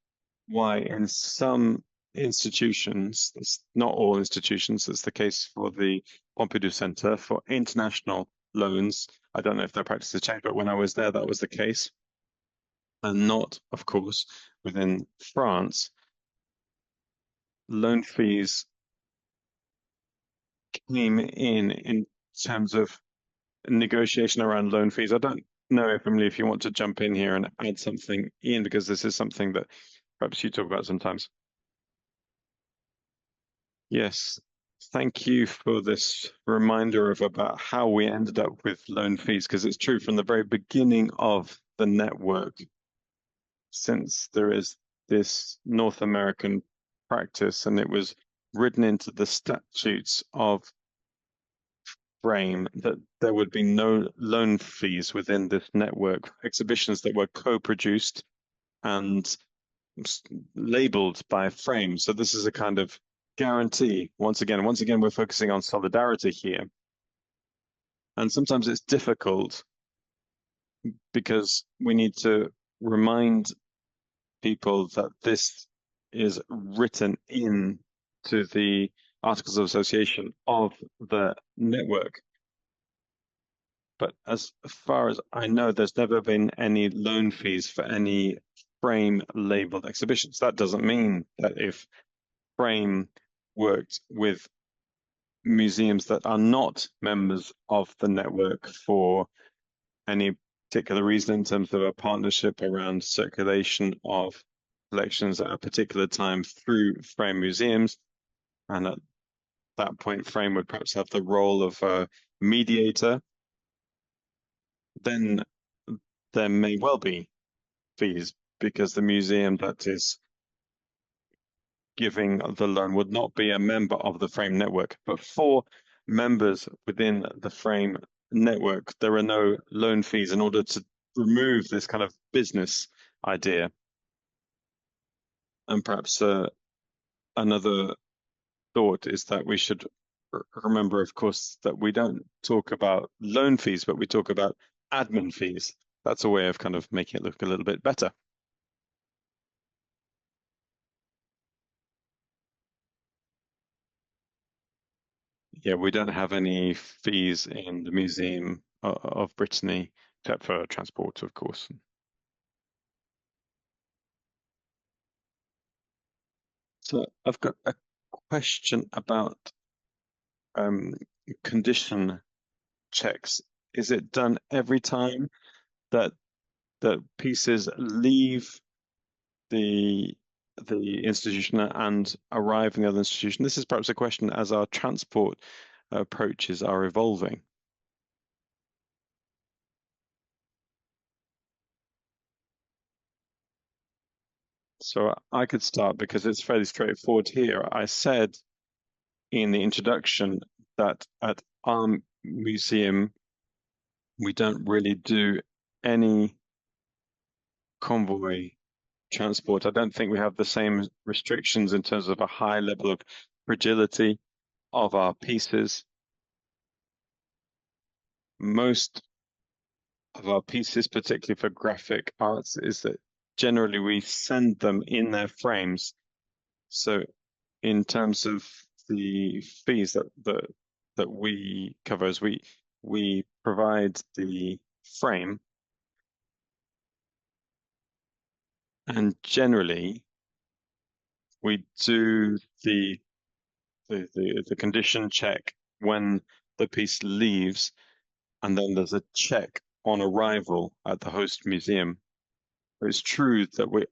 why in some institutions, it's not all institutions, it's the case for the Pompidou Center, for international loans. I don't know if their practice has changed, but when I was there, that was the case. And not, of course, within France. Loan fees came in terms of negotiation around loan fees. I don't know if, Emilie, if you want to jump in here and add something in, because this is something that perhaps you talk about sometimes. Yes, thank you for this reminder of about how we ended up with loan fees, because it's true from the very beginning of the network, since there is this North American practice, and it was written into the statutes of frame that there would be no loan fees within this network, exhibitions that were co-produced and labeled by frame. So this is a kind of guarantee. Once again, we're focusing on solidarity here. And sometimes it's difficult because we need to remind people that this is written in to the Articles of Association of the network. But as far as I know, there's never been any loan fees for any frame labeled exhibitions. That doesn't mean that if frame worked with museums that are not members of the network for any particular reason in terms of a partnership around circulation of collections at a particular time through Frame Museums. And at that point, Frame would perhaps have the role of a mediator. Then there may well be fees because the museum that is giving the loan would not be a member of the Frame network. But for members within the Frame network, there are no loan fees in order to remove this kind of business idea. And perhaps another thought is that we should remember, of course, that we don't talk about loan fees, but we talk about admin fees. That's a way of kind of making it look a little bit better. Yeah, we don't have any fees in the Museum of Brittany, except for transport, of course. So I've got a question about condition checks. Is it done every time that pieces leave the institution and arrive in the other institution? This is perhaps a question as our transport approaches are evolving. So I could start because it's fairly straightforward here. I said in the introduction that at our museum, we don't really do any convoy transport. I don't think we have the same restrictions in terms of a high level of fragility of our pieces. Most of our pieces, particularly for graphic arts, is that generally we send them in their frames. So in terms of the fees that we cover, as we provide the frame, and generally we do the condition check when the piece leaves, and then there's a check on arrival at the host museum. It's true that we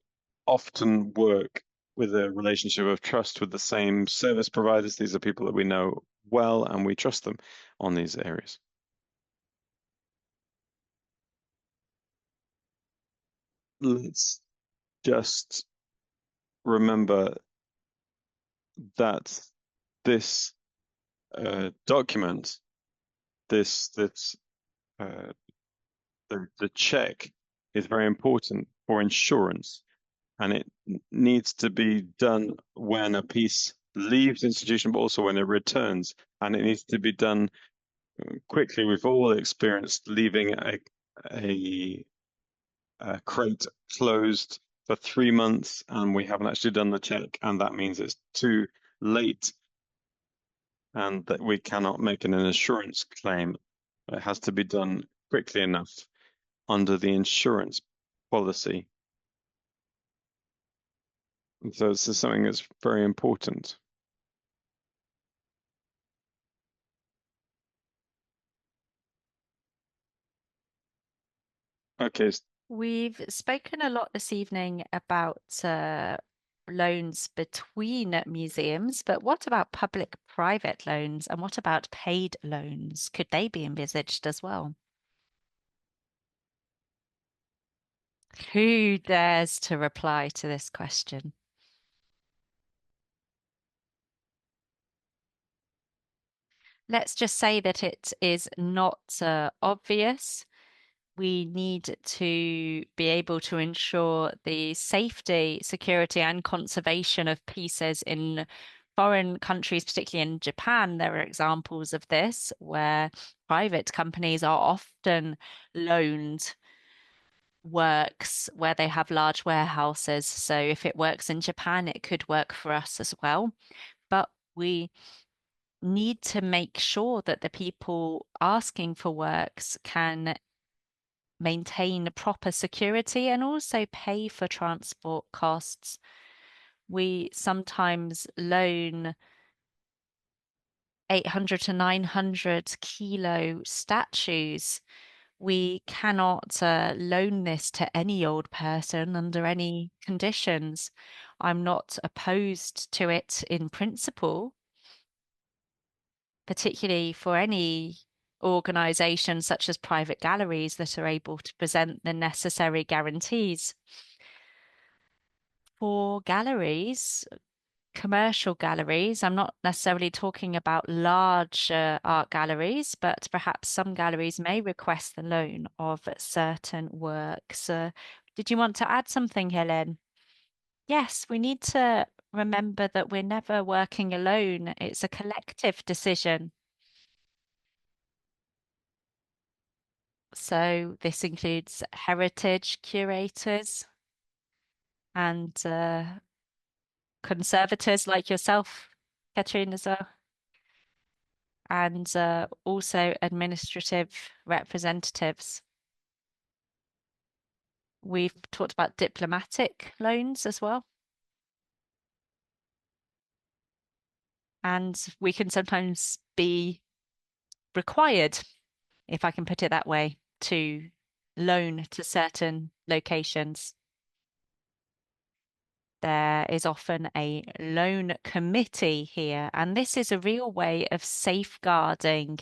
often work with a relationship of trust with the same service providers. These are people that we know well, and we trust them on these areas. Let's just remember that this document, the check is very important for insurance, and it needs to be done when a piece leaves the institution, but also when it returns, and it needs to be done quickly. We've all experienced leaving a crate closed for 3 months, and we haven't actually done the check, and that means it's too late, and that we cannot make an insurance claim. It has to be done quickly enough under the insurance policy. So this is something that's very important. Okay. We've spoken a lot this evening about loans between museums, but what about public-private loans, and what about paid loans? Could they be envisaged as well? Who dares to reply to this question? Let's just say that it is not obvious. We need to be able to ensure the safety, security, and conservation of pieces in foreign countries, particularly in Japan. There are examples of this where private companies are often loaned works where they have large warehouses. So if it works in Japan, it could work for us as well. But we need to make sure that the people asking for works can maintain proper security and also pay for transport costs. We sometimes loan 800 to 900 kilo statues. We cannot loan this to any old person under any conditions. I'm not opposed to it in principle, particularly for any organization such as private galleries that are able to present the necessary guarantees. For galleries, commercial galleries, I'm not necessarily talking about large art galleries, but perhaps some galleries may request the loan of certain works. Did you want to add something, Hélène? Yes, we need to remember that we're never working alone. It's a collective decision. So this includes heritage curators and conservators like yourself, Katrina, as well, and also administrative representatives. We've talked about diplomatic loans as well. And we can sometimes be required, if I can put it that way, to loan to certain locations. There is often a loan committee here, and this is a real way of safeguarding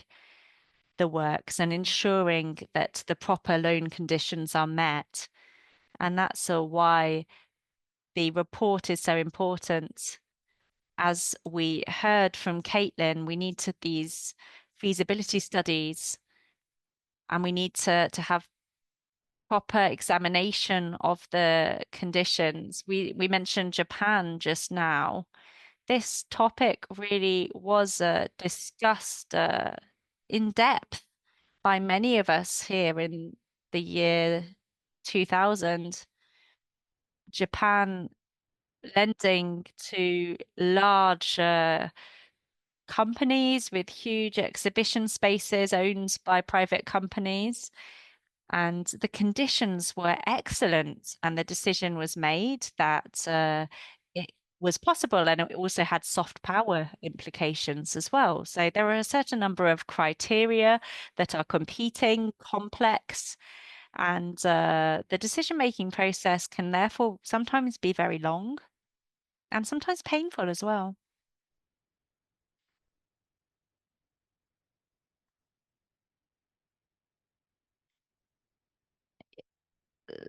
the works and ensuring that the proper loan conditions are met. And that's why the report is so important. As we heard from Caitlin, we need these feasibility studies, and we need to have proper examination of the conditions. We mentioned Japan just now. This topic really was discussed in depth by many of us here in the year 2000. Japan lending to large companies with huge exhibition spaces owned by private companies. And the conditions were excellent, and the decision was made that it was possible, and it also had soft power implications as well. So there are a certain number of criteria that are competing, complex, and the decision-making process can therefore sometimes be very long and sometimes painful as well.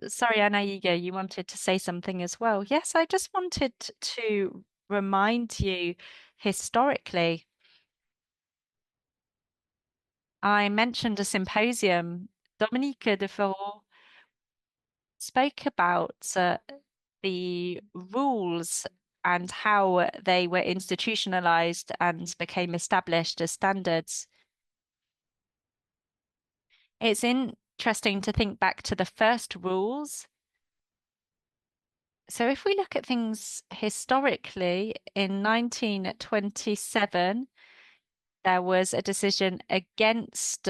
Sorry, Annaïg, you wanted to say something as well. Yes, I just wanted to remind you historically. I mentioned a symposium. Dominique de Ferraud spoke about the rules and how they were institutionalized and became established as standards. It's interesting to think back to the first rules. So if we look at things historically, in 1927, there was a decision against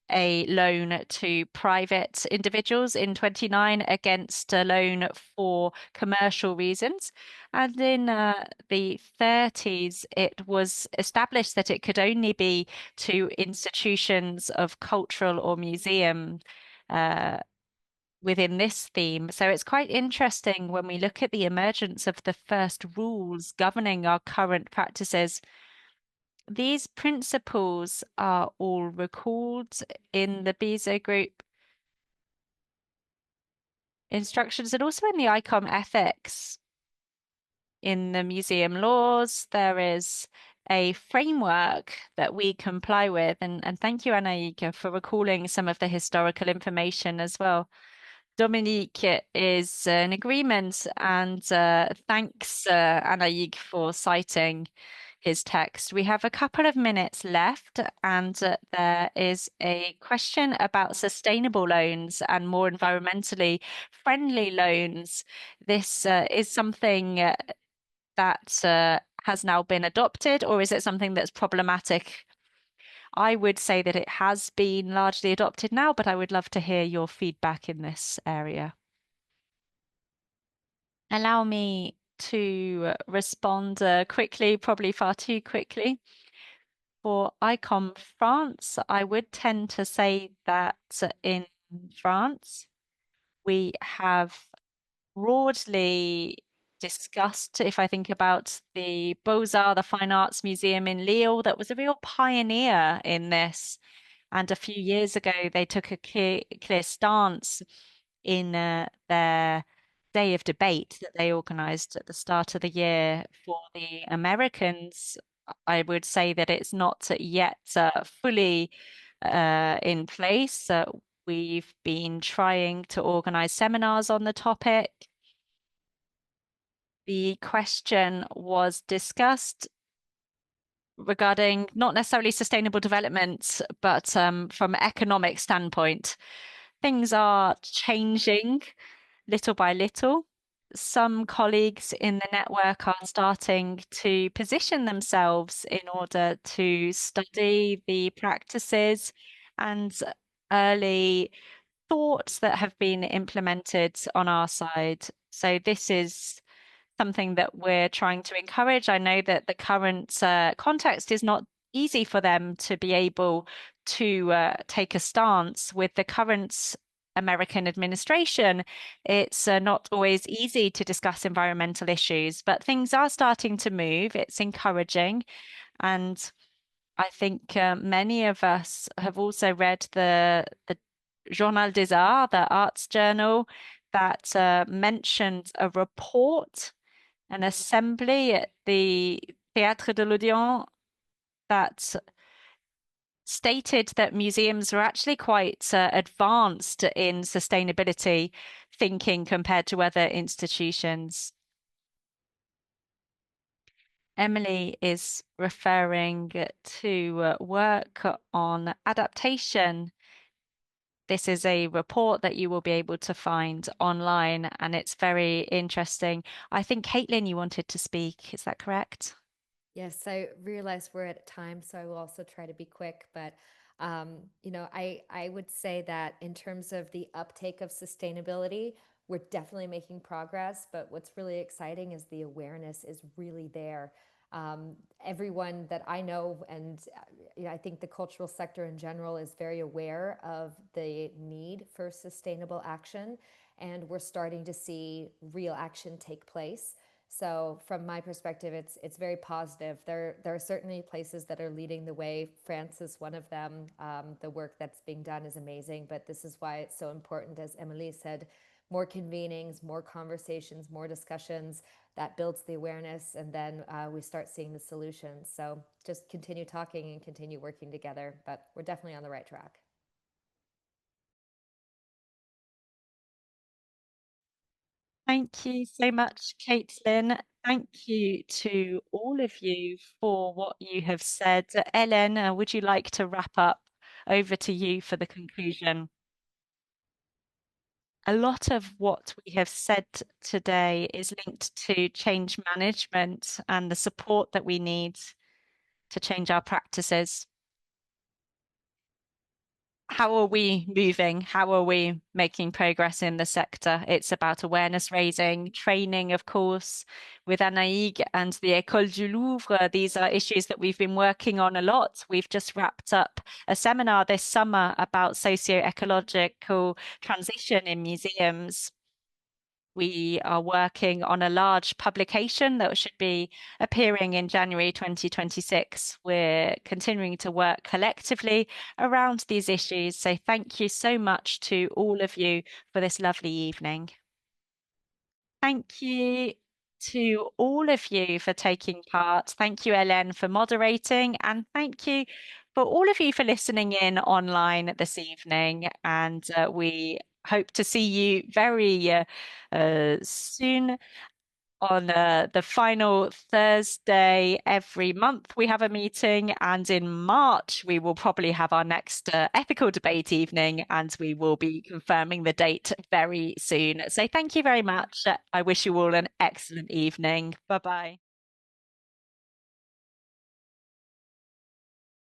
a loan to private individuals, in 29 against a loan for commercial reasons. And in the 30s, it was established that it could only be to institutions of cultural or museum within this theme. So it's quite interesting when we look at the emergence of the first rules governing our current practices. These principles are all recalled in the Bizet group instructions and also in the ICOM ethics. In the museum laws, there is a framework that we comply with. And thank you, Annaïg, for recalling some of the historical information as well. Dominique is in agreement, and thanks, Annaïg, for citing his text. We have a couple of minutes left, and there is a question about sustainable loans and more environmentally friendly loans. This is something that has now been adopted, or is it something that's problematic? I would say that it has been largely adopted now, but I would love to hear your feedback in this area. Allow me to respond quickly, probably far too quickly. For ICOM France, I would tend to say that in France, we have broadly discussed, if I think about the Beaux-Arts, the Fine Arts Museum in Lille, that was a real pioneer in this. And a few years ago, they took a clear stance in their day of debate that they organized at the start of the year for the Americans. I would say that it's not yet fully in place. We've been trying to organize seminars on the topic. The question was discussed regarding not necessarily sustainable development, but from an economic standpoint. Things are changing little by little. Some colleagues in the network are starting to position themselves in order to study the practices and early thoughts that have been implemented on our side. So this is something that we're trying to encourage. I know that the current context is not easy for them to be able to take a stance with the current American administration. It's not always easy to discuss environmental issues, but things are starting to move. It's encouraging. And I think many of us have also read the Journal des Arts, the arts journal, that mentioned a report, an assembly at the Théâtre de l'Odéon that stated that museums were actually quite advanced in sustainability thinking compared to other institutions. Emilie is referring to work on adaptation. This is a report that you will be able to find online, and it's very interesting. I think, Caitlin, you wanted to speak. Is that correct? Yes, I realize we're at time, so I will also try to be quick. But I would say that in terms of the uptake of sustainability, we're definitely making progress. But what's really exciting is the awareness is really there. Everyone that I know, and I think the cultural sector in general is very aware of the need for sustainable action, and we're starting to see real action take place. So from my perspective, it's very positive. There are certainly places that are leading the way. France is one of them. The work that's being done is amazing, but this is why it's so important, as Emilie said, more convenings, more conversations, more discussions that builds the awareness, and then we start seeing the solutions. So just continue talking and continue working together, but we're definitely on the right track. Thank you so much, Caitlin. Thank you to all of you for what you have said. Hélène, would you like to wrap up? Over to you for the conclusion. A lot of what we have said today is linked to change management and the support that we need to change our practices. How are we moving? How are we making progress in the sector? It's about awareness raising, training, of course, with Annaïg and the École du Louvre. These are issues that we've been working on a lot. We've just wrapped up a seminar this summer about socio-ecological transition in museums. We are working on a large publication that should be appearing in January 2026. We're continuing to work collectively around these issues. So thank you so much to all of you for this lovely evening. Thank you to all of you for taking part. Thank you, Hélène, for moderating, and thank you for all of you for listening in online this evening. And we hope to see you very soon on the final Thursday every month. We have a meeting, and in March we will probably have our next ethical debate evening, and we will be confirming the date very soon. So thank you very much. I wish you all an excellent evening. Bye bye.